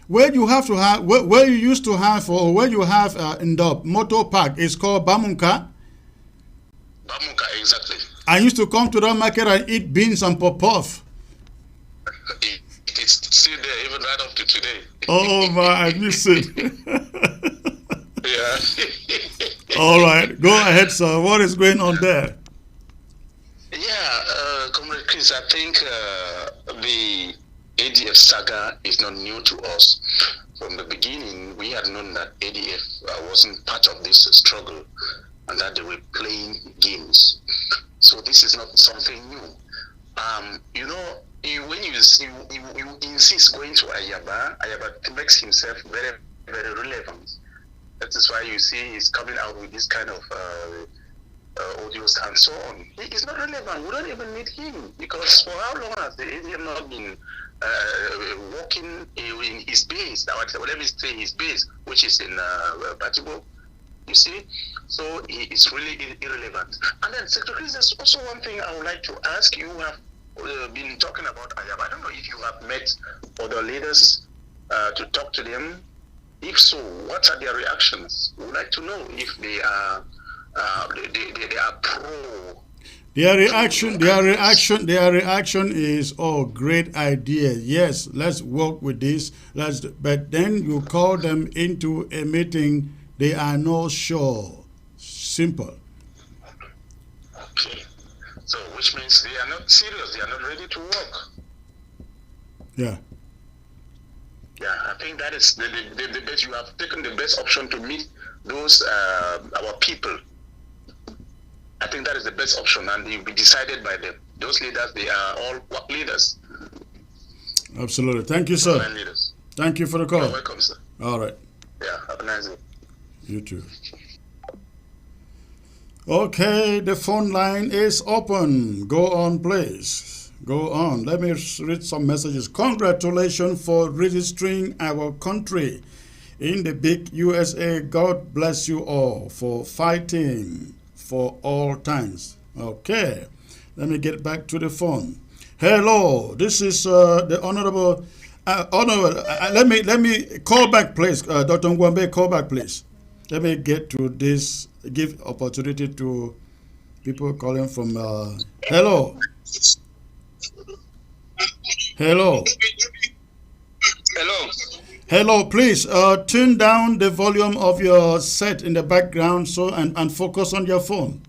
where you have to have, where you used to have, or where you have in the motor park, is called Bamunka. Bamunka, exactly. I used to come to that market and eat beans and pop-off. It's still there, even right up to today. Oh my, I miss it. Yeah. All right, go ahead, sir. What is going on there? Yeah, Comrade Chris, I think the ADF saga is not new to us. From the beginning, we had known that ADF wasn't part of this struggle and that they were playing games. So this is not something new. You know, when you insist going to Ayaba makes himself very, very relevant. That is why you see he's coming out with this kind of audios and so on. He is not relevant. We don't even need him, because for how long has the ADM not been working in his base? Whatever is his base, which is in Batibo, you see? So it's really irrelevant. And then, Secretary, there's also one thing I would like to ask. You have been talking about Ayaba. I don't know if you have met other leaders to talk to them. If so, what are their reactions? We would like to know if they are they are pro. Their reaction is, oh, great idea. Yes, let's work with this. But then you call them into a meeting, they are not sure. Simple. Okay. So, which means they are not serious. They are not ready to work. Yeah. Yeah, I think that is the best. You have taken the best option to meet those our people. I think that is the best option, and it will be decided by them. Those leaders, they are all work leaders. Absolutely. Thank you, sir. Leaders. Thank you for the call. You're welcome, sir. All right. Yeah, have a nice day. You too. Okay, the phone line is open. Go on, please. Go on. Let me read some messages. Congratulations for registering our country in the big USA. God bless you all for fighting for all times. Okay, let me get back to the phone. Hello, this is the honorable. Let me call back, please. Dr. Ngwambe, call back, please. Let me get to this. Give opportunity to people calling from. Hello. Hello. Hello. Hello, please turn down the volume of your set in the background and focus on your phone.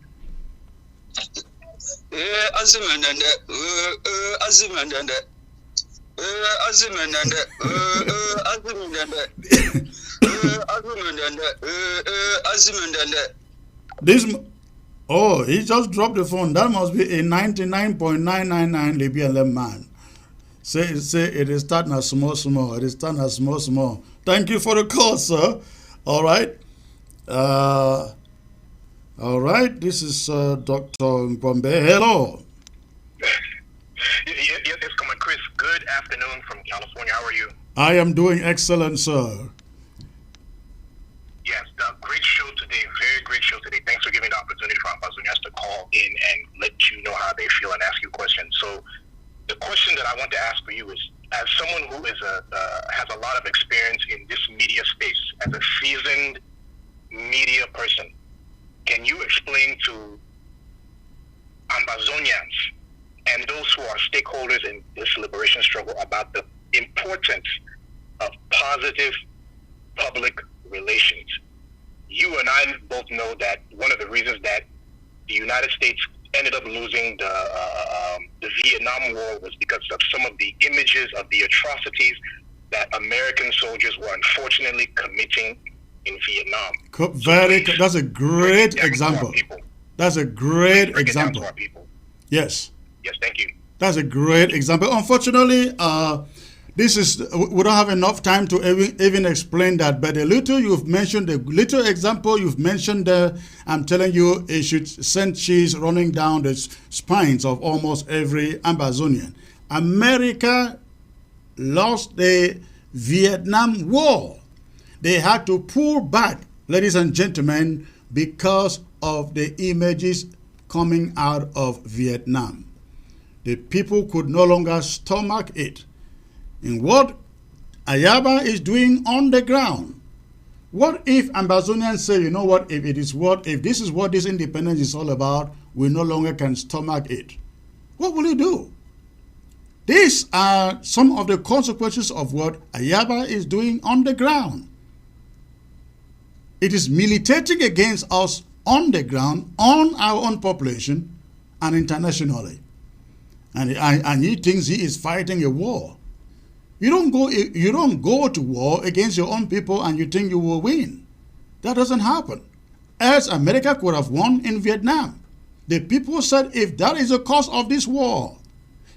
Oh, he just dropped the phone. That must be a 99.999 Libyan man. Say it is starting as small. It is starting as small. Thank you for the call, sir. All right. All right, this is Dr. Ngwambe. Hello. Yes, Comrade Chris. Good afternoon from California. How are you? I am doing excellent, sir. Yes, great show today. Very great show today. Thanks for giving the opportunity for Ambazonians to call in and let you know how they feel and ask you questions. So, the question that I want to ask for you is, as someone who is has a lot of experience in this media space, as a seasoned media person, can you explain to Ambazonians and those who are stakeholders in this liberation struggle about the importance of positive public relations? You and I both know that one of the reasons that the United States ended up losing the Vietnam War was because of some of the images of the atrocities that American soldiers were unfortunately committing in Vietnam. That's a great example. That's a great example. Yes. Yes, thank you. That's a great example. Unfortunately, this is we don't have enough time to even explain that. But the little you've mentioned, the little example you've mentioned there, I'm telling you, it should send cheese running down the spines of almost every Ambazonian. America lost the Vietnam War. They had to pull back, ladies and gentlemen, because of the images coming out of Vietnam. The people could no longer stomach it. And what Ayaba is doing on the ground, what if Ambazonians say, you know what, if this is what this independence is all about, we no longer can stomach it? What will you do? These are some of the consequences of what Ayaba is doing on the ground. It is militating against us on the ground, on our own population, and internationally. And he thinks he is fighting a war. You don't go to war against your own people and you think you will win. That doesn't happen. As America could have won in Vietnam. The people said, if that is the cause of this war,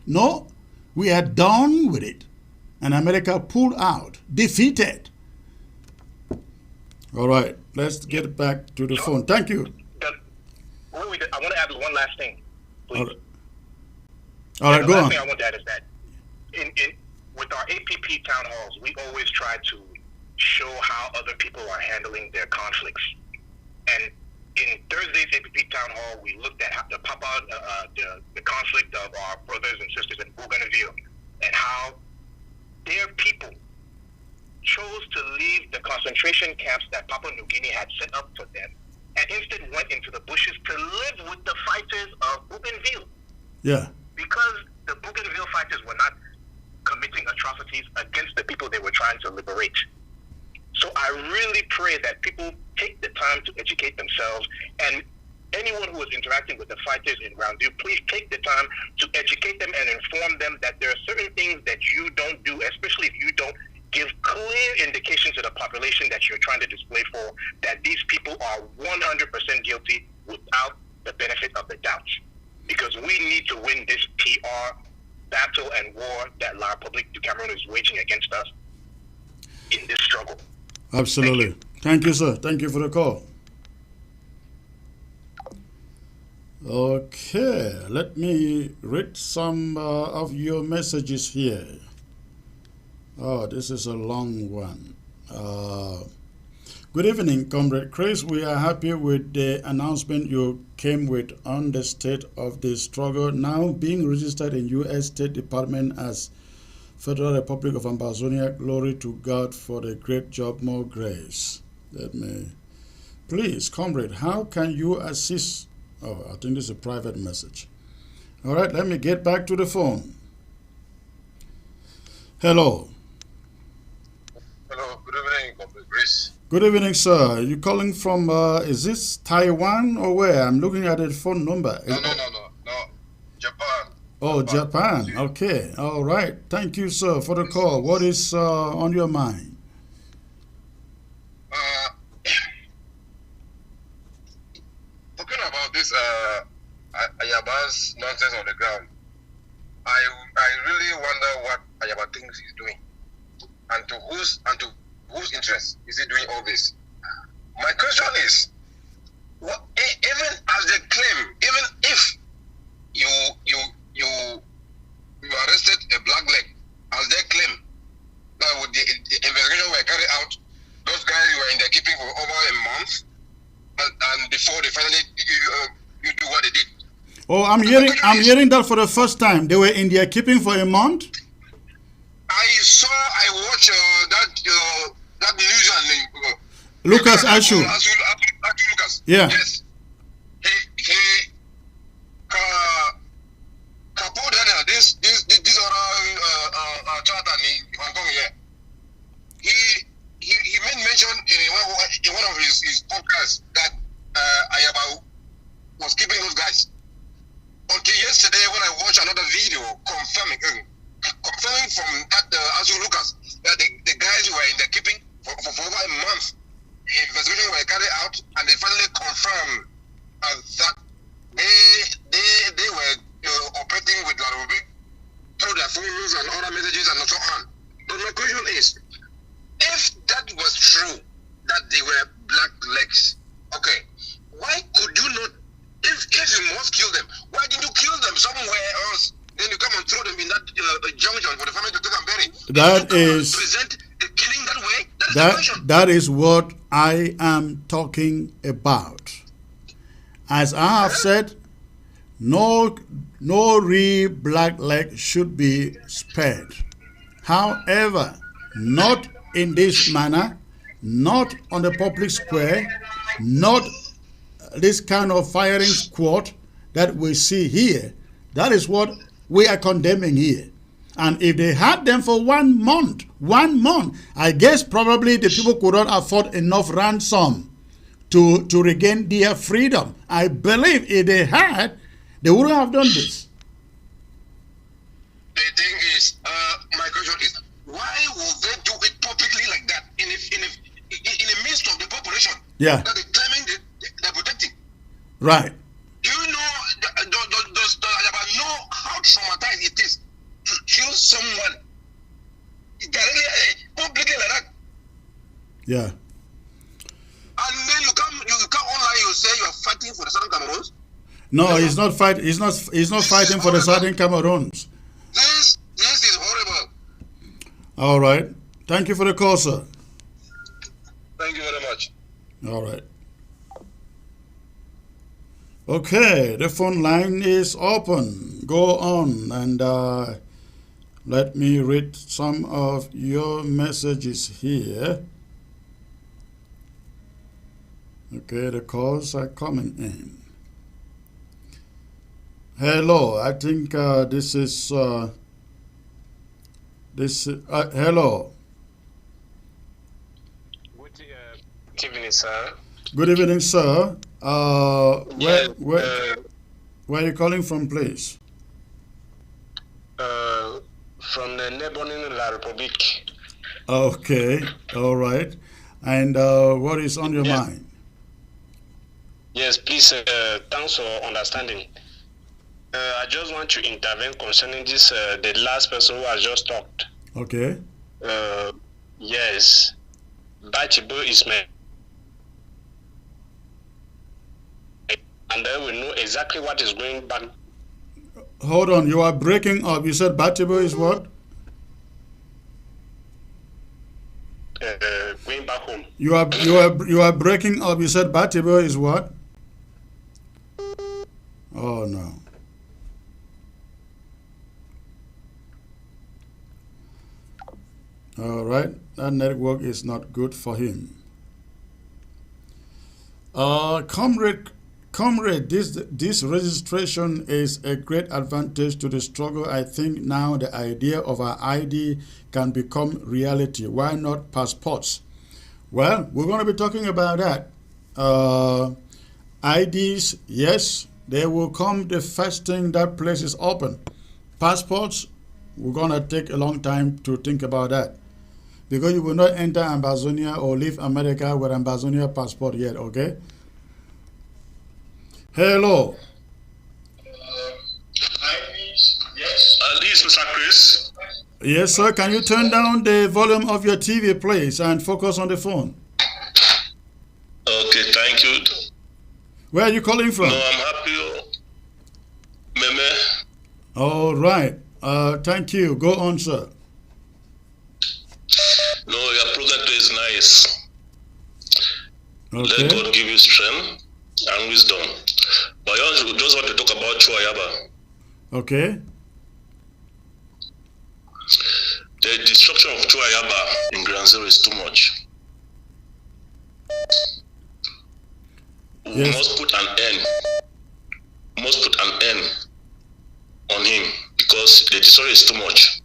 no, we are done with it. And America pulled out, defeated. All right, let's get back to the phone. Thank you. I want to add one last thing, please. All right, go on. The last thing I want to add is that with our APP town halls, we always try to show how other people are handling their conflicts. And in Thursday's APP town hall, we looked at how to pop out the conflict of our brothers and sisters in Bougainville and how their people chose to leave the concentration camps that Papua New Guinea had set up for them and instead went into the bushes to live with the fighters of Bougainville. Yeah. Because the Bougainville fighters were not committing atrocities against the people they were trying to liberate. So I really pray that people take the time to educate themselves, and anyone who is interacting with the fighters in Round 2, please take the time to educate them and inform them that there are certain things that you don't do, especially if you don't give clear indication to the population that you're trying to display for, that these people are 100% guilty without the benefit of the doubt. Because we need to win this PR battle and war that La République du Cameroon is waging against us in this struggle. Absolutely. Thank you, sir. Thank you for the call. Okay, let me read some of your messages here. Oh, this is a long one. Good evening, Comrade Chris. We are happy with the announcement you came with on the state of the struggle now being registered in U.S. State Department as Federal Republic of Ambazonia. Glory to God for the great job. More grace. Please, Comrade, how can you assist? Oh, I think this is a private message. All right, let me get back to the phone. Hello. Hello, good evening, Comrade Chris. Good evening, sir. You calling from, is this Taiwan or where? I'm looking at the phone number. No, Japan. Oh, Japan. Okay. All right. Thank you, sir, for the call. What is on your mind? Talking about this Ayaba's nonsense on the ground, I really wonder what Ayaba thinks he's doing, and to whose interest is he doing all this. My question is, in month, and before they finally you do what they did. Oh, I'm hearing that for the first time. They were in their keeping for a month. I watched that news and Lucas Ashu. Lucas. Yeah. Yes. He Kapo Daniel, this other charter in Hong Kong here. He made mention in one of his podcasts that Ayaba was keeping those guys. Until yesterday when I watched another video confirming from that Azu Lucas that the guys were in the keeping for over a month. Investigations were carried out and they finally confirmed that they were operating with Larobi through their phones and other messages and so on. But my question is, if that was true, that they were black legs, okay, why could you not, if you must kill them, why didn't you kill them somewhere else? Then you come and throw them in that junction for the family to take and bury. That is present the killing that way. That is what I am talking about. As I have said, no real black leg should be spared. However, not in this manner, not on the public square, not this kind of firing squad that we see here. That is what we are condemning here. And if they had them for 1 month, I guess probably the people could not afford enough ransom to regain their freedom. I believe if they had, they wouldn't have done this. The thing is, my question is, why would they do it publicly like that in the midst of the population? Yeah. That they're claiming they're protecting. Right. Do you does know how traumatized it is to kill someone directly, publicly like that? Yeah. And then you come online, you say you're fighting for the Southern Cameroons? No, he's not fighting. He's not fighting for the Southern Cameroons. This is horrible. All right. Thank you for the call, sir. Thank you very much. All right. Okay, the phone line is open. Go on and let me read some of your messages here. Okay, the calls are coming in. Hello, I think this is hello. Good evening, sir. Good evening, sir. Yeah, where are you calling from, please? From the neighboring La Republique. Okay, all right. And what is on your mind? Yes, please, thanks for understanding. I just want to intervene concerning this, the last person who has just talked. Okay. Yes, Bachibo is my... And then we know exactly what is going back. Hold on, you are breaking up. You said Batibo is what? Going back home. You are breaking up. You said Batibo is what? Oh no. All right, that network is not good for him. Comrade, this registration is a great advantage to the struggle. I think now the idea of our ID can become reality. Why not passports? Well, we're going to be talking about that. IDs, yes, they will come the first thing that place is open. Passports, we're going to take a long time to think about that. Because you will not enter Ambazonia or leave America with Ambazonia passport yet, okay? Hello. Yes. This is Mr. Chris. Yes, sir. Can you turn down the volume of your TV, please, and focus on the phone? Okay, thank you. Where are you calling from? No, I'm happy. Meme. All right. Thank you. Go on, sir. No, your program is nice. Okay. Let God give you strength and wisdom. But I just want to talk about Chuayaba. Okay. The destruction of Chuayaba in Ground Zero is too much. We must put an end. Must put an end on him because the destroy is too much.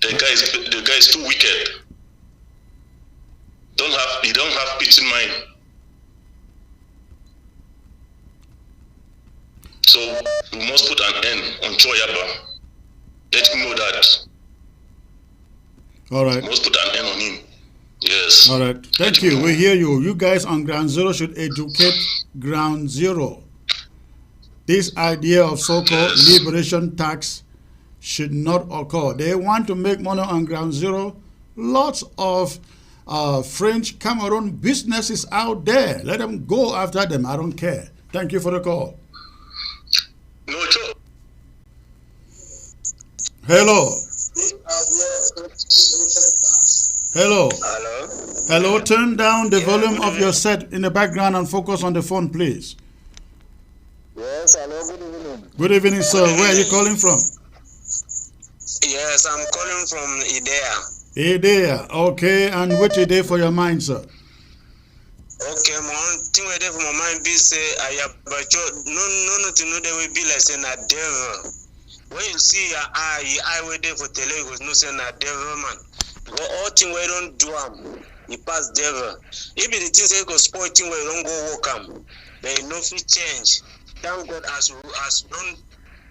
The guy is too wicked. He don't have peace in mind. So we must put an end on Choyaba. Let him know that. All right. We must put an end on him. Yes. All right. Thank you. We hear you. You guys on Ground Zero should educate Ground Zero. This idea of so-called liberation tax should not occur. They want to make money on Ground Zero. Lots of French Cameroon businesses out there. Let them go after them. I don't care. Thank you for the call. No, Joe. Hello. Hello. Hello. Hello. Turn down the volume of your set in the background and focus on the phone, please. Yes, hello, good evening. Good evening, sir. Where are you calling from? Yes, I'm calling from Idea. Idea. Okay, and what Idea for your mind, sir? Okay, one thing we for my mind be say I but no to know they will be like saying a devil. When you see I wait there for Telegos, no saying a devil man. But all thing we don't do he pass devil. If the things they go spoil thing we don't go work there no fit change. Thank God as don't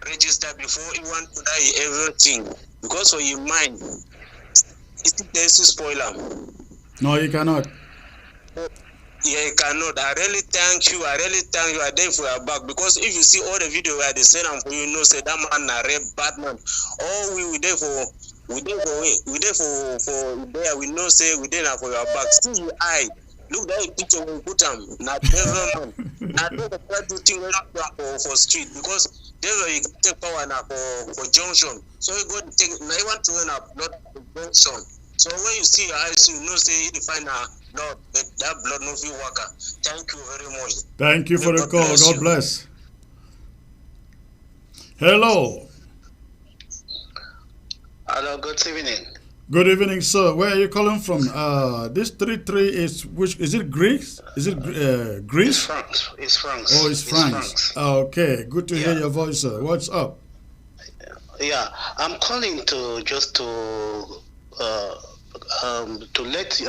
register before you want to die everything. Because for your mind, it's a spoiler. No, you cannot. Yeah, you cannot. I really thank you. I are there for your back. Because if you see all the video where they say for you know say that man a red Batman. All we there for there we know say we there for your back. Still you eye. Look that picture we put them. Not devil man. Not the first thing we not for street because devil you take power now for junction. So you go take now you want to win up not for junction. So when you see your eyes, you know say you find blood that blood no fit worker. Thank you very much. Thank you for the call. God bless. Hello. Hello, good evening. Good evening, sir. Where are you calling from? This 33 is which? Is it Greece? Is it Greece? It's France. It's France. Oh, it's France. Okay, good to hear your voice, sir. What's up? Yeah, I'm calling to just to let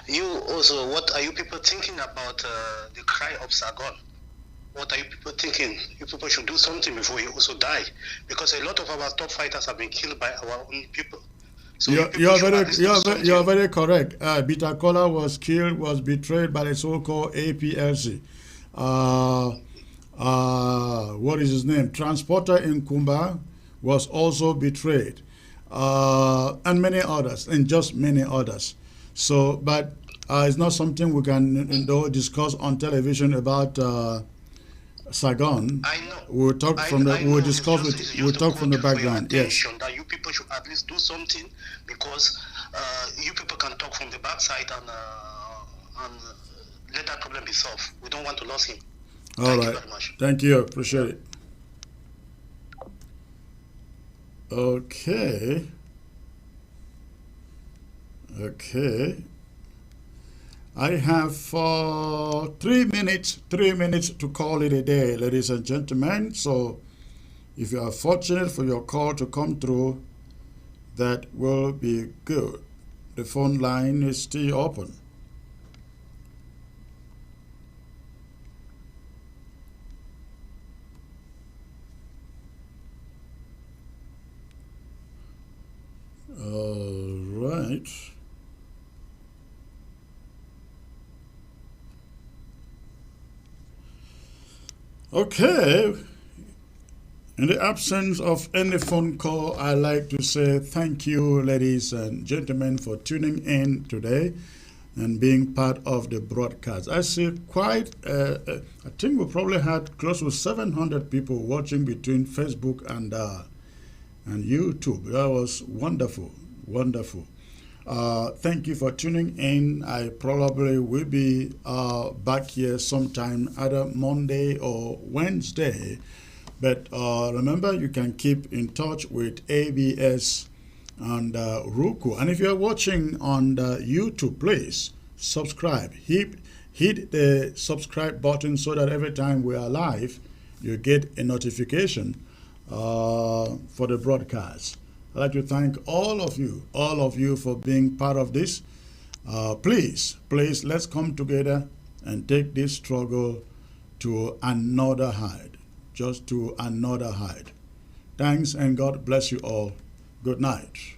you also. What are you people thinking about the cry of Sargon? What are you people thinking? You people should do something before you also die, because a lot of our top fighters have been killed by our own people. So you're very correct. Bitakola was betrayed by the so-called APLC. What is his name? Transporter in Kumba was also betrayed, and many others, and just many others. So, but it's not something we can discuss on television about Sargon. I know. We'll talk from the. We'll discuss with. We'll talk from the background. Yes. That you people should at least do something, because you people can talk from the backside and let that problem be solved. We don't want to lose him. All right. Thank you. Appreciate it. Okay. Okay. I have 3 minutes to call it a day, ladies and gentlemen. So if you are fortunate for your call to come through, that will be good. The phone line is still open. All right. Okay. In the absence of any phone call, I'd like to say thank you, ladies and gentlemen, for tuning in today and being part of the broadcast. I see quite, I think we probably had close to 700 people watching between Facebook and YouTube. That was wonderful, wonderful. Thank you for tuning in. I probably will be back here sometime either Monday or Wednesday. But remember, you can keep in touch with ABS and Roku. And if you're watching on the YouTube, please subscribe. Hit the subscribe button so that every time we are live, you get a notification for the broadcast. I'd like to thank all of you for being part of this. Please, let's come together and take this struggle to another height, just to another height. Thanks and God bless you all. Good night.